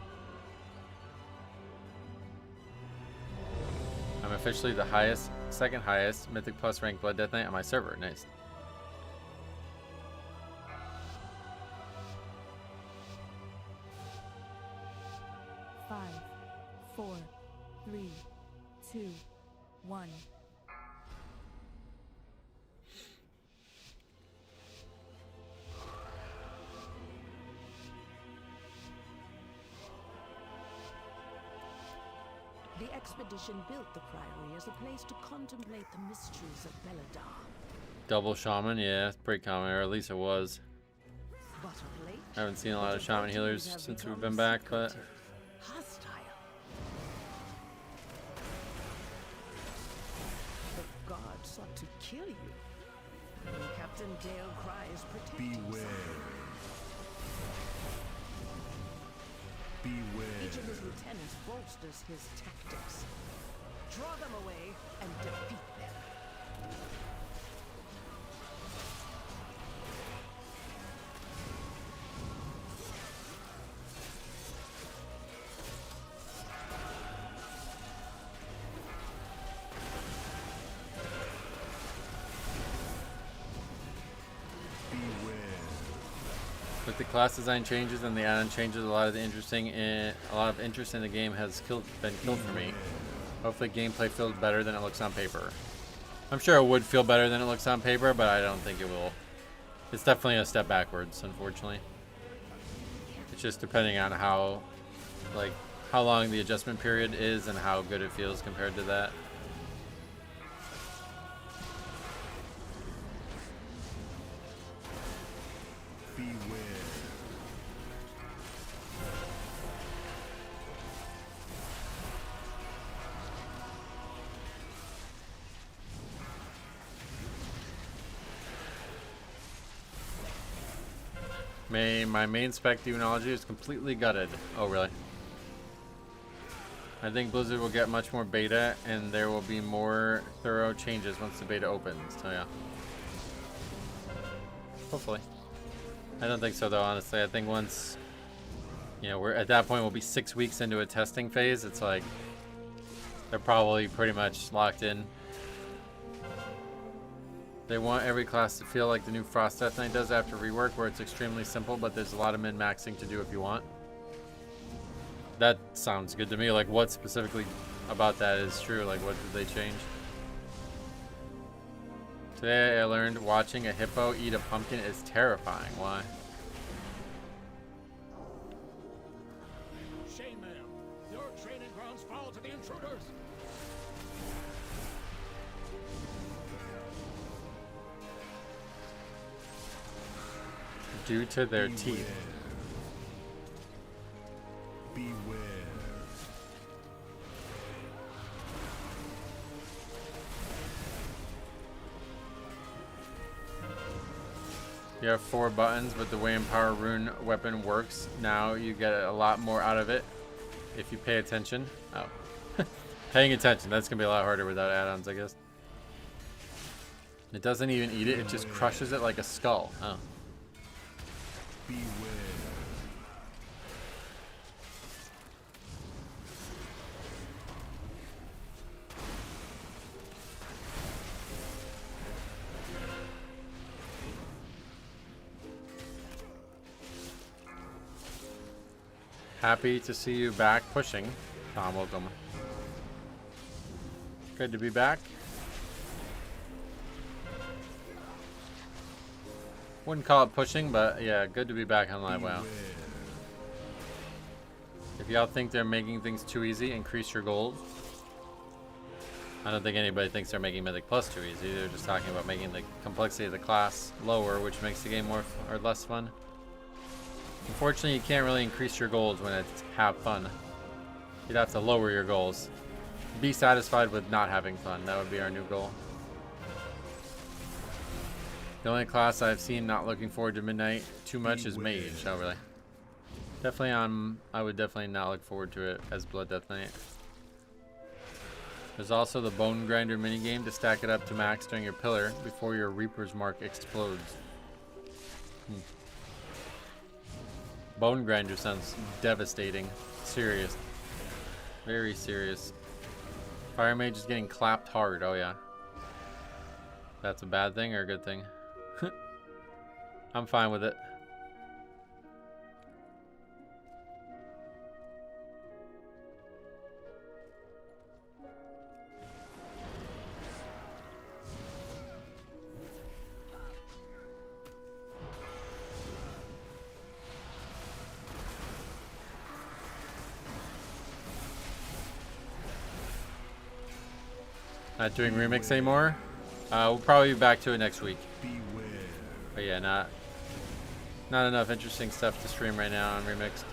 I'm officially the second highest Mythic Plus ranked Blood Death Knight on my server. Nice. The expedition built the Priory as a place to contemplate the mysteries of Belladar. Double Shaman, yeah, it's pretty common, or at least it was. But of late, I haven't seen a lot of Shaman healers since we've been back, but... hostile. The gods sought to kill you. Captain Dale cries, protect Beware. Beware. Each of his lieutenants bolsters his tactics. Draw them away and defeat them. With the class design changes and the add-on changes, a lot of interest in the game has been killed for me. Hopefully gameplay feels better than it looks on paper. I'm sure it would feel better than it looks on paper, but I don't think it will. It's definitely a step backwards, unfortunately. It's just depending on how long the adjustment period is and how good it feels compared to that. My main spec demonology is completely gutted. Oh, really? I think Blizzard will get much more beta, and there will be more thorough changes once the beta opens. So, yeah. Hopefully. I don't think so though, honestly. I think once, you know, we're at that point, we'll be 6 weeks into a testing phase. It's like they're probably pretty much locked in. They want every class to feel like the new Frost Death Knight does after rework, where it's extremely simple, but there's a lot of min-maxing to do if you want. That sounds good to me. Like, what specifically about that is true? Like, what did they change? Today I learned watching a hippo eat a pumpkin is terrifying. Why? Shame, ma'am. Your training grounds fall to the intruders. Due to their teeth. Beware. You have 4 buttons, but the way Empower Rune weapon works now, you get a lot more out of it if you pay attention. Oh. Paying attention, that's going to be a lot harder without add-ons, I guess. It doesn't even eat it, it just crushes it like a skull. Oh. Beware. Happy to see you back pushing. Tom, welcome. Good to be back. Wouldn't call it pushing, but yeah, good to be back on live. Wow. If y'all think they're making things too easy, increase your goals. I don't think anybody thinks they're making Mythic Plus too easy. They're just talking about making the complexity of the class lower, which makes the game more or less fun. Unfortunately, you can't really increase your goals when it's have fun. You'd have to lower your goals. Be satisfied with not having fun. That would be our new goal. The only class I've seen not looking forward to Midnight too much is Mage. Oh, really? Definitely I would definitely not look forward to it as Blood Death Knight. There's also the Bone Grinder minigame to stack it up to max during your pillar before your Reaper's Mark explodes. Bone Grinder sounds devastating. Serious. Very serious. Fire Mage is getting clapped hard. Oh, yeah. That's a bad thing or a good thing? I'm fine with it. Not doing remix anymore. We'll probably be back to it next week. Beware. But yeah, not enough interesting stuff to stream right now on remixed.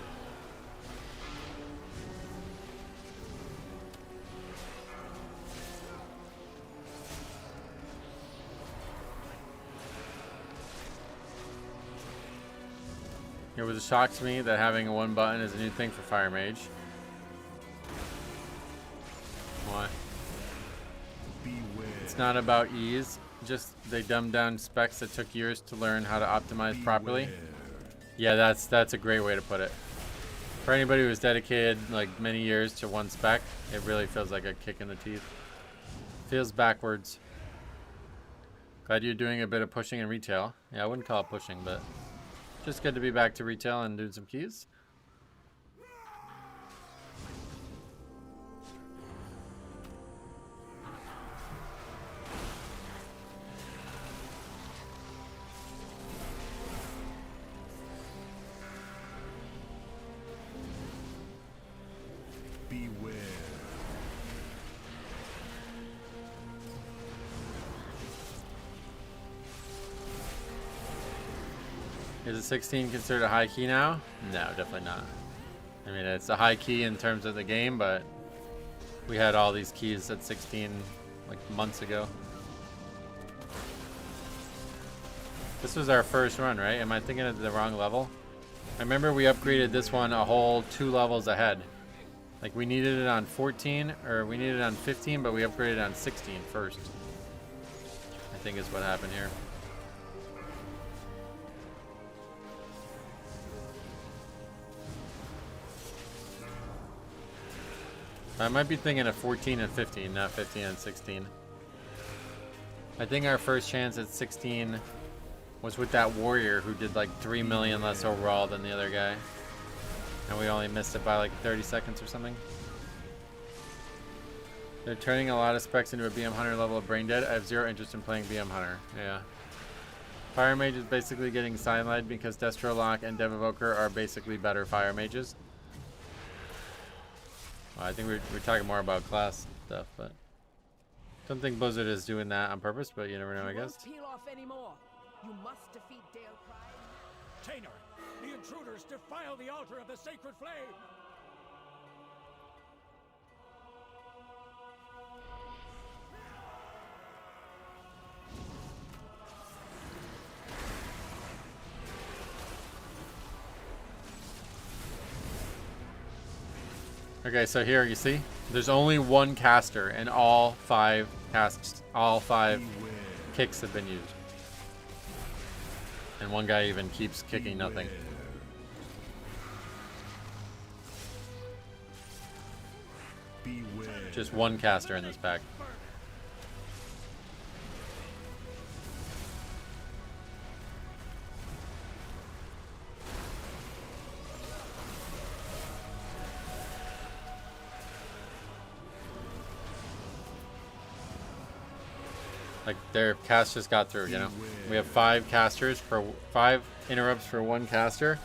It was a shock to me that having a 1 button is a new thing for Fire Mage. Why? It's not about ease, just they dumbed down specs that took years to learn how to optimize properly. Yeah, that's a great way to put it. For anybody who's dedicated like many years to one spec, it really feels like a kick in the teeth. Feels backwards. Glad you're doing a bit of pushing in retail. Yeah, I wouldn't call it pushing, but just good to be back to retail and doing some keys. Beware. Is a 16 considered a high key now? No, definitely not. I mean, it's a high key in terms of the game, but we had all these keys at 16 like months ago. This was our first run, right? Am I thinking of the wrong level? I remember we upgraded this one a whole 2 levels ahead. Like we needed it on 14, or we needed it on 15, but we upgraded on 16 first. I think is what happened here. I might be thinking of 14 and 15, not 15 and 16. I think our first chance at 16 was with that warrior who did like 3 million less overall than the other guy. And we only missed it by like 30 seconds or something. They're turning a lot of specs into a BM Hunter level of brain dead. I have zero interest in playing BM Hunter. Yeah. Fire Mage is basically getting sidelined because Destro Lock and Dev Evoker are basically better Fire Mages. Well, I think we're talking more about class stuff, but don't think Blizzard is doing that on purpose, but you never know, I guess. Peel off anymore. You must defeat Dale Pride. Tainer, the intruders defile the altar of the sacred flame. Okay, so here you see, there's only one caster, and all 5 kicks have been used. And one guy even keeps kicking nothing. Just one caster in this pack. Like their cast just got through, you know. We have 5 casters for 5 interrupts for 1 caster,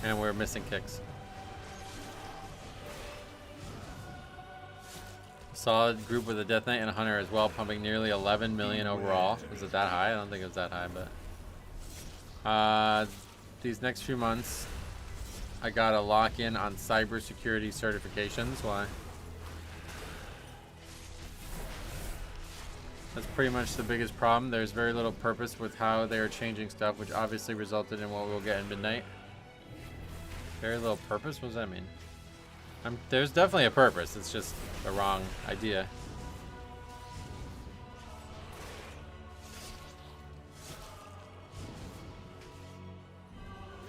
and we're missing kicks. Solid group with a Death Knight and a Hunter as well, pumping nearly 11 million overall. Was it that high? I don't think it was that high, but these next few months, I gotta lock in on cybersecurity certifications. Why? That's pretty much the biggest problem. There's very little purpose with how they are changing stuff, which obviously resulted in what we'll get in Midnight. Very little purpose? What does that mean? There's definitely a purpose. It's just the wrong idea.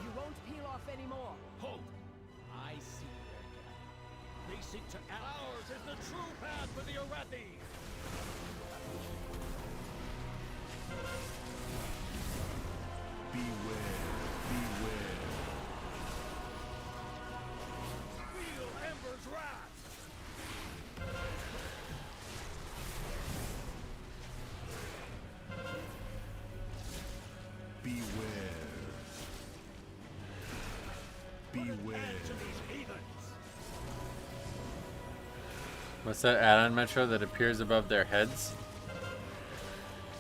You won't peel off anymore. Hope. I see their path. They seek to ours is the true path for the Arathi. Beware, beware. Feel Ember's wrath. Beware. Beware. To these heathens. What's that add-on Metro that appears above their heads?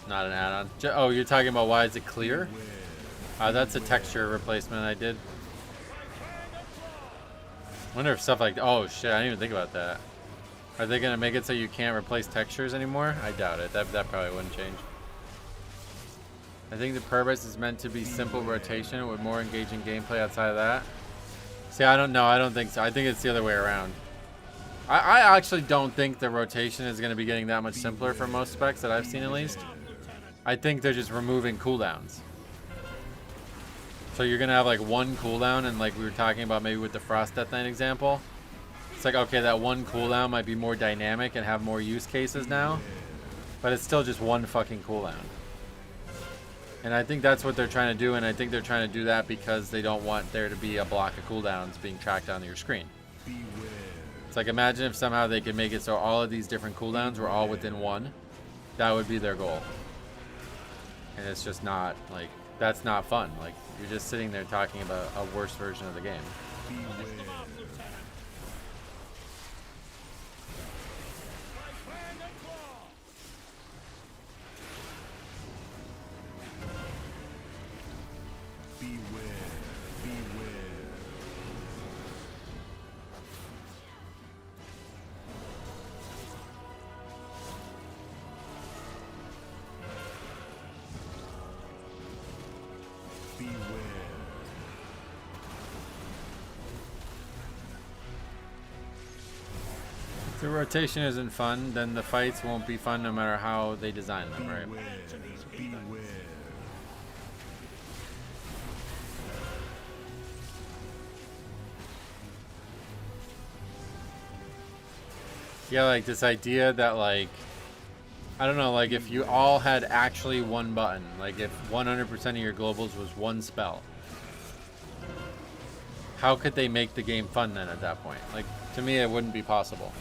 Not an add-on. Oh, you're talking about why is it clear? That's a texture replacement I did. Wonder if stuff like, oh shit, I didn't even think about that. Are they gonna make it so you can't replace textures anymore? I doubt it. That probably wouldn't change. I think the purpose is meant to be simple rotation with more engaging gameplay outside of that. See, I don't know. I don't think so. I think it's the other way around. I actually don't think the rotation is gonna be getting that much simpler for most specs that I've seen at least. I think they're just removing cooldowns. So you're gonna have like 1 cooldown, and like we were talking about maybe with the Frost Death Knight example, it's like, okay, that 1 cooldown might be more dynamic and have more use cases now, but it's still just 1 fucking cooldown. And I think that's what they're trying to do, and I think they're trying to do that because they don't want there to be a block of cooldowns being tracked onto your screen. It's like, imagine if somehow they could make it so all of these different cooldowns were all within 1. That would be their goal. And it's just not, like, that's not fun. Like, you're just sitting there talking about a worse version of the game. If the rotation isn't fun, then the fights won't be fun no matter how they design them, right? Beware. Yeah, like this idea that like, I don't know, like if you all had actually one button, like if 100% of your globals was one spell, how could they make the game fun then at that point? Like, to me, it wouldn't be possible.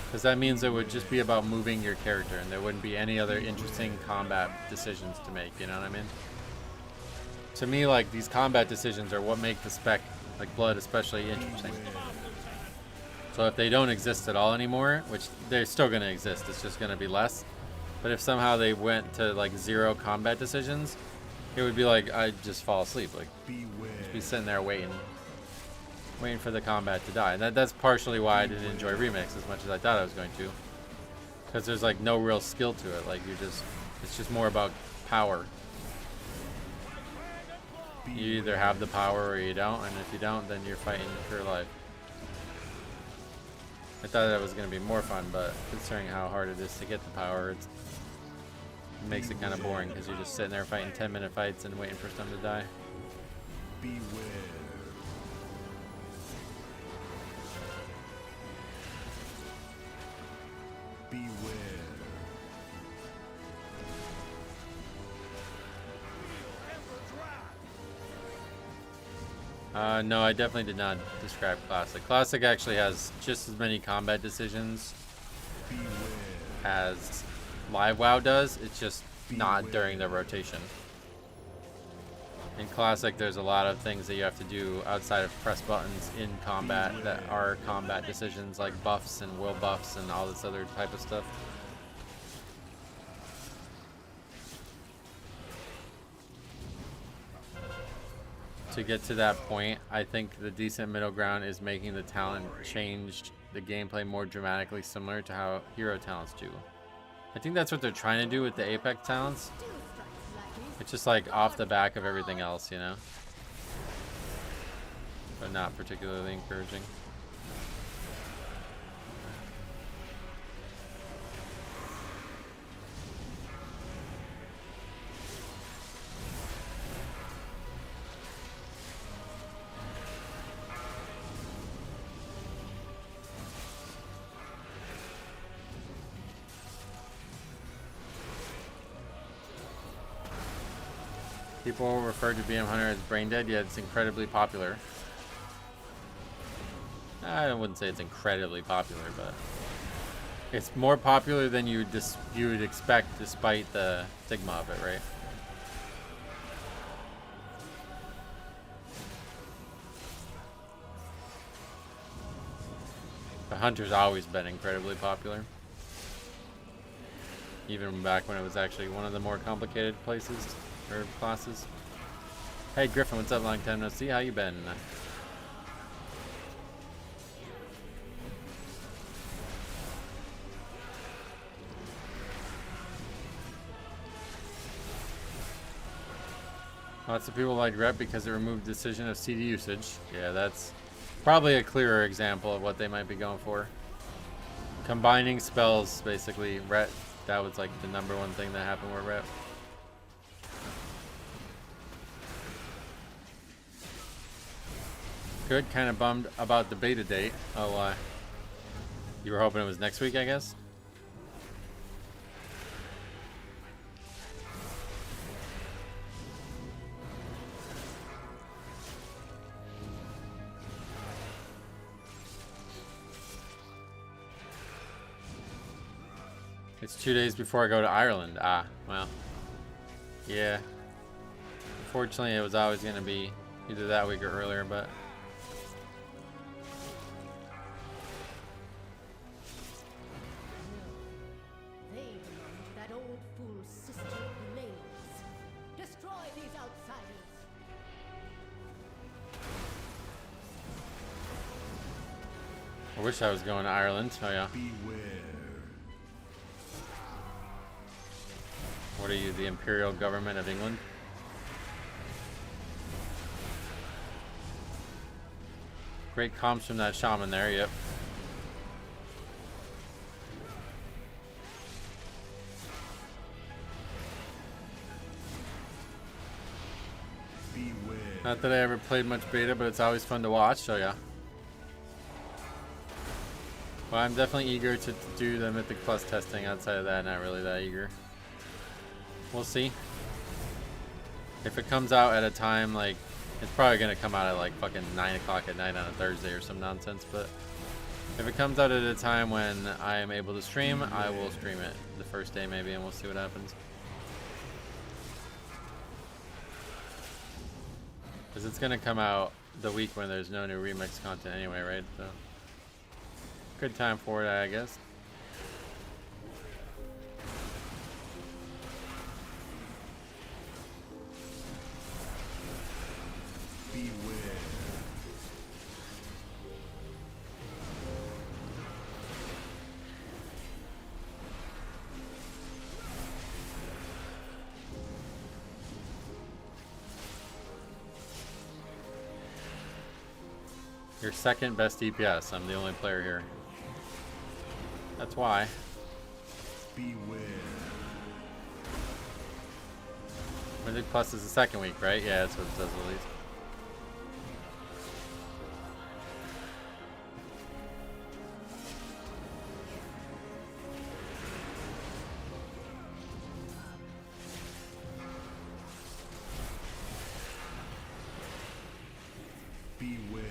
Because that means it would just be about moving your character and there wouldn't be any other interesting combat decisions to make, you know what I mean? To me, like, these combat decisions are what make the spec, like Blood especially, interesting. So if they don't exist at all anymore, which they're still going to exist, it's just going to be less. But if somehow they went to like 0 combat decisions, it would be like I'd just fall asleep, like just be sitting there waiting for the combat to die. And that's partially why I didn't enjoy Remix as much as I thought I was going to, because there's like no real skill to it. Like it's just more about power. You either have the power or you don't, and if you don't, then you're fighting for your life. I thought that was going to be more fun, but considering how hard it is to get the power, it makes it kind of boring because you're just sitting there fighting 10-minute fights and waiting for some to die. Beware. Beware. No, I definitely did not describe Classic. Classic actually has just as many combat decisions as Live WoW does. It's just not during the rotation. In Classic, there's a lot of things that you have to do outside of press buttons in combat that are combat decisions, like buffs and will buffs and all this other type of stuff. To get to that point, I think the decent middle ground is making the talent change the gameplay more dramatically similar to how hero talents do. I think that's what they're trying to do with the Apex talents. It's just like off the back of everything else, you know? But not particularly encouraging. People refer to BM Hunter as brain dead, yet it's incredibly popular. I wouldn't say it's incredibly popular, but it's more popular than you would expect despite the stigma of it, right? The Hunter's always been incredibly popular. Even back when it was actually one of the more complicated places. Or classes. Hey Griffin, what's up? Long time no see. How you been? Lots of people like Rep because it removed decision of CD usage. Yeah, that's probably a clearer example of what they might be going for. Combining spells, basically. Rep, that was like the #1 thing that happened with Rep. Good, kind of bummed about the beta date. Oh, you were hoping it was next week, I guess? It's 2 days before I go to Ireland. Ah, well. Yeah. Unfortunately, it was always going to be either that week or earlier, but... I wish I was going to Ireland. Oh yeah. Beware. What are you, the Imperial Government of England? Great comms from that shaman there, yep. Beware. Not that I ever played much beta, but it's always fun to watch, so yeah. Well, I'm definitely eager to do the Mythic Plus testing. Outside of that, not really that eager. We'll see. If it comes out at a time, like, it's probably going to come out at like fucking 9 o'clock at night on a Thursday or some nonsense, but if it comes out at a time when I am able to stream, I will stream it the first day maybe, and we'll see what happens. Because it's going to come out the week when there's no new remix content anyway, right? So, good time for it, I guess. Beware. Your second best DPS. I'm the only player here. That's why. Beware. Mythic Plus is the second week, right? Yeah, that's what it says at least. Beware.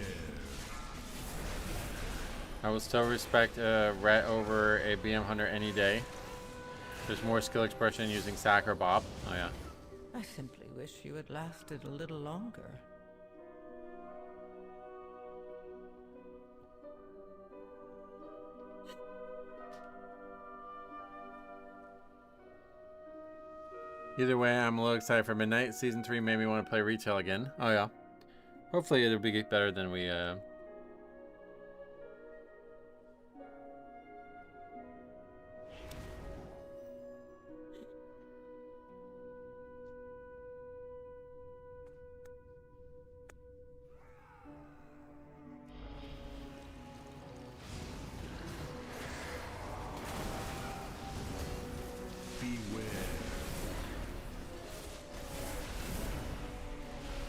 I will still respect a Ret over a BM Hunter any day. There's more skill expression using Sack or Bop. Oh yeah. I simply wish you had lasted a little longer. Either way, I'm a little excited for Midnight. Season 3 made me want to play retail again. Oh yeah. Hopefully it'll be better than we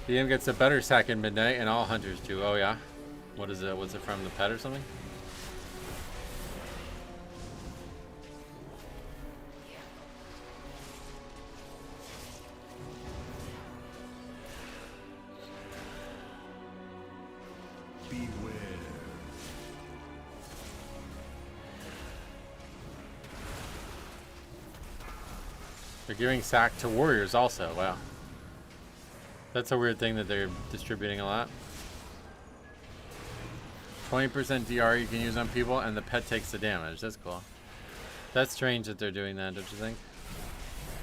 DM gets a better sack in Midnight, and all hunters do. Oh yeah. What is it? Was it from the pet or something? Beware. They're giving sack to warriors also. Wow. That's a weird thing that they're distributing a lot. 20% DR you can use on people, and the pet takes the damage. That's cool. That's strange that they're doing that, don't you think?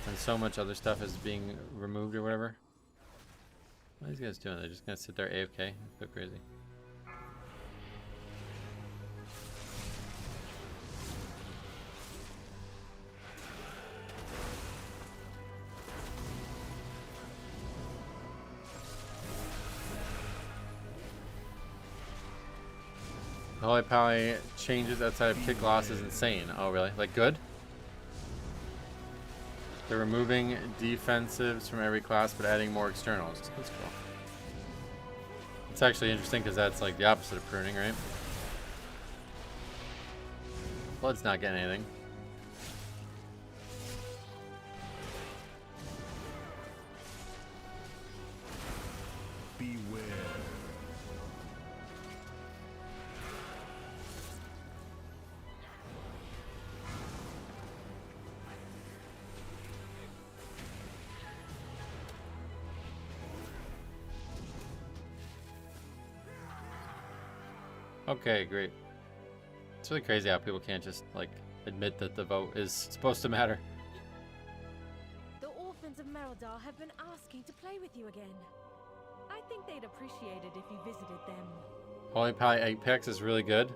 And so much other stuff is being removed or whatever. What are these guys doing? They're just gonna sit there AFK? Go crazy. The Holy Pally changes outside of kick loss is insane. Oh, really? Like, good? They're removing defensives from every class, but adding more externals. That's cool. It's actually interesting because that's like the opposite of pruning, right? Blood's not getting anything. Beware. Okay, great. It's really crazy how people can't just, like, admit that the vote is supposed to matter. The orphans of Merodar have been asking to play with you again. I think they'd appreciate it if you visited them. Holy Pally Apex is really good.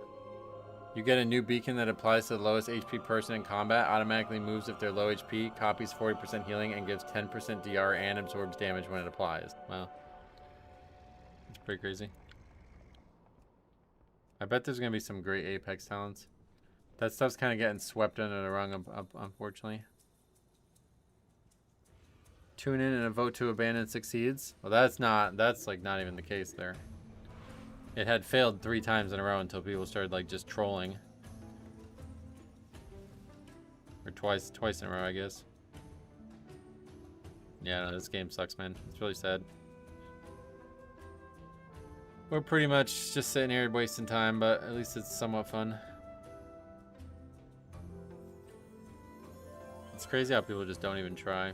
You get a new beacon that applies to the lowest HP person in combat, automatically moves if they're low HP, copies 40% healing, and gives 10% DR and absorbs damage when it applies. Wow. That's pretty crazy. I bet there's going to be some great Apex talents. That stuff's kind of getting swept under the rug, unfortunately. Tune in and a vote to abandon succeeds. Well, that's like not even the case there. It had failed 3 times in a row until people started like just trolling. twice in a row, I guess. Yeah, no, this game sucks, man. It's really sad. We're pretty much just sitting here wasting time, but at least it's somewhat fun. It's crazy how people just don't even try.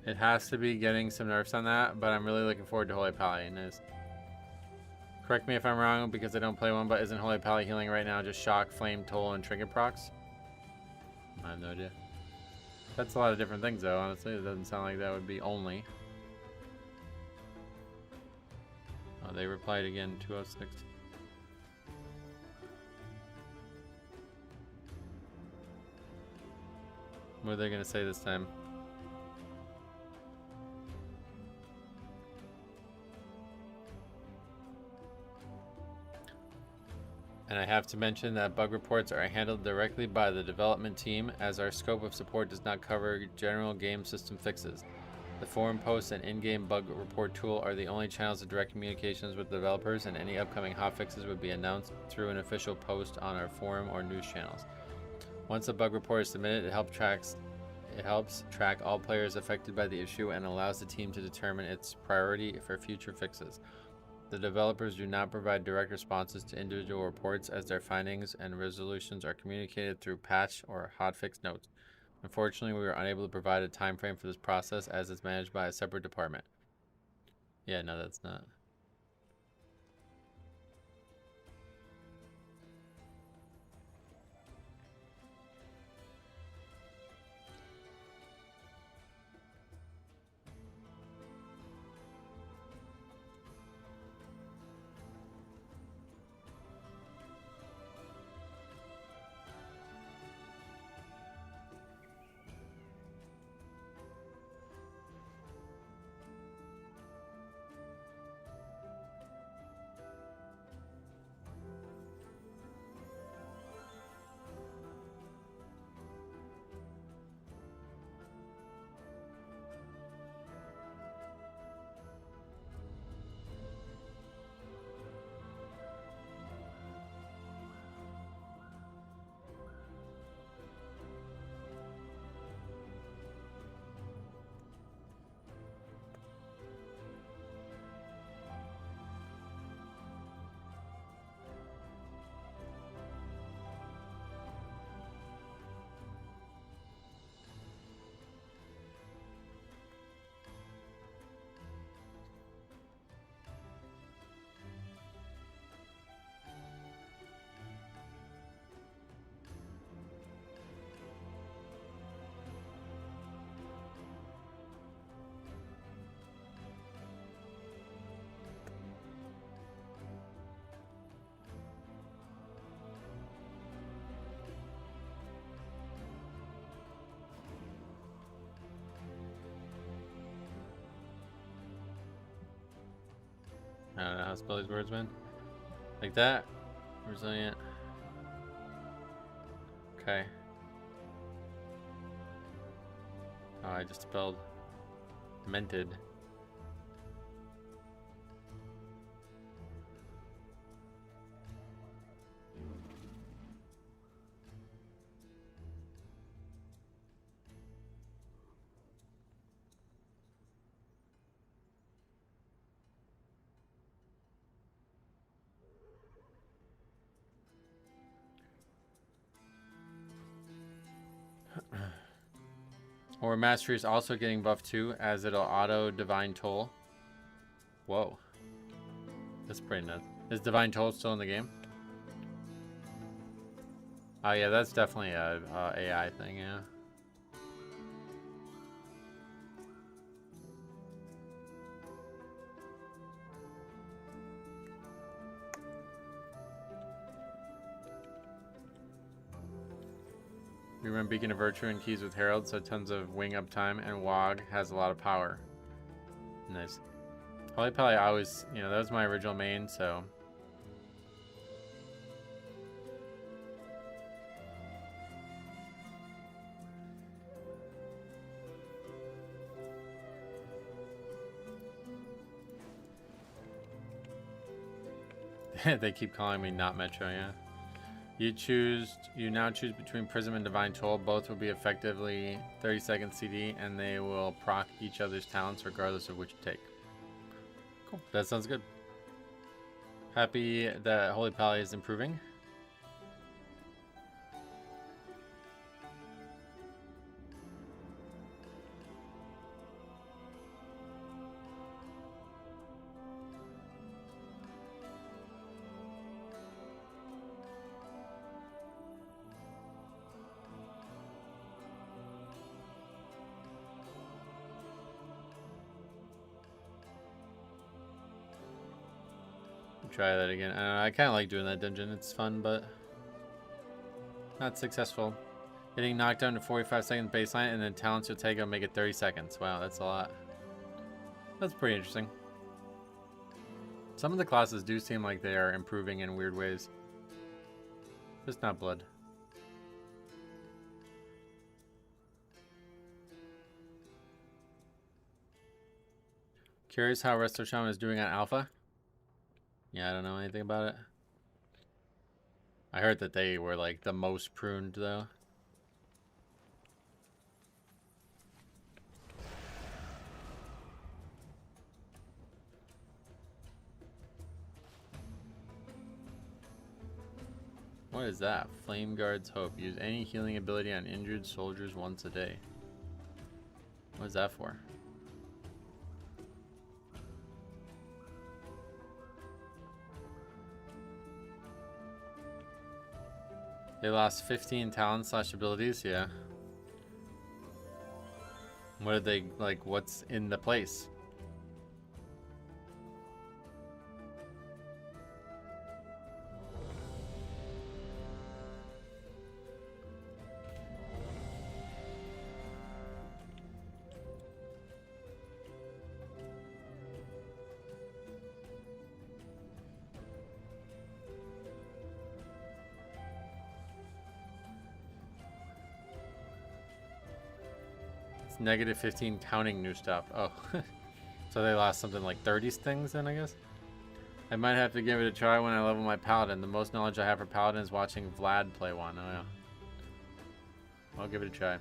It has to be getting some nerfs on that, but I'm really looking forward to Holy Pally. Correct me if I'm wrong because I don't play one, but isn't Holy Pally healing right now just shock, flame, toll, and trinket procs? I have no idea. That's a lot of different things though, honestly. It doesn't sound like that would be only. Oh, they replied again, 206. What are they gonna say this time? And I have to mention that bug reports are handled directly by the development team, as our scope of support does not cover general game system fixes. The forum posts and in-game bug report tool are the only channels of direct communications with developers, and any upcoming hotfixes would be announced through an official post on our forum or news channels. Once a bug report is submitted, it helps track all players affected by the issue and allows the team to determine its priority for future fixes. The developers do not provide direct responses to individual reports, as their findings and resolutions are communicated through patch or hotfix notes. Unfortunately, we were unable to provide a time frame for this process, as it's managed by a separate department. Yeah, no, that's not. I don't know how to spell these words, man. Like that? Resilient. Okay. Oh, I just spelled mented. Or Mastery is also getting buffed too, as it'll auto Divine Toll. Whoa. That's pretty nuts. Is Divine Toll still in the game? Oh yeah, that's definitely a AI thing, yeah. We run Beacon of Virtue and keys with Herald, so tons of wing uptime, and WOG has a lot of power. Nice. Holy Pally, I always, that was my original main, so. They keep calling me not Metro, yeah. You now choose between Prism and Divine Toll. Both will be effectively 30-second CD, and they will proc each other's talents regardless of which you take. Cool. That sounds good. Happy that Holy Pally is improving. Try that again. I kind of like doing that dungeon. It's fun, but not successful. Getting knocked down to 45-second baseline, and then talents you'll take will make it 30 seconds. Wow, that's a lot. That's pretty interesting. Some of the classes do seem like they are improving in weird ways. Just not blood. Curious how Resto Shaman is doing on Alpha. Yeah, I don't know anything about it. I heard that they were like the most pruned though. What is that? Flame Guard's Hope. Use any healing ability on injured soldiers once a day. What is that for? They lost 15 talents / abilities, yeah. What did they, like, what's in the place? Negative 15 counting new stuff. Oh, so they lost something like 30 things then, I guess? I might have to give it a try when I level my Paladin. The most knowledge I have for Paladin is watching Vlad play one. Oh, yeah. I'll give it a try.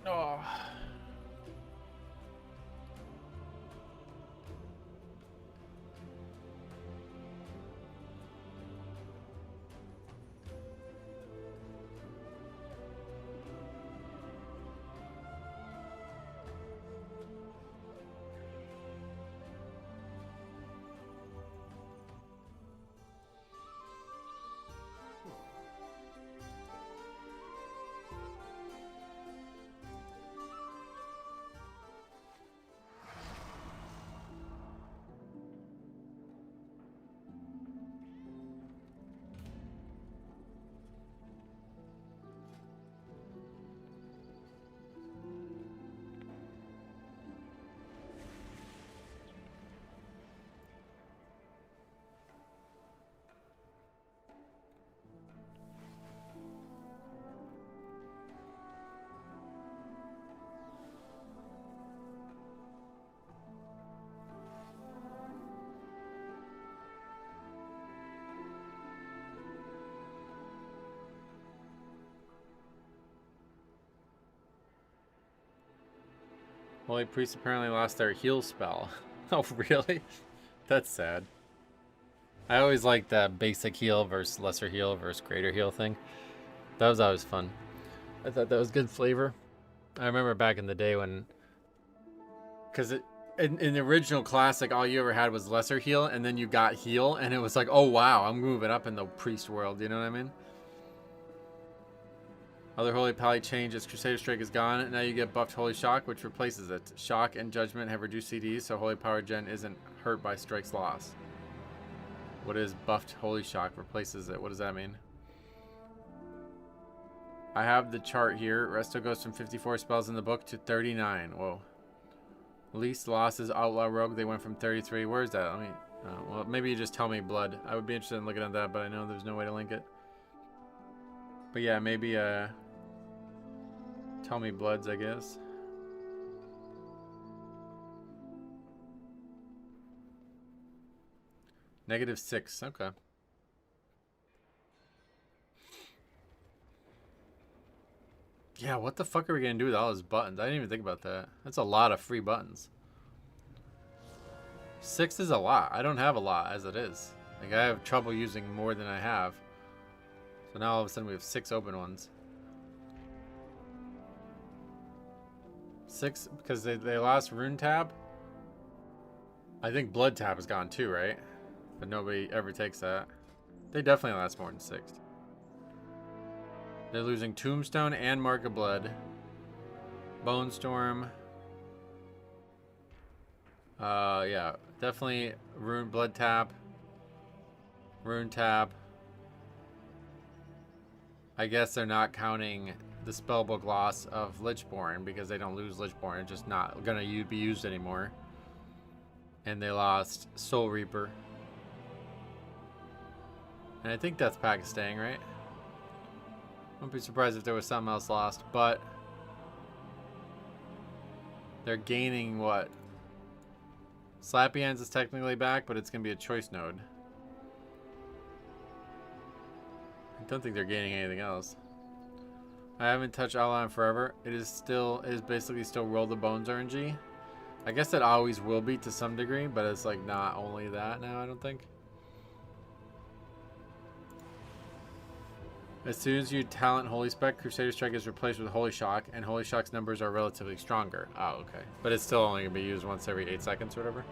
Oh. Holy Priests apparently lost their heal spell. Oh, really? That's sad. I always liked that basic heal versus lesser heal versus greater heal thing. That was always fun. I thought that was good flavor. I remember back in the day when... Because in the original classic, all you ever had was lesser heal, and then you got heal, and it was like, oh wow, I'm moving up in the priest world, you know what I mean? Other Holy Pally change its Crusader Strike is gone, and now you get buffed Holy Shock, which replaces it. Shock and Judgment have reduced CDs, so Holy Power Gen isn't hurt by Strike's loss. What is buffed Holy Shock replaces it? What does that mean? I have the chart here. Resto goes from 54 spells in the book to 39. Whoa. Least losses Outlaw Rogue, they went from 33. Where is that? Well, maybe you just tell me blood. I would be interested in looking at that, but I know there's no way to link it. But yeah, maybe tell me bloods, I guess. -6. Okay. Yeah, what the fuck are we gonna do with all those buttons? I didn't even think about that. That's a lot of free buttons. 6 is a lot. I don't have a lot as it is. Like, I have trouble using more than I have. So now all of a sudden we have 6 open ones. 6 because they lost Rune Tab. I think Blood Tab is gone too, right? But nobody ever takes that. They definitely last more than 6. They're losing Tombstone and Mark of Blood. Bone Storm. Yeah, definitely Rune Blood Tap. Rune Tap. I guess they're not counting the spellbook loss of Lichborn because they don't lose Lichborn. It's just not gonna be used anymore. And they lost Soul Reaper. And I think Death Pack is staying, right? Wouldn't be surprised if there was something else lost, but they're gaining what? Slappy Hands is technically back, but it's going to be a choice node. I don't think they're gaining anything else. I haven't touched Outlaw in forever. It is basically still Roll the Bones RNG. I guess it always will be to some degree, but it's like not only that now, I don't think. As soon as you talent Holy Spec, Crusader Strike is replaced with Holy Shock, and Holy Shock's numbers are relatively stronger. Oh, okay. But it's still only going to be used once every 8 seconds or whatever.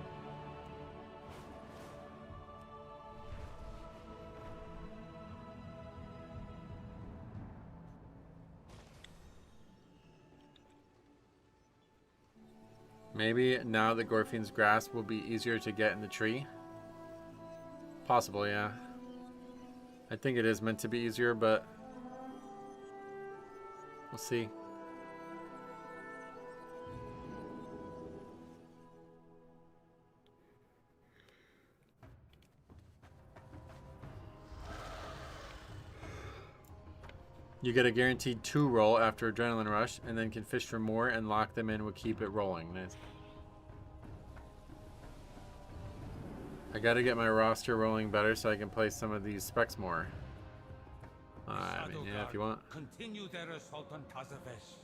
Maybe now the Gorfian's Grasp will be easier to get in the tree. Possible, yeah. I think it is meant to be easier, but we'll see. You get a guaranteed 2 roll after Adrenaline Rush, and then can fish for more and lock them in with Keep It Rolling. Nice. I gotta get my roster rolling better so I can play some of these specs more. I mean, yeah, if you want. Continue their assault on Tazavesh.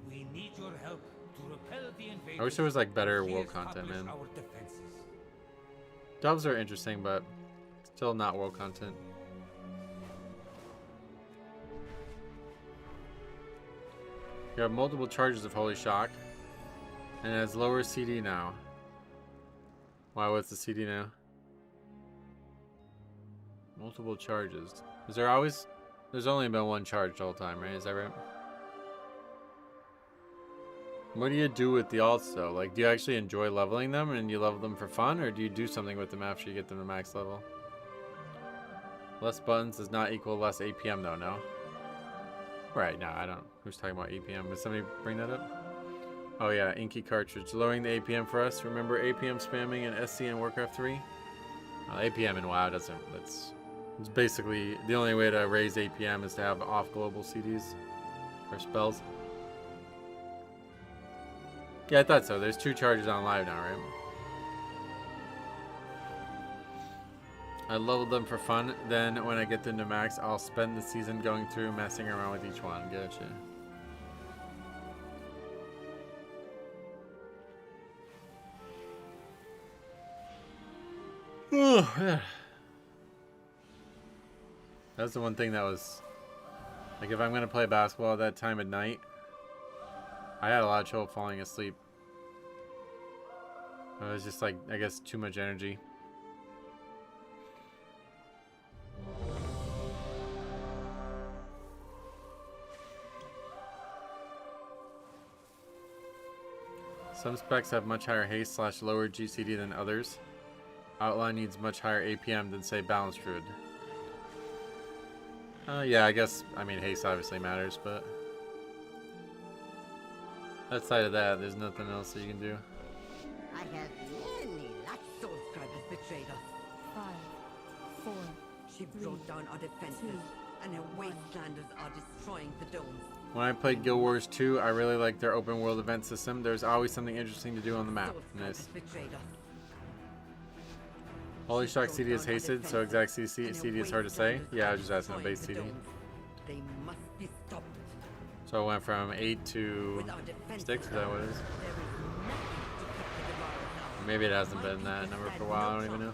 We need your help to repel the invaders. I wish there was like better world content, man. Dubs are interesting, but still not world content. You have multiple charges of Holy Shock, and it has lower CD now. Wow, what's the CD now? Multiple charges. Is there always... There's only been one charge the whole time, right? Is that right? What do you do with the alts, though? Like, do you actually enjoy leveling them and you level them for fun? Or do you do something with them after you get them to max level? Less buttons does not equal less APM, though, no? Right, no, I don't... Who's talking about APM? Did somebody bring that up? Oh, yeah, Inky Cartridge. Lowering the APM for us. Remember APM spamming in SC and Warcraft 3? APM in WoW doesn't... It's basically the only way to raise APM is to have off global CDs or spells. Yeah, I thought so. There's 2 charges on live now, right? I leveled them for fun. Then when I get them to max, I'll spend the season going through messing around with each one. Gotcha. Oh, yeah. That's the one thing that was, like, if I'm going to play basketball at that time at night, I had a lot of trouble falling asleep. It was just, like, I guess too much energy. Some specs have much higher haste / lower GCD than others. Outlaw needs much higher APM than, say, Balanced Druid. Yeah, I guess, I mean, haste obviously matters, but outside of that, there's nothing else that you can do. I have many lost soul scribers betrayed us. 5, 4. She brought down our defenses, and her wastelanders are destroying the domes. When I played Guild Wars 2, I really liked their open world event system. There's always something interesting to do on the map. Nice. Betrayed us. Holy Shock CD is hasted, so exact CD is hard to say. Yeah, I was just asking a base CD. They must be stopped. So I went from 8 to 6, is that what it is? Maybe it hasn't been that number for a while, I don't even know.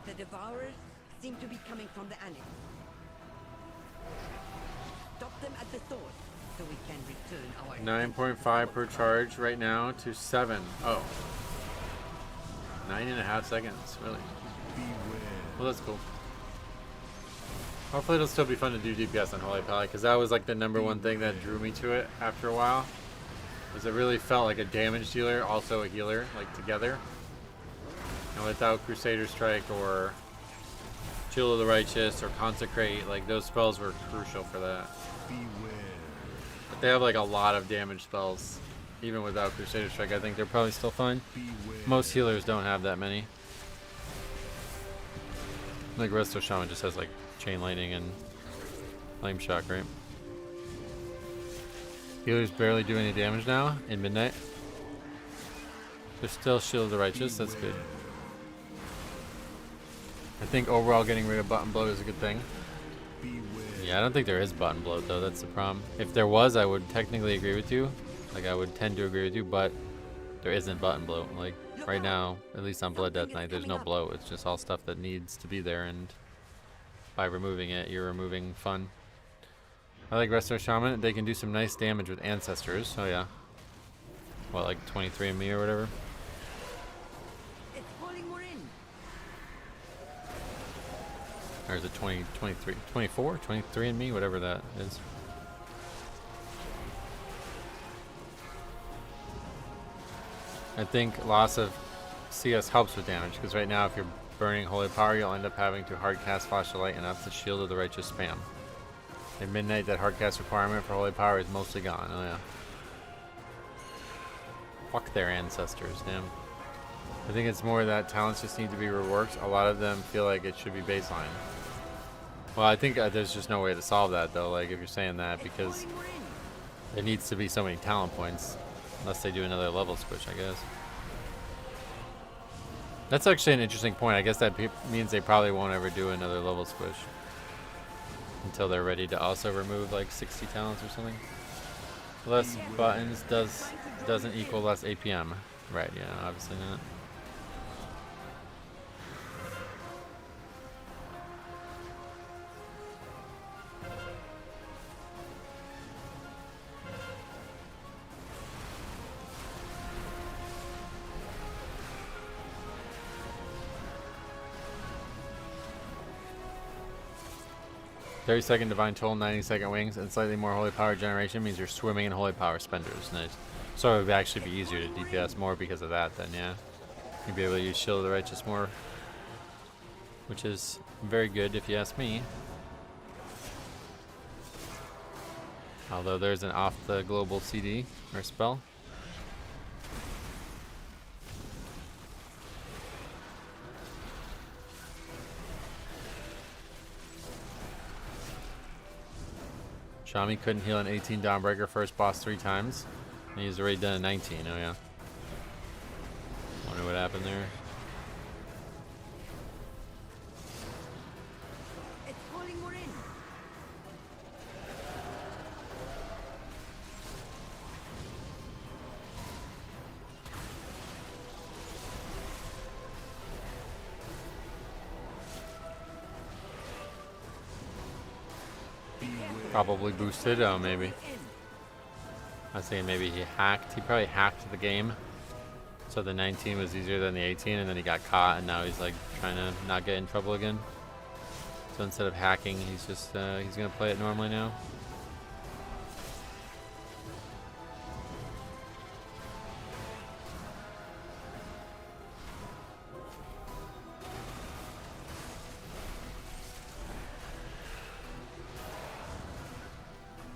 The Devourers seem to be coming from the annex. Stop them at the source, so we can return our... 9.5 per charge right now to 7. Oh. 9.5 seconds, really. Well, that's cool. Hopefully it'll still be fun to do DPS on Holy Pally, because that was like the #1 thing that drew me to it after a while. Because it really felt like a damage dealer, also a healer, like together. And without Crusader Strike or Shield of the Righteous or Consecrate, like those spells were crucial for that. But they have like a lot of damage spells, even without Crusader Strike. I think they're probably still fine. Most healers don't have that many. Like Resto Shaman just has like Chain Lightning and Flame Shock, right? Healers barely do any damage now in Midnight. There's still Shield of the Righteous, that's good. I think overall getting rid of button bloat is a good thing. Yeah, I don't think there is button bloat though, that's the problem. If there was, I would technically agree with you. Like I would tend to agree with you, but there isn't button bloat. Like right now, at least on Blood Death Knight, there's no bloat. It's just all stuff that needs to be there, and by removing it, you're removing fun. I like Resto Shaman. They can do some nice damage with Ancestors. Oh yeah. What, like 23 and me or whatever? It's falling more in. Or is it 20, 23, 24, 23 and me, whatever that is. I think loss of CS helps with damage, because right now if you're burning Holy Power, you'll end up having to hard cast Flash of Light, and that's the Shield of the Righteous spam. At Midnight, that hard cast requirement for Holy Power is mostly gone. Oh yeah. Fuck their Ancestors, damn. I think it's more that talents just need to be reworked. A lot of them feel like it should be baseline. Well, I think there's just no way to solve that though, like if you're saying that, because it needs to be so many talent points. Unless they do another level switch, I guess. That's actually an interesting point. I guess that means they probably won't ever do another level switch until they're ready to also remove like 60 talents or something. Less buttons doesn't equal less APM. Right, yeah, obviously not. Second Divine Toll, 90-second wings, and slightly more Holy Power generation means you're swimming in Holy Power spenders. Nice. So it would actually be easier to DPS more because of that then, yeah. You'd be able to use Shield of the Righteous more, which is very good if you ask me. Although there's an off the global CD or spell. Shami couldn't heal an 18 Dawnbreaker first boss 3 times. He's already done a 19. Oh yeah. Wonder what happened there. It's pulling more in. Probably boosted. Oh, maybe. I was thinking maybe he hacked. He probably hacked the game. So the 19 was easier than the 18, and then he got caught, and now he's like trying to not get in trouble again. So instead of hacking, he's just he's gonna play it normally now.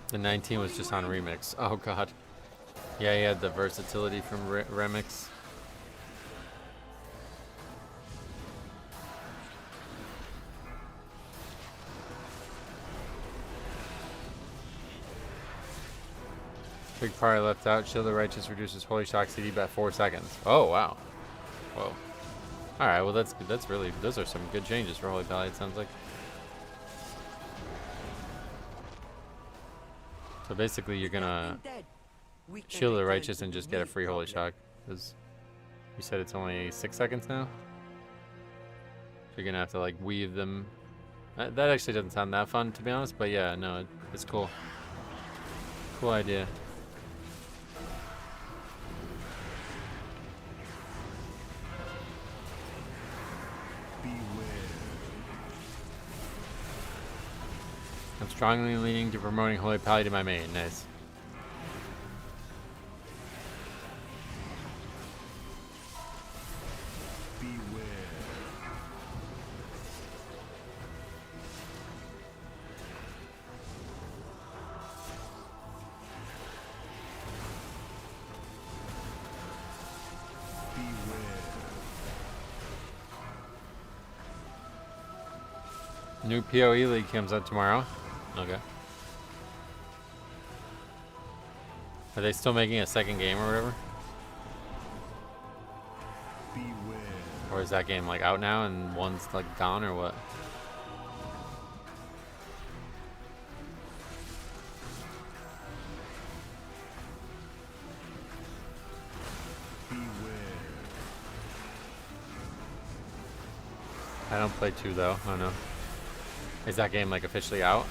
The 19 was just on Remix. Oh god. Yeah, he had the versatility from Remix. Big party left out. Shield the Righteous reduces Holy Shock CD by 4 seconds. Oh wow. Whoa. Alright, well that's good. That's really, those are some good changes for Holy Pally, it sounds like. So basically you're gonna Shield the Righteous and just get a free Holy Shock. Because you said it's only 6 seconds now? So you're gonna have to like weave them. That actually doesn't sound that fun, to be honest, but yeah, no, it's cool. Cool idea. I'm strongly leaning to promoting Holy Pally to my main. Nice. New POE League comes out tomorrow. Okay. Are they still making a second game or whatever? Or is that game like out now and one's like gone or what? I don't play 2 though. Oh no. Is that game like officially out?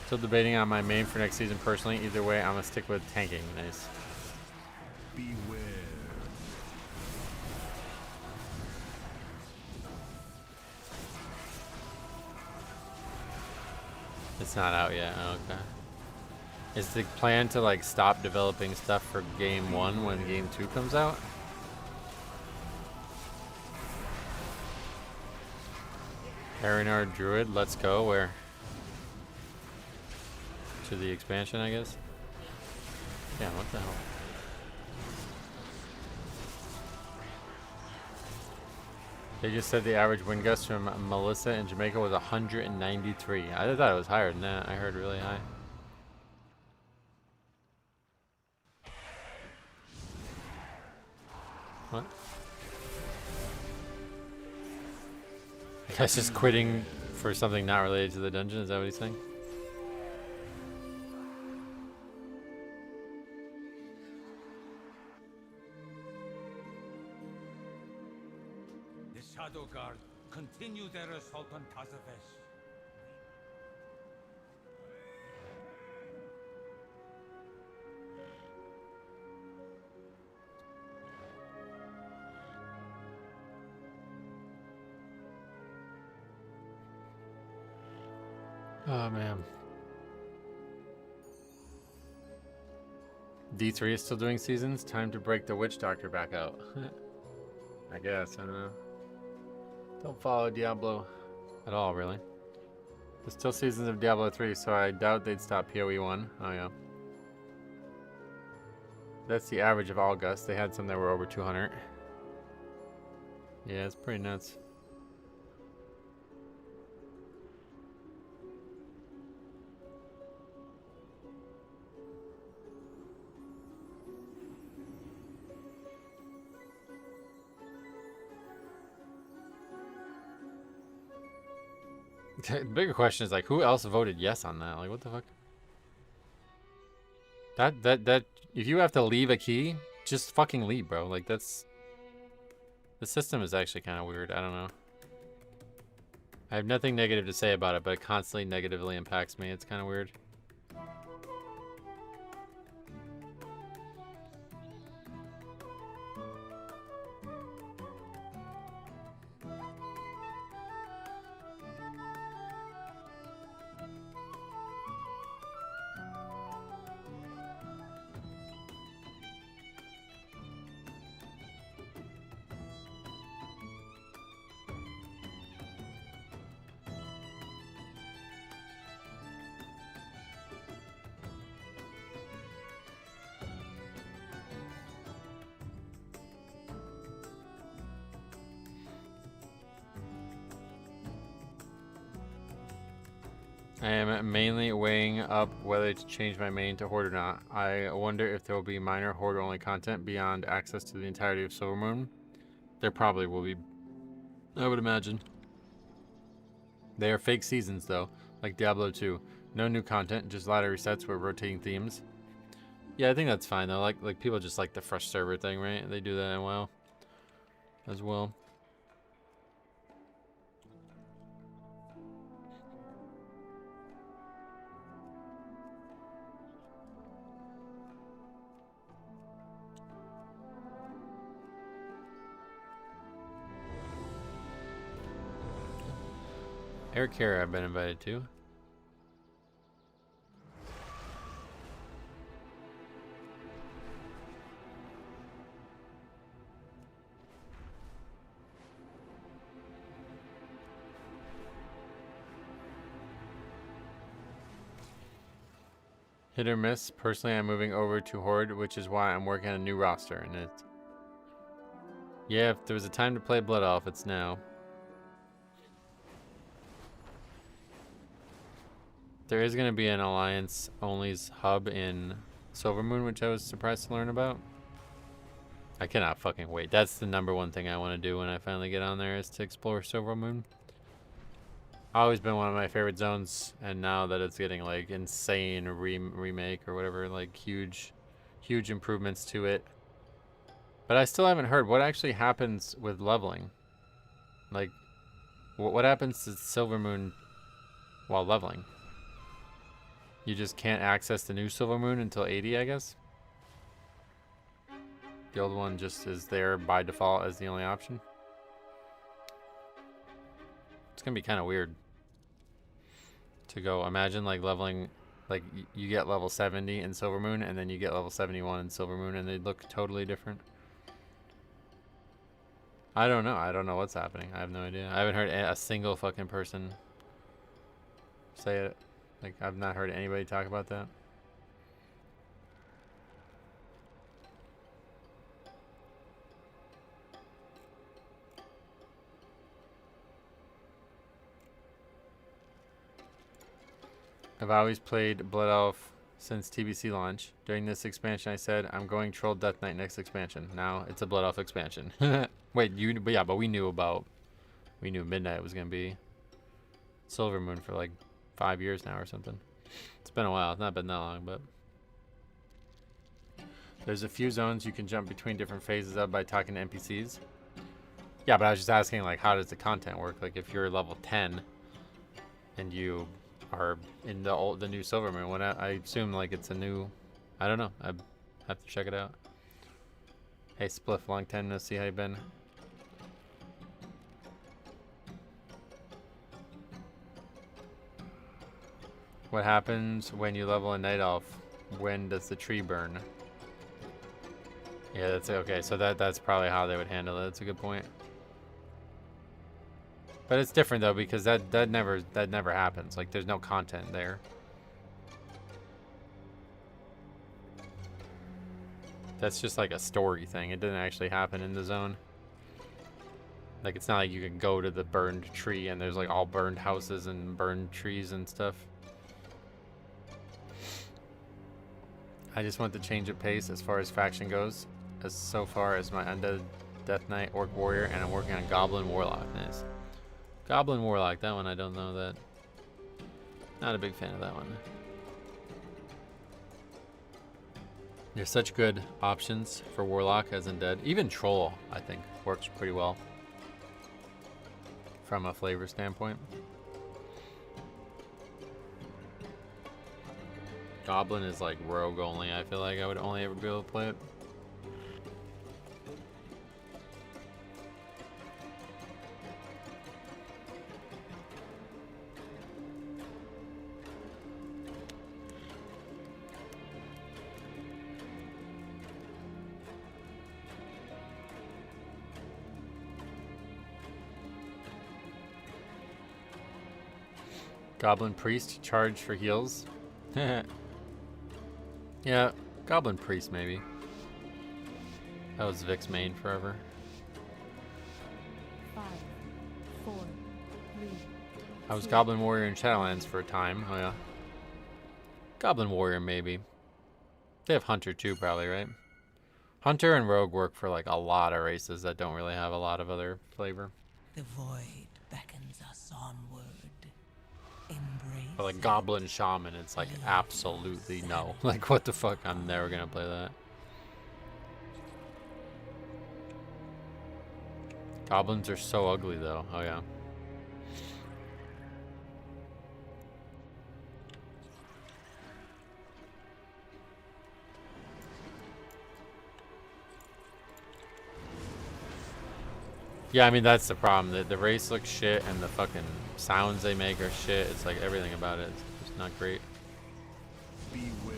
Still debating on my main for next season personally. Either way, I'm gonna stick with tanking. Nice. Beware. It's not out yet. Oh, okay. Is the plan to like stop developing stuff for game 1 when game 2 comes out? Arinar Druid, let's go. Where? To the expansion, I guess. Yeah, what the hell? They just said the average wind gust from Melissa in Jamaica was 193. I thought it was higher than that. I heard really high. What? The guy's just quitting for something not related to the dungeon. Is that what he's saying? The Shadow Guard continue their assault on Tazavesz. Oh man. D3 is still doing seasons. Time to break the Witch Doctor back out. I guess. I don't know. Don't follow Diablo at all, really. There's still seasons of Diablo 3, so I doubt they'd stop PoE 1. Oh yeah. That's the average of all gusts. They had some that were over 200. Yeah, it's pretty nuts. The bigger question is like, who else voted yes on that? Like, what the fuck? That if you have to leave a key, just fucking leave, bro. Like, that's... The system is actually kind of weird. I don't know. I have nothing negative to say about it, but it constantly negatively impacts me. It's kind of weird. I am mainly weighing up whether to change my main to Horde or not. I wonder if there will be minor Horde-only content beyond access to the entirety of Silvermoon. There probably will be, I would imagine. They are fake seasons, though, like Diablo 2. No new content, just ladder resets with rotating themes. Yeah, I think that's fine, though. Like people just like the fresh server thing, right? They do that in WoW as well. Air Care I've been invited to. Hit or miss. Personally, I'm moving over to Horde, which is why I'm working on a new roster. And it. Yeah, if there was a time to play Blood Elf, it's now. There is going to be an Alliance Only's hub in Silvermoon, which I was surprised to learn about. I cannot fucking wait. That's the #1 thing I want to do when I finally get on there, is to explore Silvermoon. Always been one of my favorite zones, and now that it's getting like insane remake or whatever, like huge improvements to it. But I still haven't heard what actually happens with leveling. Like, what happens to Silvermoon while leveling? You just can't access the new Silvermoon until 80, I guess. The old one just is there by default as the only option. It's gonna be kind of weird to go. Imagine like leveling, like you get level 70 in Silvermoon, and then you get level 71 in Silvermoon, and they look totally different. I don't know. I don't know what's happening. I have no idea. I haven't heard a single fucking person say it. Like, I've not heard anybody talk about that. I've always played Blood Elf since TBC launch. During this expansion, I said, I'm going Troll Death Knight next expansion. Now, it's a Blood Elf expansion. Wait, but we knew Midnight was going to be Silvermoon for like 5 years now or something. It's been a while. It's not been that long, but there's a few zones you can jump between different phases of by talking to NPCs. Yeah, but I was just asking, like, how does the content work? Like, if you're level 10 and you are in the new Silvermoon, when I assume like it's a new, I don't know. I have to check it out. Hey, Spliff, long time no see. How you been? What happens when you level a Night Elf? When does the tree burn? Yeah, that's okay. So that's probably how they would handle it. That's a good point. But it's different though, because that never happens. Like, there's no content there. That's just like a story thing. It doesn't actually happen in the zone. Like, it's not like you can go to the burned tree and there's like all burned houses and burned trees and stuff. I just want the change of pace as far as faction goes. As so far as my Undead Death Knight Orc Warrior, and I'm working on Goblin Warlock. Nice. Goblin Warlock, that one I don't know that. Not a big fan of that one. There's such good options for Warlock as Undead. Even Troll, I think, works pretty well from a flavor standpoint. Goblin is like rogue only. I feel like I would only ever be able to play it. Goblin Priest, charge for heals. Yeah, Goblin Priest maybe. That was Vic's main forever. 5, 4, 3. I was Goblin Warrior in Shadowlands for a time. Oh yeah. Goblin Warrior maybe. They have Hunter too probably, right? Hunter and Rogue work for like a lot of races that don't really have a lot of other flavor. The void beckons us onward. Embrace. But like Goblin Shaman, it's like absolutely no. Like what the fuck? I'm never gonna play that. Goblins are so ugly though. Oh yeah. Yeah, I mean that's the problem. The race looks shit and the fucking sounds they make are shit. It's like everything about it is just not great. Beware.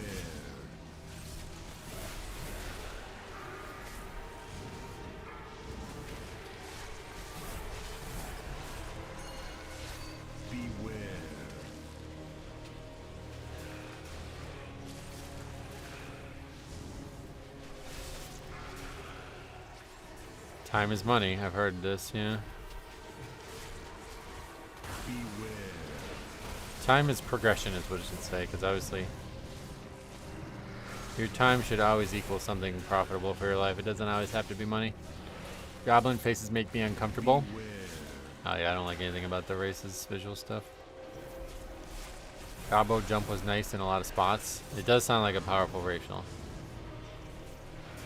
Beware. Time is money. I've heard this, yeah. Beware. Time is progression is what it should say, because obviously your time should always equal something profitable for your life. It doesn't always have to be money. Goblin faces make me uncomfortable. Beware. Oh yeah, I don't like anything about the races visual stuff. Gobbo jump was nice in a lot of spots. It does sound like a powerful racial.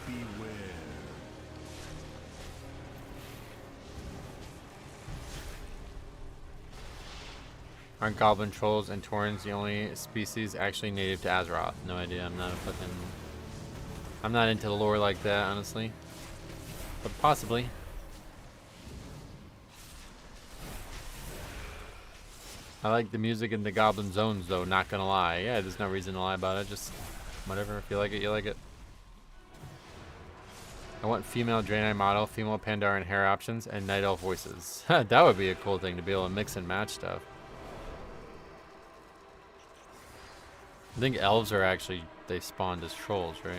Beware. Aren't goblin trolls and taurens the only species actually native to Azeroth? No idea. I'm not into the lore like that, honestly. But possibly. I like the music in the goblin zones though, not gonna lie. Yeah, there's no reason to lie about it. Just whatever. If you like it, you like it. I want female Draenei model, female Pandaren hair options, and Night Elf voices. That would be a cool thing to be able to mix and match stuff. I think elves are actually, they spawned as trolls, right?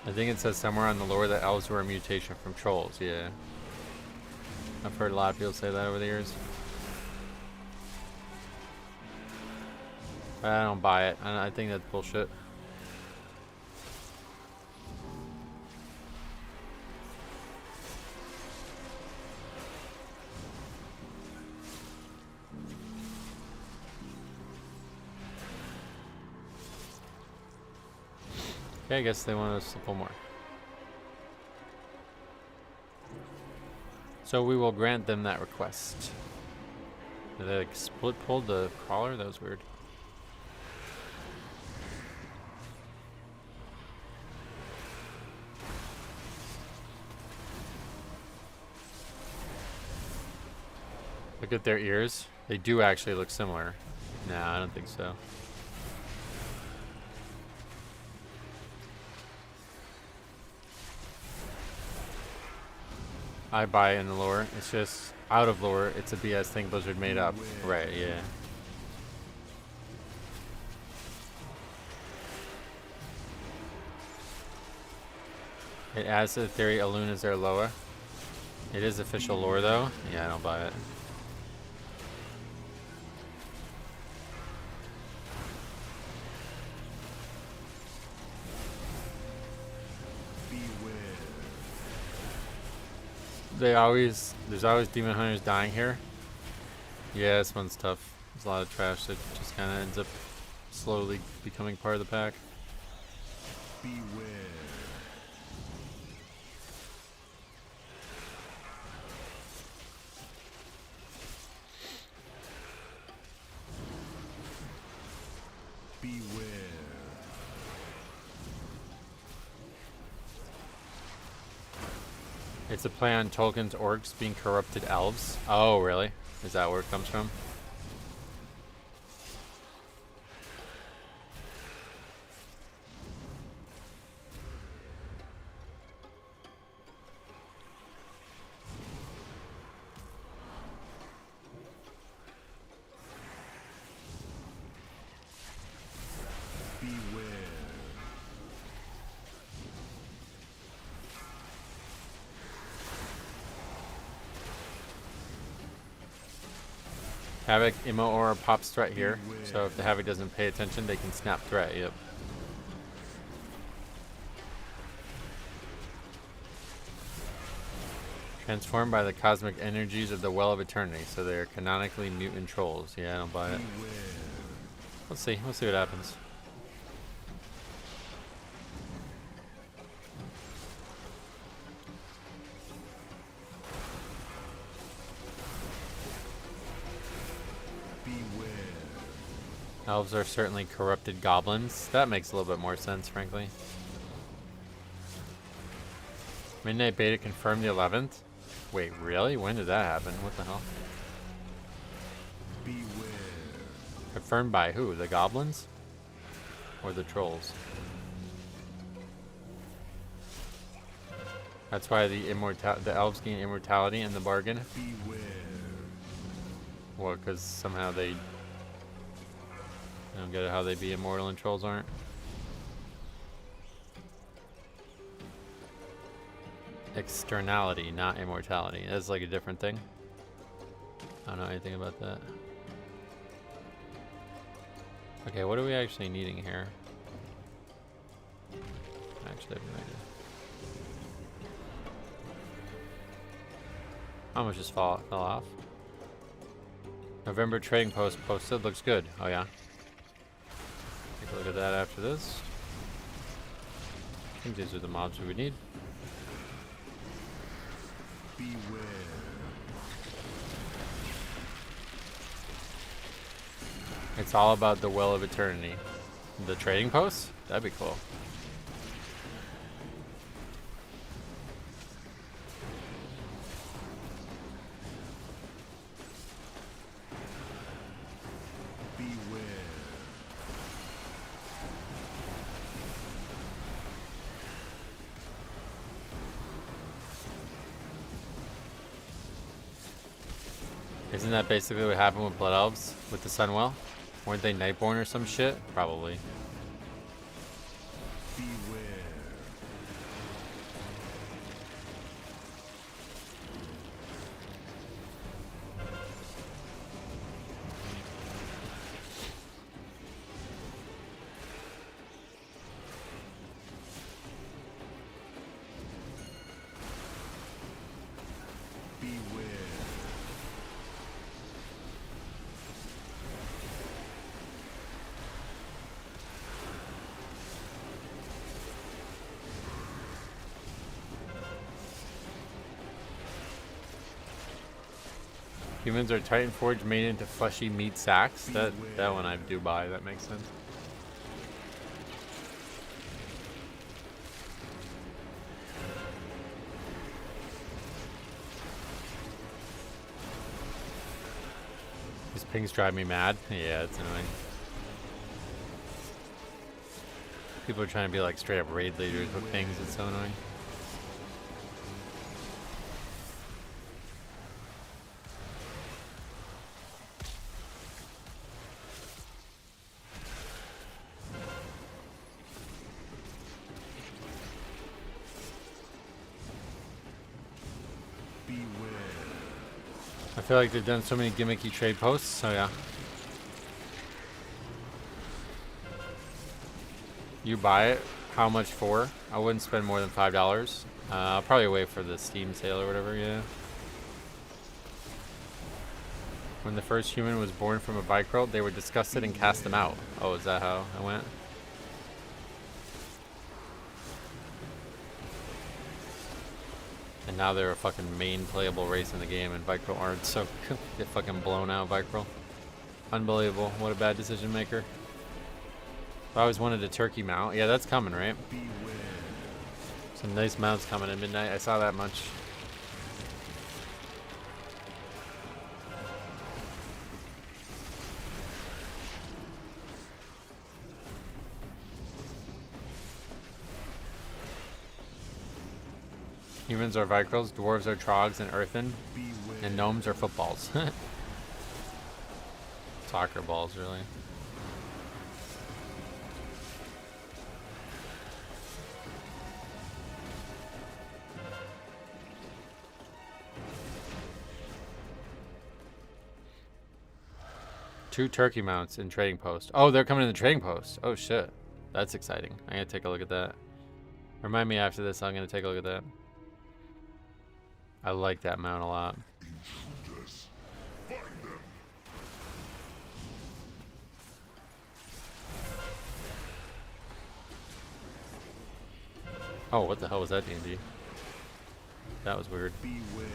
I think it says somewhere on the lore that elves were a mutation from trolls, yeah. I've heard a lot of people say that over the years. I don't buy it. I think that's bullshit. Okay, I guess they want us to pull more. So we will grant them that request. Did they like split pulled the crawler? That was weird. Look at their ears. They do actually look similar. Nah, I don't think so. I buy in the lore. It's just out of lore. It's a BS thing Blizzard made up. Right, yeah. It adds to the theory Alun is their Loa. It is official lore though. Yeah, I don't buy it. There's always demon hunters dying here. Yeah, this one's tough. There's a lot of trash that just kind of ends up slowly becoming part of the pack. Beware. Beware. It's a play on Tolkien's orcs being corrupted elves. Oh, really? Is that where it comes from? Havoc, Immo, or pops threat here. So if the Havoc doesn't pay attention, they can snap threat. Yep. Transformed by the cosmic energies of the Well of Eternity. So they are canonically mutant trolls. Yeah, I don't buy it. Let's see. We'll see what happens. Elves are certainly corrupted goblins. That makes a little bit more sense, frankly. Midnight Beta confirmed the 11th? Wait, really? When did that happen? What the hell? Beware. Confirmed by who? The goblins? Or the trolls? That's why the elves gain immortality in the bargain? Beware. What, because somehow they... I don't get it how they be immortal and trolls aren't. Externality, not immortality. That's like a different thing. I don't know anything about that. Okay, what are we actually needing here? Actually, I have no idea. How much just fell off? November trading post posted. Looks good. Oh yeah. Take a look at that after this. I think these are the mobs we would need. Beware. It's all about the Well of Eternity. The trading post? That'd be cool. Isn't that basically what happened with Blood Elves? With the Sunwell? Weren't they Nightborn or some shit? Probably. Beware. Humans are Titan Forge made into fleshy meat sacks. That one I do buy. That makes sense. These pings drive me mad. Yeah, it's annoying. People are trying to be like straight up raid leaders with pings. It's so annoying. I feel like they've done so many gimmicky trade posts, so yeah. You buy it? How much for? I wouldn't spend more than $5. I'll probably wait for the Steam sale or whatever, yeah. When the first human was born from a Vicrolt, they were disgusted and cast them out. Oh, is that how I went? And now they're a fucking main playable race in the game, and Vicrolt aren't, so get fucking blown out, Vicrolt. Unbelievable. What a bad decision maker. I always wanted a turkey mount. Yeah, that's coming, right? Some nice mounts coming at midnight. I saw that much. Humans are Vicrols, dwarves are trogs and earthen, and gnomes are footballs. Soccer balls, really. Two turkey mounts in trading post. Oh, they're coming in the trading post. Oh shit, that's exciting. I'm gonna take a look at that. Remind me after this. I'm gonna take a look at that. I like that mount a lot. Oh, what the hell was that, D&D? That was weird. Beware.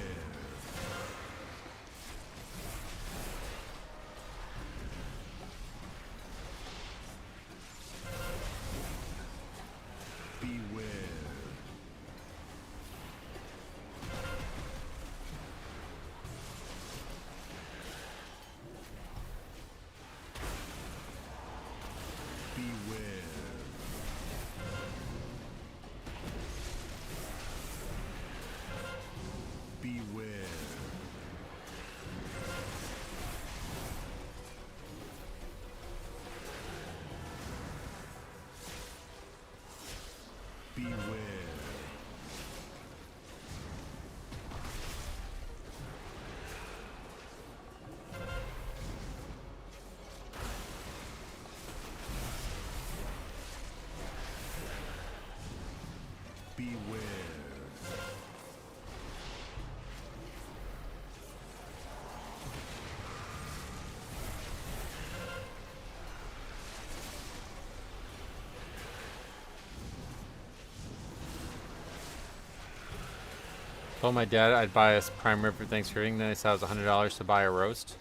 Told my dad I'd buy us prime rib for Thanksgiving, then I said it was $100 to buy a roast.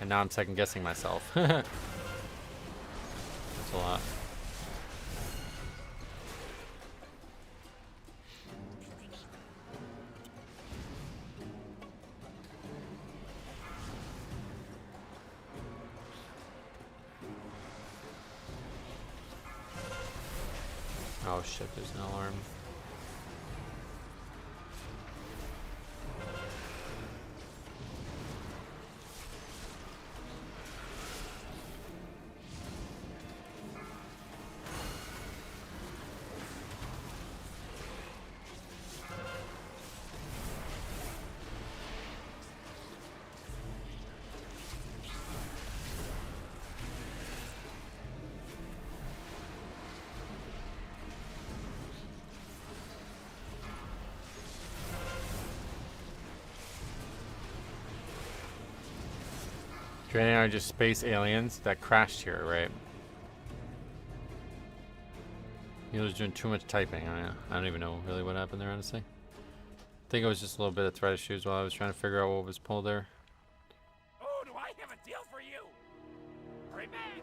And now I'm second guessing myself. That's a lot. Oh shit, there's an alarm. Draining are just space aliens that crashed here, right? He was doing too much typing. I don't even know really what happened there, honestly. I think it was just a little bit of thread issues while I was trying to figure out what was pulled there. Oh, do I have a deal for you? Hurry back!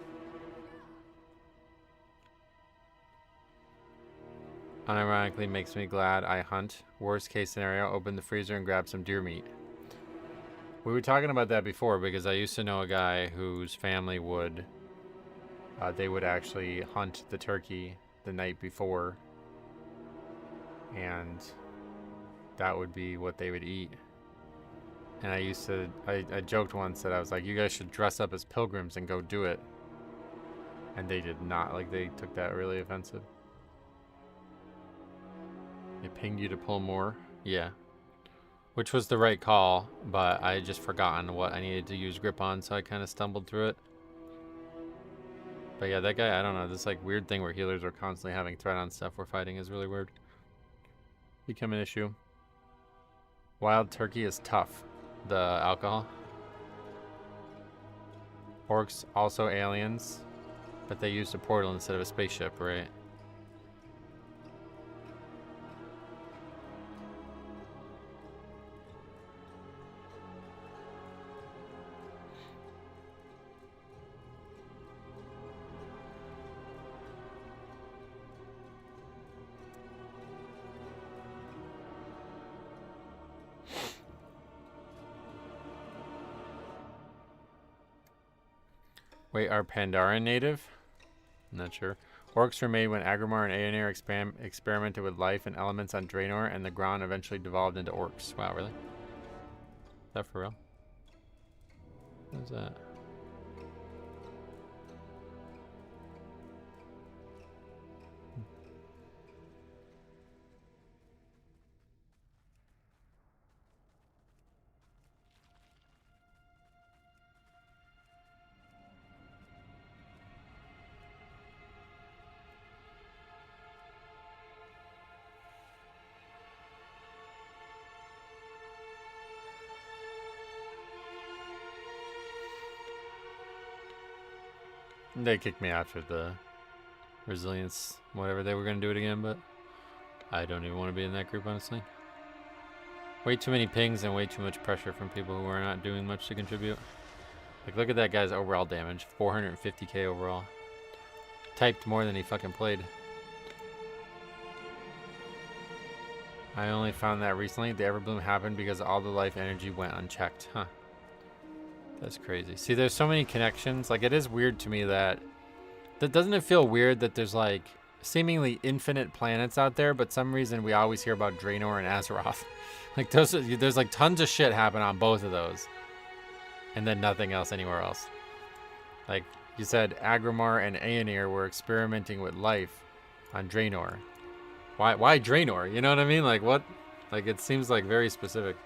Unironically makes me glad I hunt. Worst case scenario, open the freezer and grab some deer meat. We were talking about that before because I used to know a guy whose family would, they would actually hunt the turkey the night before, and that would be what they would eat. And I used to, I joked once that I was like, you guys should dress up as pilgrims and go do it. And they did not, like they took that really offensive. It pinged you to pull more? Yeah. Which was the right call, but I had just forgotten what I needed to use grip on, so I kind of stumbled through it. But yeah, that guy, I don't know, this like weird thing where healers are constantly having threat on stuff we're fighting is really weird. become an issue. Wild turkey is tough. The alcohol. Orcs also aliens, but they used a portal instead of a spaceship, right? Wait, are Pandaren native? I'm not sure. Orcs were made when Agrimar and Aeonir experimented with life and elements on Draenor, and the ground eventually devolved into orcs. Wow, really? Is that for real? What is that? They kicked me after the resilience, whatever they were going to do it again, but I don't even want to be in that group, honestly. Way too many pings and way too much pressure from people who are not doing much to contribute. Like, look at that guy's overall damage. 450k overall. Typed more than he fucking played. I only found that recently. The Everbloom happened because all the life energy went unchecked. Huh. That's crazy. See, there's so many connections. Like, it is weird to me that doesn't it feel weird that there's like seemingly infinite planets out there, but some reason we always hear about Draenor and Azeroth. Like, there's like tons of shit happen on both of those, and then nothing else anywhere else. Like you said, Agrimar and Aeonir were experimenting with life on Draenor. Why Draenor? You know what I mean? Like, what? Like, it seems like very specific.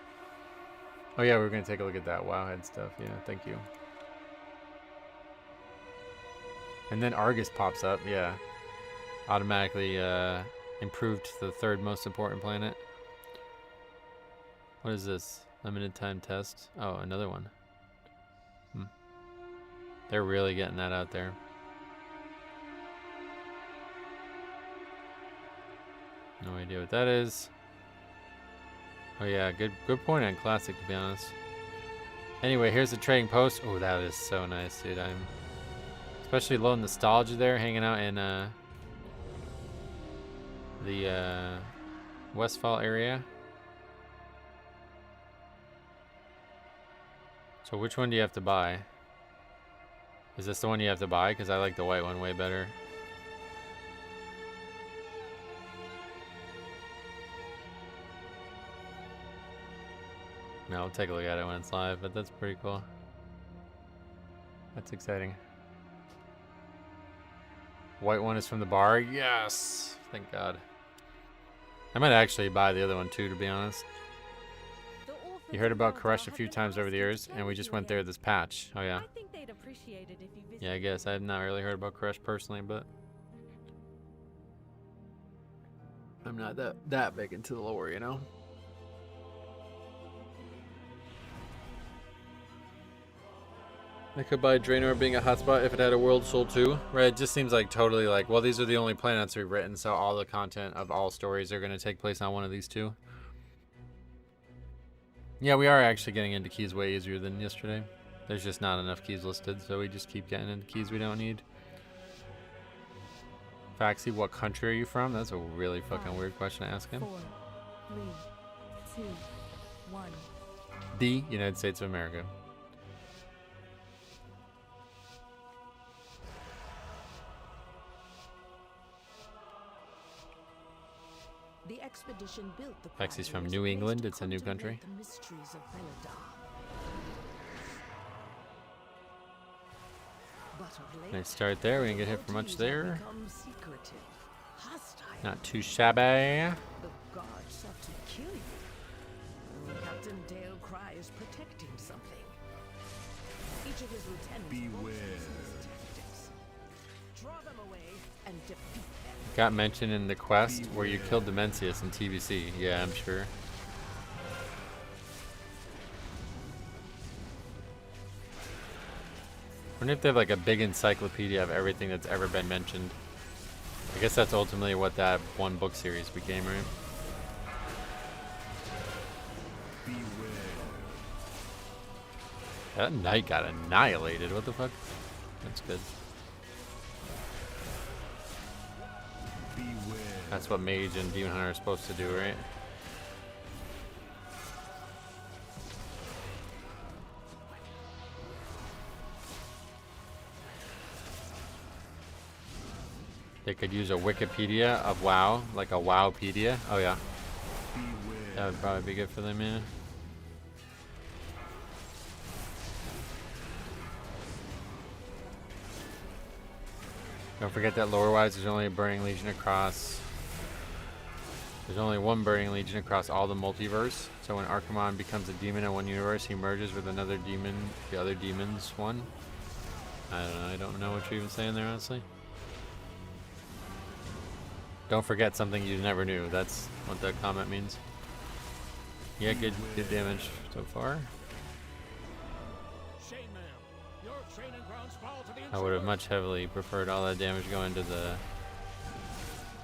Oh yeah, we're gonna take a look at that Wowhead stuff. Yeah, thank you. And then Argus pops up. Yeah, automatically improved to the third most important planet. What is this? Limited time test. Oh, another one. They're really getting that out there. No idea what that is. Oh yeah, good point on Classic, to be honest. Anyway, here's the trading post. Oh, that is so nice, dude. I'm especially low nostalgia there, hanging out in the Westfall area. So which one do you have to buy? Is this the one you have to buy? Because I like the white one way better. No, I'll take a look at it when it's live, but that's pretty cool. That's exciting. White one is from the bar? Yes! Thank God. I might actually buy the other one too, to be honest. You heard about Koresh a few times over the years, and we just went there this patch. Oh yeah. Yeah, I guess. I have not really heard about Koresh personally, but I'm not that big into the lore, you know? I could buy Draenor being a hotspot if it had a World Soul too. Right, it just seems like totally like, well, these are the only planets we've written, so all the content of all stories are going to take place on one of these two. Yeah, we are actually getting into keys way easier than yesterday. There's just not enough keys listed, so we just keep getting into keys we don't need. Faxi, what country are you from? That's a really fucking weird question to ask him. 4, 3, 2, 1. D, United States of America. The expedition built the Faxi's from New England. It's a new country. The mysteries of Belladar. But of late, Nice start there. We didn't get hit for much there. become secretive, hostile. Not too shabby. The gods sought to kill you. Captain Dale Cry is protecting something. Each of his lieutenants Beware. his tactics. Draw them away and defeat them. Got mentioned in the quest where you killed Dimensius in TBC. Yeah, I'm sure. I wonder if they have like a big encyclopedia of everything that's ever been mentioned. I guess that's ultimately what that one book series became, right? That knight got annihilated. What the fuck? That's good. That's what Mage and Demon Hunter are supposed to do, right? They could use a Wikipedia of WoW, like a Wowpedia. Oh yeah. That would probably be good for them, yeah. Don't forget that lore-wise, there's only a Burning Legion across. There's only one Burning Legion across all the multiverse. So when Archimon becomes a demon in one universe, he merges with another demon, the other demon's one. I don't know what you're even saying there, honestly. Don't forget something you never knew. That's what that comment means. Yeah, good damage so far. I would have much heavily preferred all that damage going to the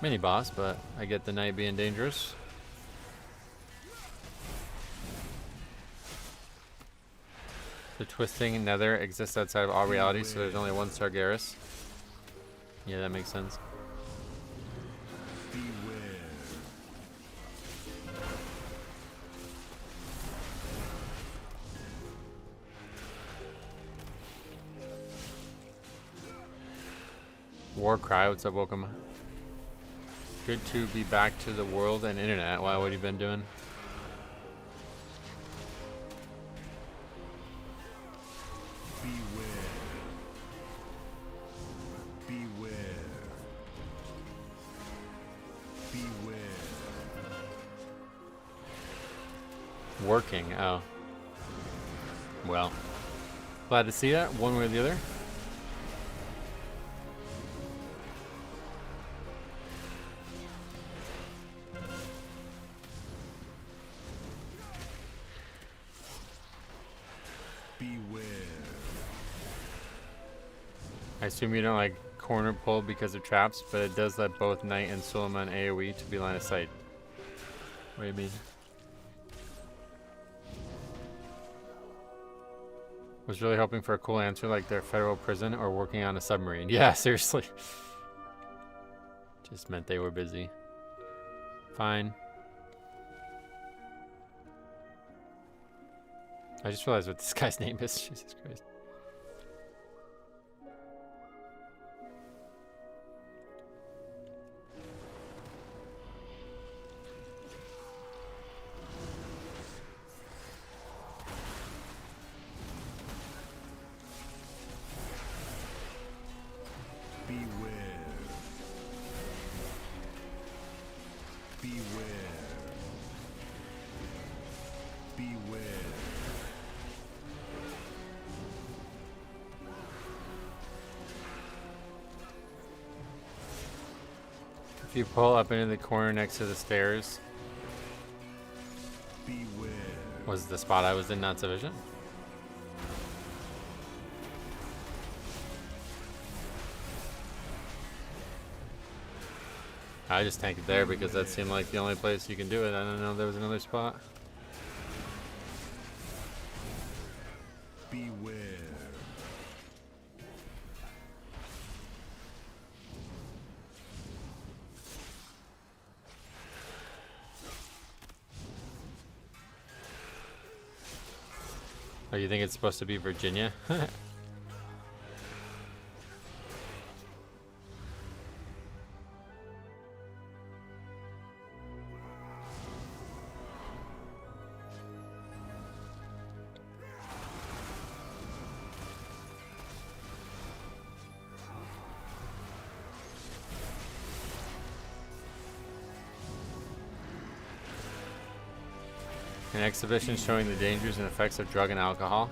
mini boss, but I get the knight being dangerous. The twisting nether exists outside of all reality, so there's only one Sargeras. Yeah, that makes sense. Warcry, what's up, welcome. Good to be back to the world and internet. Wow, what have you been doing? Working, oh. Well, glad to see that, one way or the other. I assume you don't like corner pull because of traps, but it does let both Knight and Suleiman AoE to be line of sight. What do you mean? Was really hoping for a cool answer like their federal prison or working on a submarine. Yeah, seriously. Just meant they were busy. Fine. I just realized what this guy's name is. Jesus Christ. If you pull up into the corner next to the stairs, was the spot I was in not sufficient? I just tanked it there because that seemed like the only place you can do it. I don't know if there was another spot. Beware. Oh, you think it's supposed to be Virginia? An exhibition showing the dangers and effects of drug and alcohol.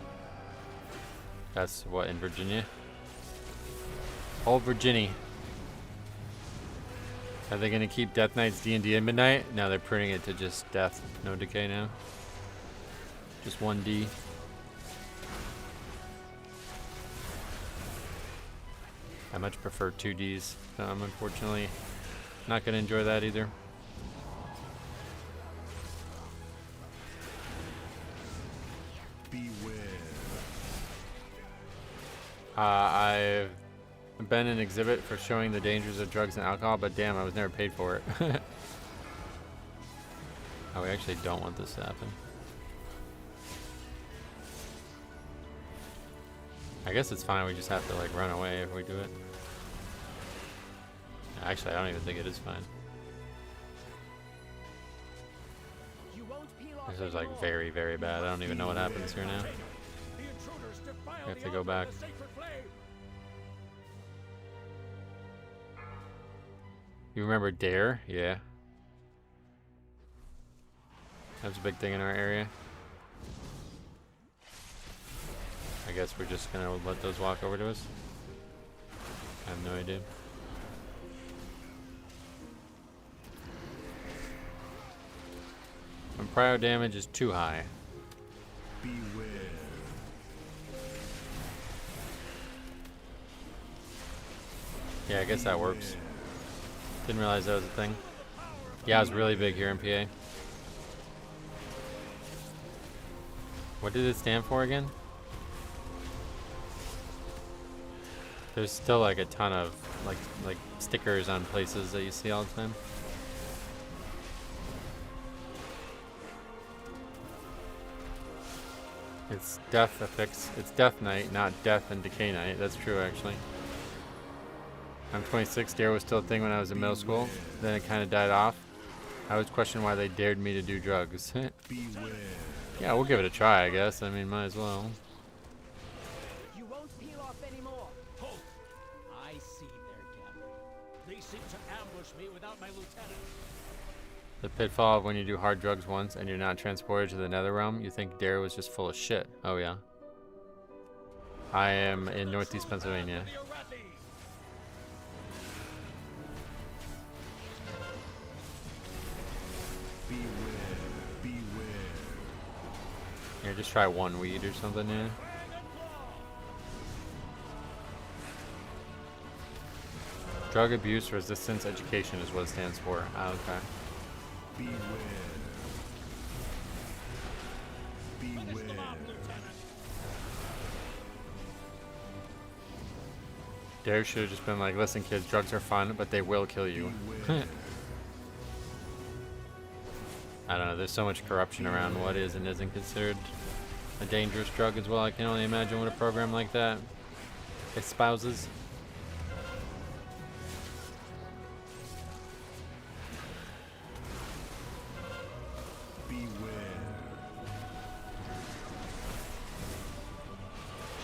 That's what, in Virginia? Old Virginia. Are they gonna keep Death Knight's D&D at midnight? No, they're pruning it to just death, no decay now. Just 1D. I much prefer 2Ds, so I'm unfortunately not gonna enjoy that either. I've been an exhibit for showing the dangers of drugs and alcohol, but damn, I was never paid for it. Oh, we actually don't want this to happen. I guess it's fine, we just have to like run away if we do it. Actually, I don't even think it is fine. This is like very, very bad. I don't even know what happens here now. We have to go back. You remember Dare? Yeah. That's a big thing in our area. I guess we're just gonna let those walk over to us. I have no idea. When prio damage is too high. Beware. Yeah, I guess that works. Didn't realize that was a thing. Yeah, it was really big here in PA. What did it stand for again? There's still like a ton of like stickers on places that you see all the time. It's death affix. It's Death Knight, not Death and Decay Knight. That's true, actually. I'm 26. Dare was still a thing when I was in middle school. Then it kind of died off. I always questioned why they dared me to do drugs. Yeah, we'll give it a try, I guess. I mean, might as well. You won't peel off anymore. Halt! I see their gathering. They seek to ambush me without my lieutenant. The pitfall of when you do hard drugs once and you're not transported to the nether realm, you think Dare was just full of shit. Oh yeah. I am in northeast Pennsylvania. Here, just try one weed or something, yeah. Drug abuse resistance education is what it stands for. Ah, okay. Beware. Dare should have just been like, listen kids, drugs are fun, but they will kill you. I don't know, there's so much corruption around what is and isn't considered a dangerous drug as well. I can only imagine what a program like that espouses. Beware.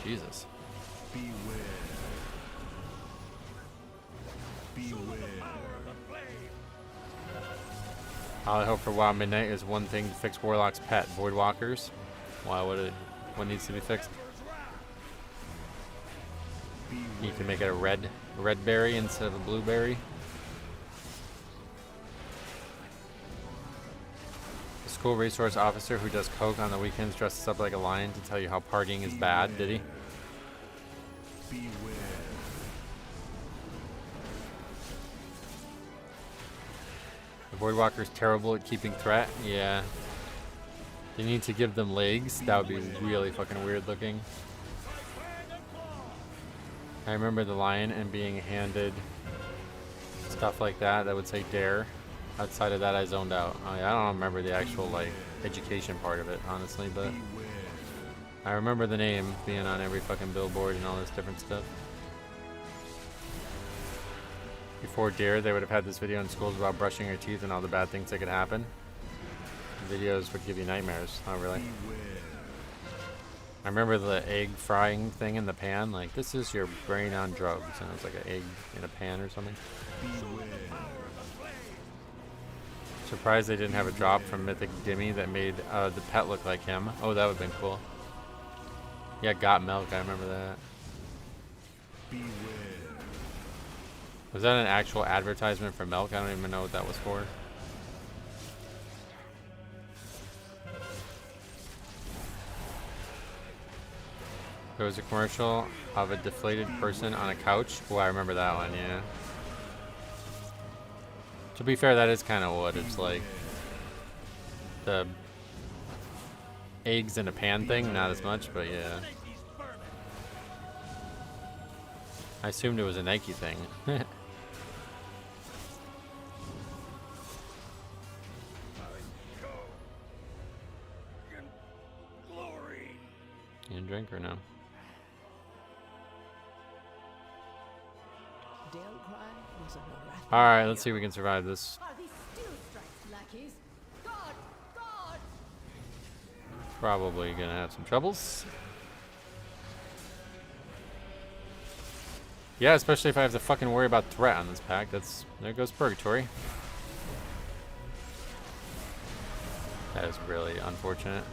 Jesus. Beware. Beware. All I hope for WoW Midnight is one thing to fix Warlock's pet, Voidwalkers. Why would it? What needs to be fixed? You can make it a red berry instead of a blueberry. The school resource officer who does coke on the weekends dresses up like a lion to tell you how partying is bad, did he? Beware. The Voidwalker's terrible at keeping threat. Yeah. They need to give them legs. That would be really fucking weird looking. I remember the lion and being handed stuff like that that would say Dare. Outside of that, I zoned out. I don't remember the actual like education part of it, honestly, but I remember the name being on every fucking billboard and all this different stuff. Before Dare, they would have had this video in schools about brushing your teeth and all the bad things that could happen. The videos would give you nightmares. Oh, really? I remember the egg frying thing in the pan. Like, this is your brain on drugs. And it was like an egg in a pan or something. Surprised they didn't have a drop from Mythic Dimmy that made the pet look like him. Oh, that would have been cool. Yeah, Got Milk. I remember that. Was that an actual advertisement for milk? I don't even know what that was for. There was a commercial of a deflated person on a couch. Oh, I remember that one, yeah. To be fair, that is kind of what it's like. The eggs in a pan thing, not as much, but yeah. I assumed it was a Nike thing. You didn't drink or no? Alright, let's see if we can survive this. Are these still strikes, lackeys? Guard! Guard! Probably gonna have some troubles. Yeah, especially if I have to fucking worry about threat on this pack. There goes Purgatory. That is really unfortunate.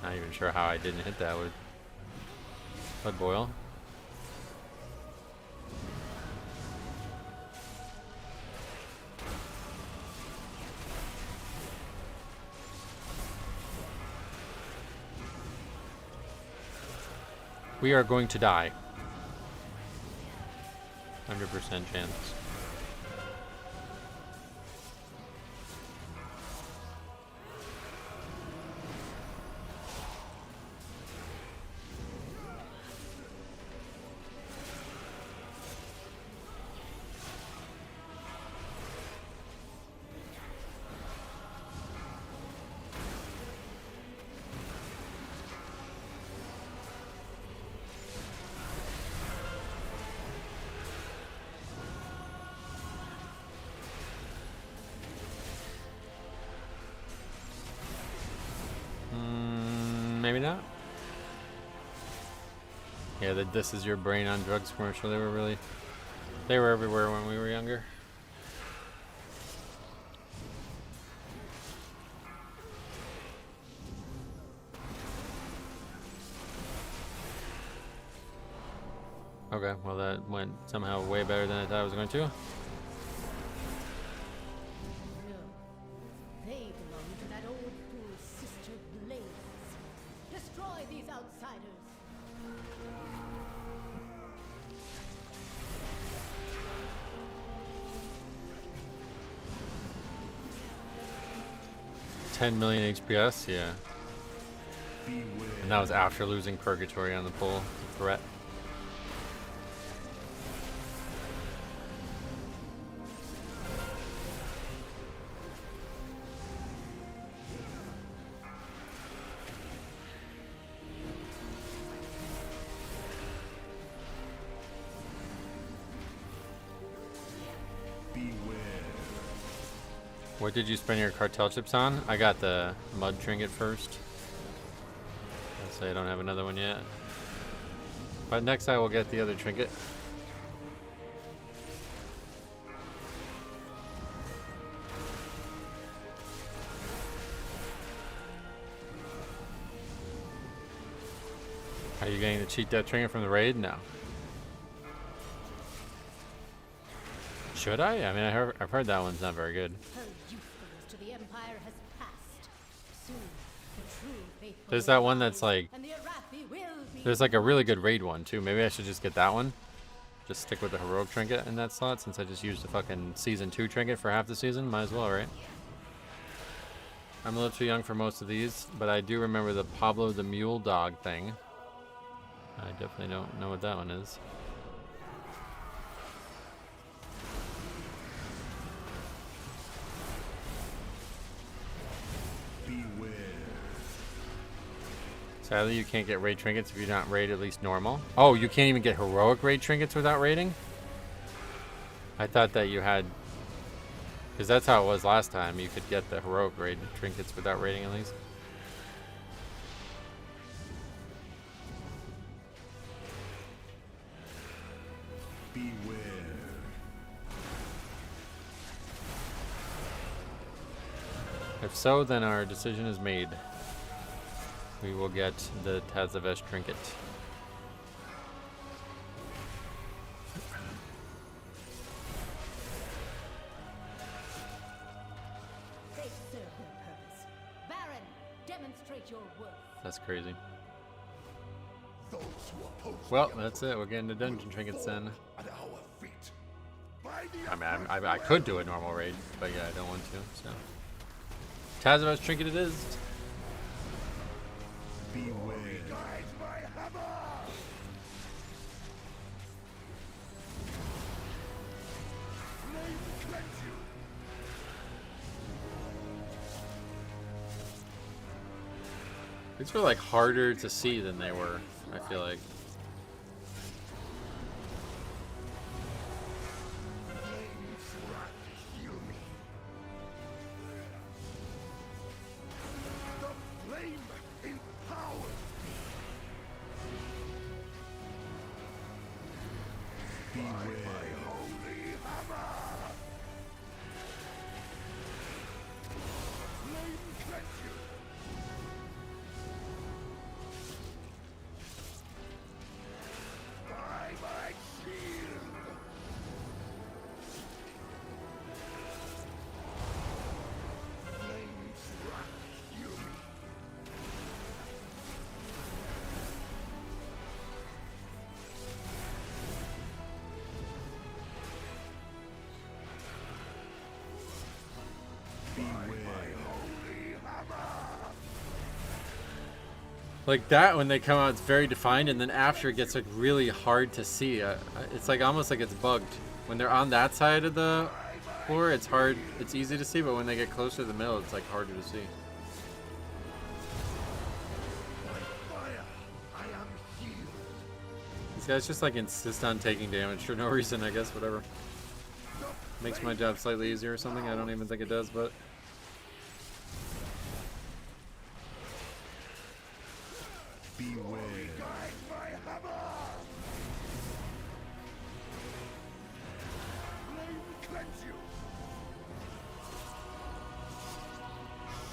Not even sure how I didn't hit that with Blood Boil. We are going to die. 100% chance. Maybe not. Yeah, the "This Is Your Brain on Drugs" commercial, they were everywhere when we were younger. Okay, well that went somehow way better than I thought it was going to. No. They belong to that old fool's sister Blaze. Destroy these outsiders. $10 million HPS, yeah. And that was after losing Purgatory on the pull threat. What did you spend your cartel chips on? I got the mud trinket first. I'll say I don't have another one yet. But next I will get the other trinket. Are you getting the cheat death trinket from the raid? No. Should I? I mean, I've heard that one's not very good. Her usefulness to the Empire has passed. Soon, the true faithful There's that one that's like, and the Arathi will be there's like a really good raid one too. Maybe I should just get that one. Just stick with the heroic trinket in that slot since I just used the fucking season 2 trinket for half the season. Might as well, right? I'm a little too young for most of these, but I do remember the Pablo the Mule Dog thing. I definitely don't know what that one is. Sadly, you can't get raid trinkets if you're not raid at least normal. Oh, you can't even get heroic raid trinkets without raiding? I thought that you had... Because that's how it was last time. You could get the heroic raid trinkets without raiding at least. Beware. If so, then our decision is made. We will get the Tazavesh trinket. demonstrate your worth. That's crazy. Those who oppose Well, the that's Emperor it. We're getting the dungeon trinkets then. at our feet. By the I mean, I could do a normal raid, but yeah, I don't want to. So, Tazarot's trinket it is. beware. Guide my hammer. Flame cleanse you. These were like harder to see than they were. I feel like. Flame's wrath heal me. The flame empowers me. Beware. By my holy hammer. Flame cleanse you. By my shield. Flame's wrath heal me. Like that, when they come out, it's very defined, and then after it gets like really hard to see. It's like almost like it's bugged. When they're on that side of the floor, it's hard. It's easy to see, but when they get closer to the middle, it's like harder to see. By fire, I am healed. These guys just like insist on taking damage for no reason. I guess whatever. Makes my job slightly easier or something. I don't even think it does, but. Beware. Guide my hammer. Flame cleanse you.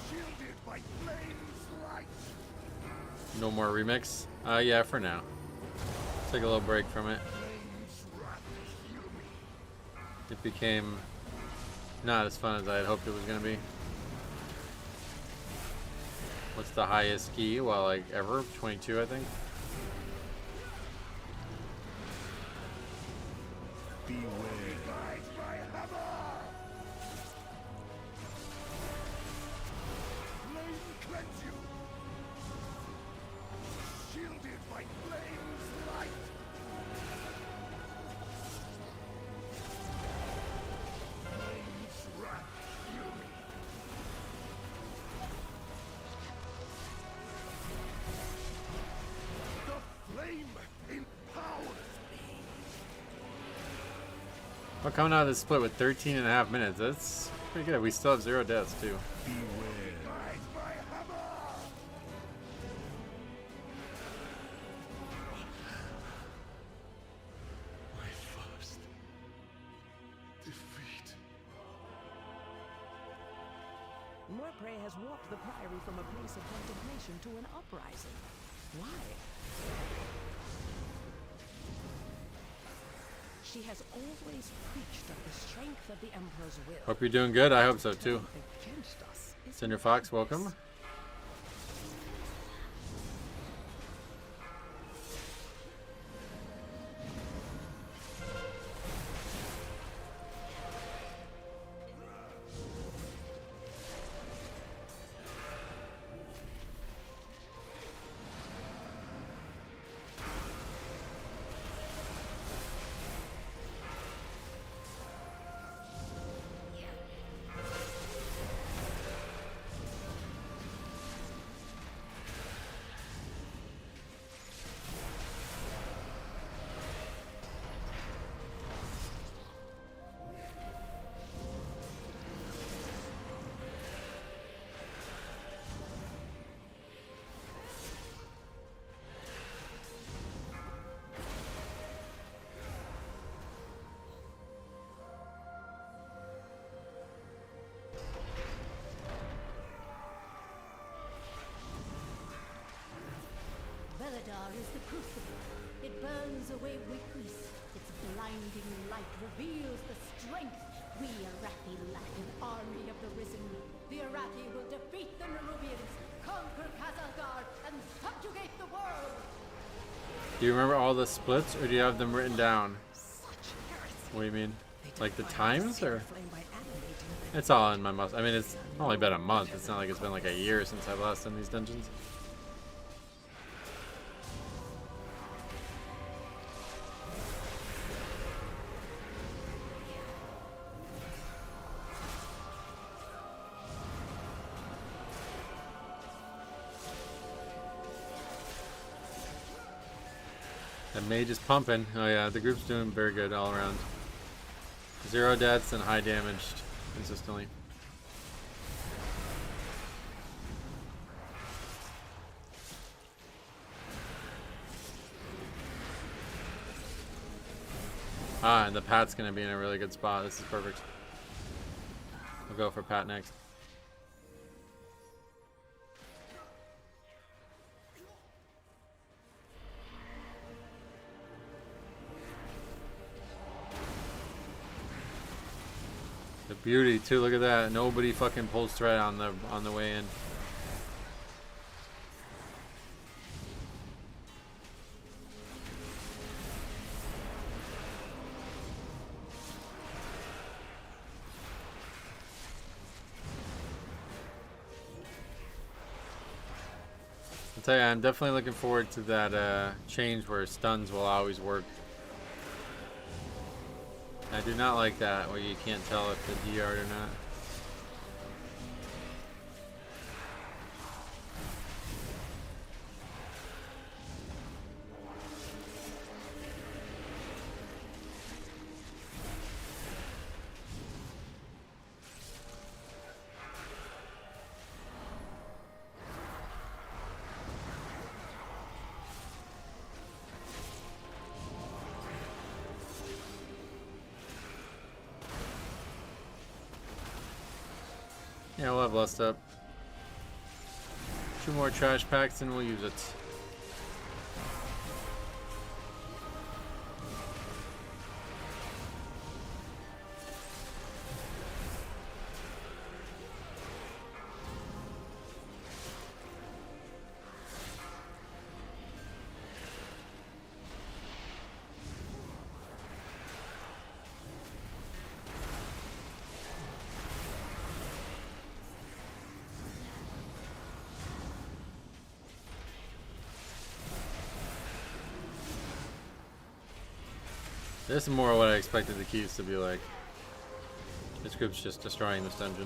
Shielded by flame's light. No more remix? Yeah, for now. Take a little break from it. Flame's wrath heal me. It became not as fun as I had hoped it was going to be. What's the highest key? Well, like ever? 22, I think. Beware. Guide my hammer. Flame cleanse you. Shielded by flame's light. Flame's wrath heal me. The flame empowers me. Well, coming out of this split with 13.5 minutes, that's pretty good. We still have 0 deaths, too. Beware. Guide my hammer. My first defeat. Morprey has walked the priory from a place of contemplation to an uprising. Why? She has always preached of the strength of the Emperor's will. Hope you're doing good. I hope so, too. Against us is Cinder Fox, welcome. Belladar is the crucible. It burns away weakness. Its blinding light reveals the strength. We Arathi lack an army of the risen. The Arathi will defeat the Nerubians, conquer Melgar and subjugate the world. Do you remember all the splits, or do you have them written down? What do you mean? Like the times, or? It's all in my muscle. I mean, it's only been a month. It's not like it's been like a year since I've last done these dungeons. That mage is pumping. Oh yeah, the group's doing very good all around. 0 deaths and high damaged consistently. Ah, and the Pat's gonna be in a really good spot. This is perfect. I'll go for Pat next. The beauty too. Look at that. Nobody fucking pulls thread on the way in. I'll tell you, I'm definitely looking forward to that change where stuns will always work. I do not like that, where you can't tell if the DR or not. Yeah, we'll have Lust up. 2 more trash packs and we'll use it. This is more what I expected the keys to be like. This group's just destroying this dungeon.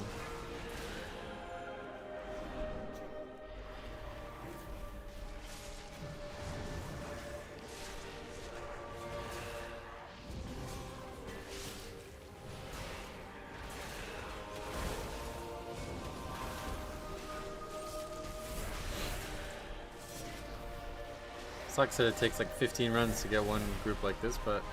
Sucks that it takes like 15 runs to get one group like this, but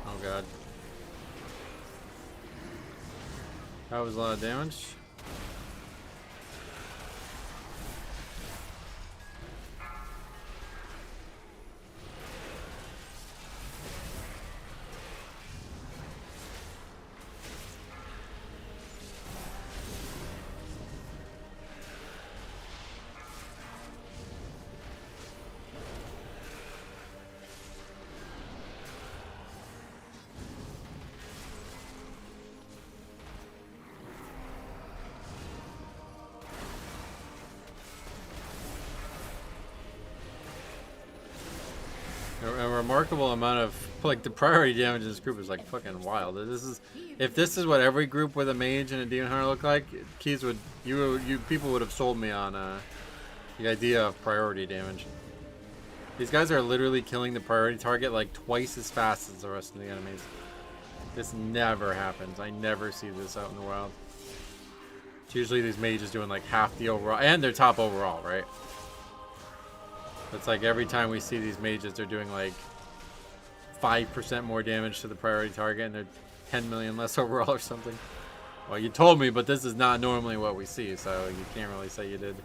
oh god. That was a lot of damage. A remarkable amount of Like the priority damage in this group is like fucking wild. If this is what every group with a mage and a demon hunter look like, Keys would people would have sold me on the idea of priority damage. These guys are literally killing the priority target like twice as fast as the rest of the enemies. This never happens. I never see this out in the wild. It's usually these mages doing like half the overall, and they're top overall, right? It's like every time we see these mages, they're doing like 5% more damage to the priority target, and they're 10 million less overall or something. Well, you told me, but this is not normally what we see, so you can't really say you did.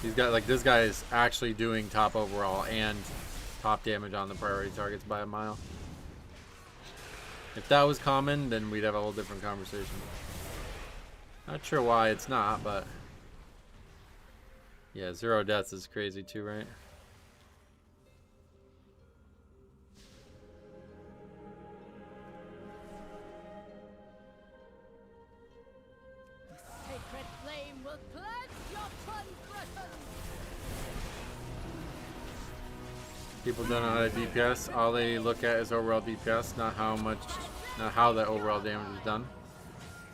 He's got like this guy is actually doing top overall and top damage on the priority targets by a mile. If that was common, then we'd have a whole different conversation. Not sure why it's not, but yeah, 0 deaths is crazy too, right? Sacred flame will cleanse your transgressions. People don't know how to DPS. All they look at is overall DPS, not how the overall damage is done.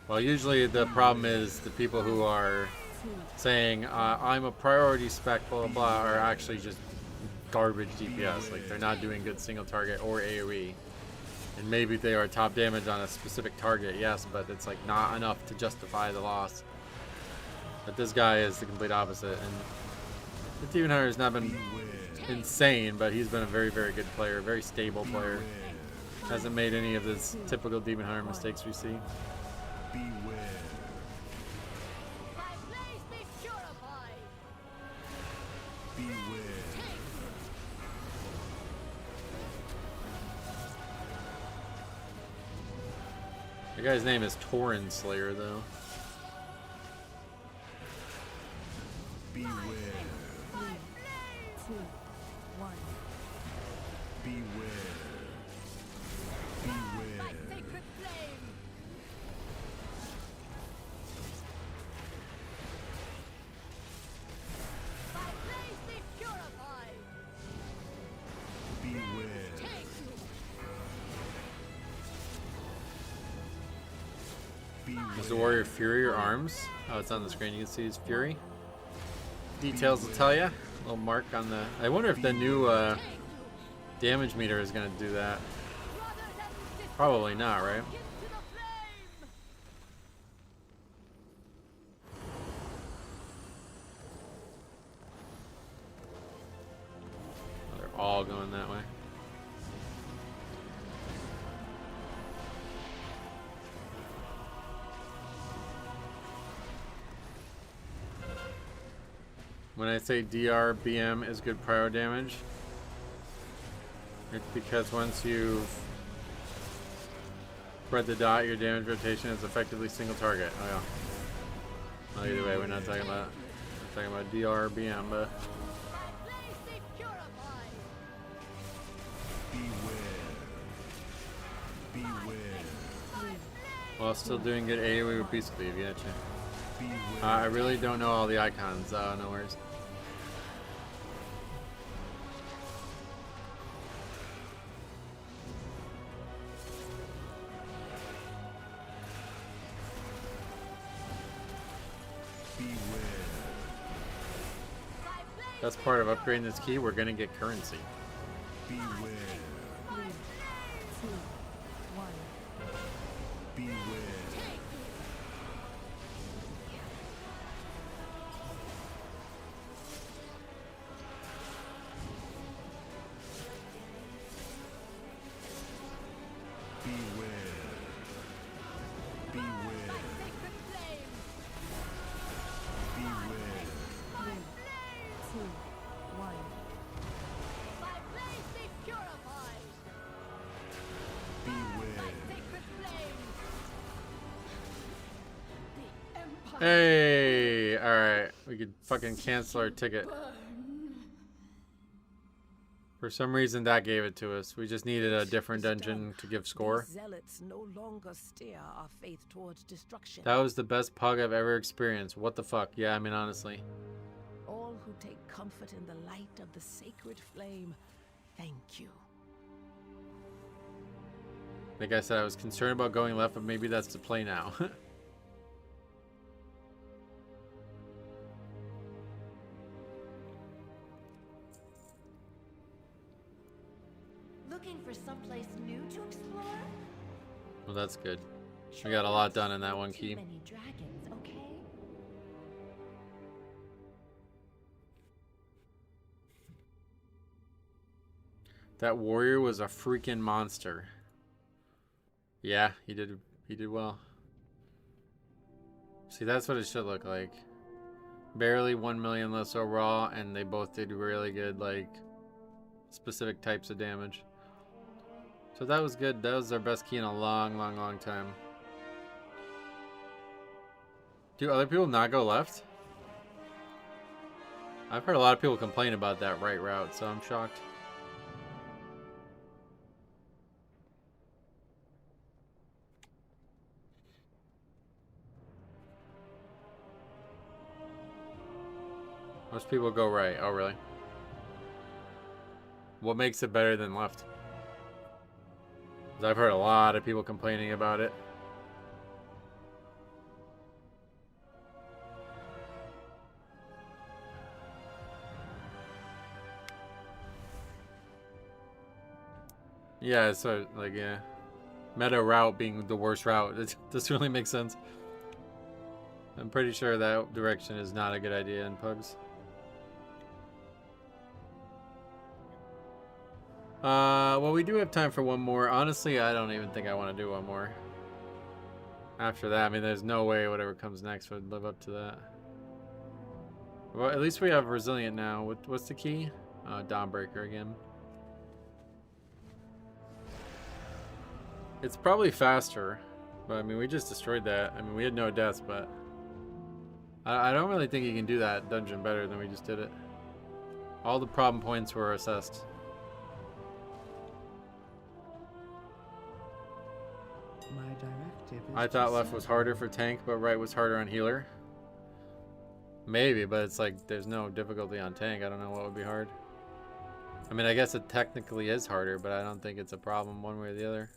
Well, usually the problem is the people who are saying I'm a priority spec, blah blah blah, are actually just garbage DPS. Like they're not doing good single target or AOE. And maybe they are top damage on a specific target, yes, but it's like not enough to justify the loss. But this guy is the complete opposite, and the Demon Hunter has not been insane, but he's been a very, very good player, very stable player. Hasn't made any of this typical Demon Hunter mistakes we see. The guy's name is Tauren Slayer, though. Beware. 3, 2, 1. Beware. Beware. Sacred flame. My blaze be purified. Beware. Is the warrior Fury or Arms? Oh, it's on the screen. You can see his Fury. Details will tell you. Little mark on the. I wonder if the new damage meter is going to do that. Probably not, right? Oh, they're all going that way. When I say DRBM is good prior damage, it's because once you've spread the dot, your damage rotation is effectively single target. Oh yeah. Well, either way, we're not talking about DRBM, but while still doing good AoE with Beast Cleave, yeah, check. I really don't know all the icons, no worries. That's part of upgrading this key. We're gonna get currency. Beware. 3, 2, 1. Beware. Hey, alright. We could fucking cancel our ticket. For some reason that gave it to us. We just needed a different dungeon to give score. These zealots no longer steer our faith towards destruction. That was the best pug I've ever experienced. What the fuck? Yeah, I mean, honestly. All who take comfort in the light of the sacred flame Thank you. Like I said, I was concerned about going left, but maybe that's the play now. Looking for someplace new to explore? Well, that's good. We got a lot done in that one key. Too many dragons, okay? That warrior was a freaking monster. Yeah, he did well. See, that's what it should look like. Barely 1 million less overall, and they both did really good, like, specific types of damage. So that was good. That was our best key in a long, long, long time. Do other people not go left? I've heard a lot of people complain about that right route, so I'm shocked. Most people go right. Oh, really? What makes it better than left? 'Cause I've heard a lot of people complaining about it. Yeah, so, like, yeah. Meta route being the worst route. It doesn't really make sense. I'm pretty sure that direction is not a good idea in Pugs. Well, we do have time for one more. Honestly, I don't even think I want to do one more. After that, I mean, there's no way whatever comes next would live up to that. Well, at least we have Resilient now. What's the key? Dawnbreaker again. It's probably faster, but I mean, we just destroyed that. I mean, we had no deaths, but I don't really think you can do that dungeon better than we just did it. All the problem points were assessed. My directive is I thought left was harder for tank, but right was harder on healer. Maybe, but it's like there's no difficulty on tank. I don't know what would be hard. I mean, I guess it technically is harder, but I don't think it's a problem one way or the other.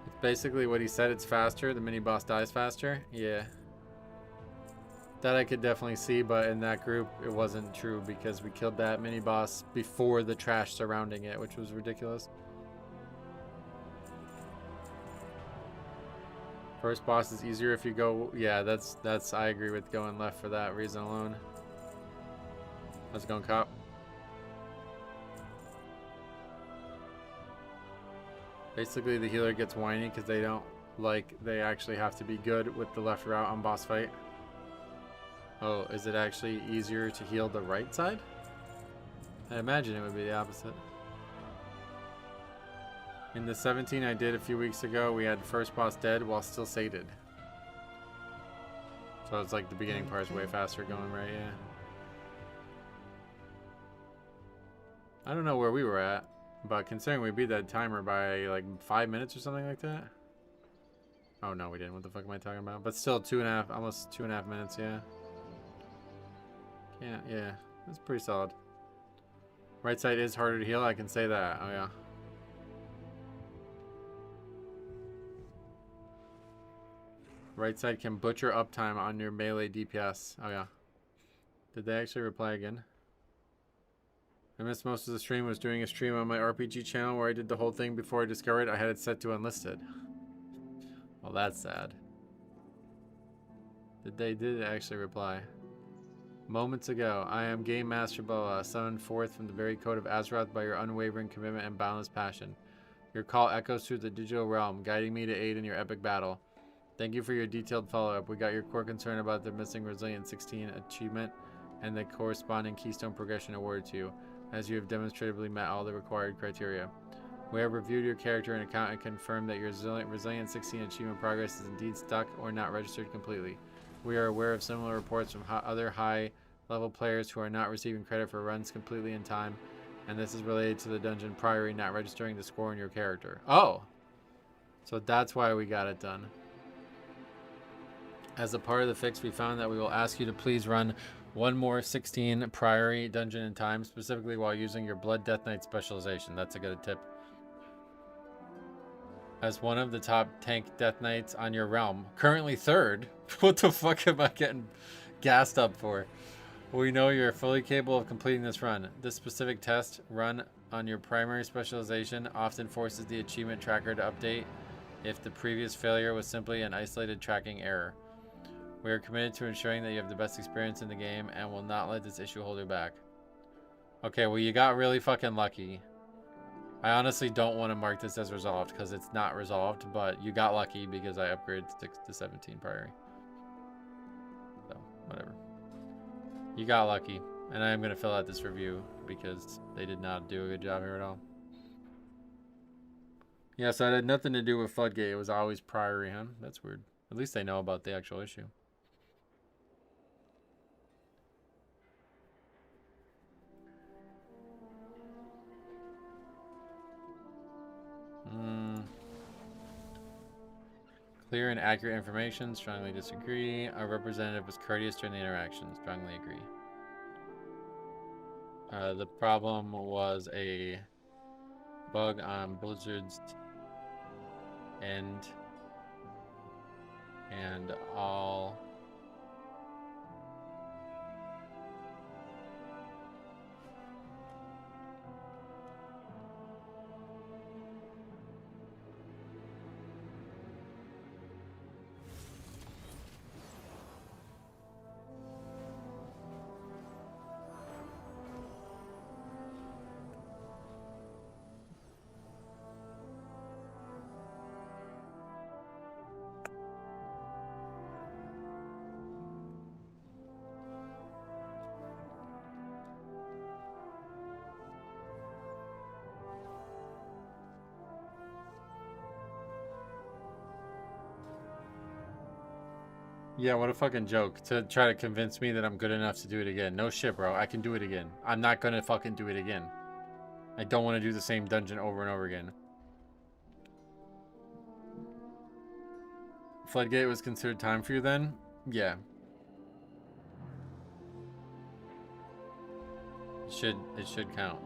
It's basically what he said. It's faster. The mini boss dies faster. Yeah. That I could definitely see, but in that group, it wasn't true because we killed that mini boss before the trash surrounding it, which was ridiculous. First boss is easier if you go. Yeah, that's. I agree with going left for that reason alone. How's it going, cop? Basically, the healer gets whiny because they don't like. They actually have to be good with the left route on boss fight. Oh, is it actually easier to heal the right side? I imagine it would be the opposite. In the 17 I did a few weeks ago, we had first boss dead while still sated. So it's like the beginning part is way faster going right, yeah. I don't know where we were at, but considering we beat that timer by like 5 minutes or something like that. Oh no, we didn't. What the fuck am I talking about? But still 2.5, almost 2.5 minutes, yeah. Yeah, that's pretty solid. Right side is harder to heal, I can say that. Oh yeah. Right side can butcher uptime on your melee DPS. Oh yeah. Did they actually reply again? I missed most of the stream. Was doing a stream on my RPG channel where I did the whole thing before I discovered I had it set to unlisted. Well, that's sad. Did it actually reply? Moments ago, I am Game Master Boa, summoned forth from the very code of Azeroth by your unwavering commitment and boundless passion. Your call echoes through the digital realm, guiding me to aid in your epic battle. Thank you for your detailed follow-up. We got your core concern about the missing Resilient 16 achievement and the corresponding Keystone progression awarded to you, as you have demonstrably met all the required criteria. We have reviewed your character and account and confirmed that your Resilient 16 achievement progress is indeed stuck or not registered completely. We are aware of similar reports from other high-level players who are not receiving credit for runs completely in time, and this is related to the dungeon priory not registering the score in your character. Oh! So that's why we got it done. As a part of the fix, we found that we will ask you to please run One more 16 Priory dungeon in time, specifically while using your Blood Death Knight specialization. That's a good tip. As one of the top tank Death Knights on your realm, currently third. What the fuck am I getting gassed up for? We know you're fully capable of completing this run. This specific test run on your primary specialization often forces the achievement tracker to update if the previous failure was simply an isolated tracking error. We are committed to ensuring that you have the best experience in the game and will not let this issue hold you back. Okay, well, you got really fucking lucky. I honestly don't want to mark this as resolved because it's not resolved, but you got lucky because I upgraded 6 to 17 Priory. So, whatever. You got lucky, and I am going to fill out this review because they did not do a good job here at all. Yeah, so it had nothing to do with Floodgate. It was always Priory, huh? That's weird. At least they know about the actual issue. Clear and accurate information. Strongly disagree. Our representative was courteous during the interaction. Strongly agree. The problem was a bug on Blizzard's end, and all yeah, what a fucking joke to try to convince me that I'm good enough to do it again. No shit, bro. I can do it again. I'm not gonna fucking do it again. I don't want to do the same dungeon over and over again. Floodgate was considered time for you then? Yeah. It should count.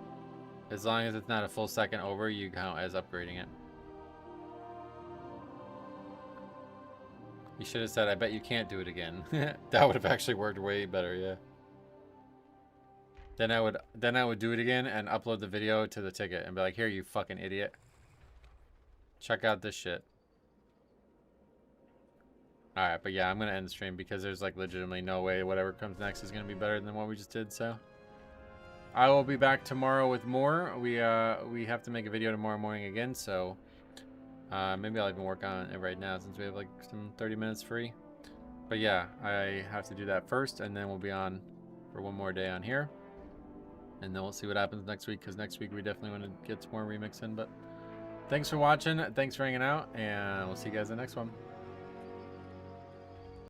As long as it's not a full second over, you count as upgrading it. You should have said, I bet you can't do it again. That would have actually worked way better, yeah. Then I would do it again and upload the video to the ticket and be like, here, you fucking idiot. Check out this shit. Alright, but yeah, I'm gonna end the stream because there's like legitimately no way whatever comes next is gonna be better than what we just did, so. I will be back tomorrow with more. We have to make a video tomorrow morning again, so maybe I'll even work on it right now since we have like some 30 minutes free. But yeah, I have to do that first, and then we'll be on for one more day on here. And then we'll see what happens next week, because next week we definitely want to get some more remix in. But thanks for watching, thanks for hanging out, and we'll see you guys in the next one.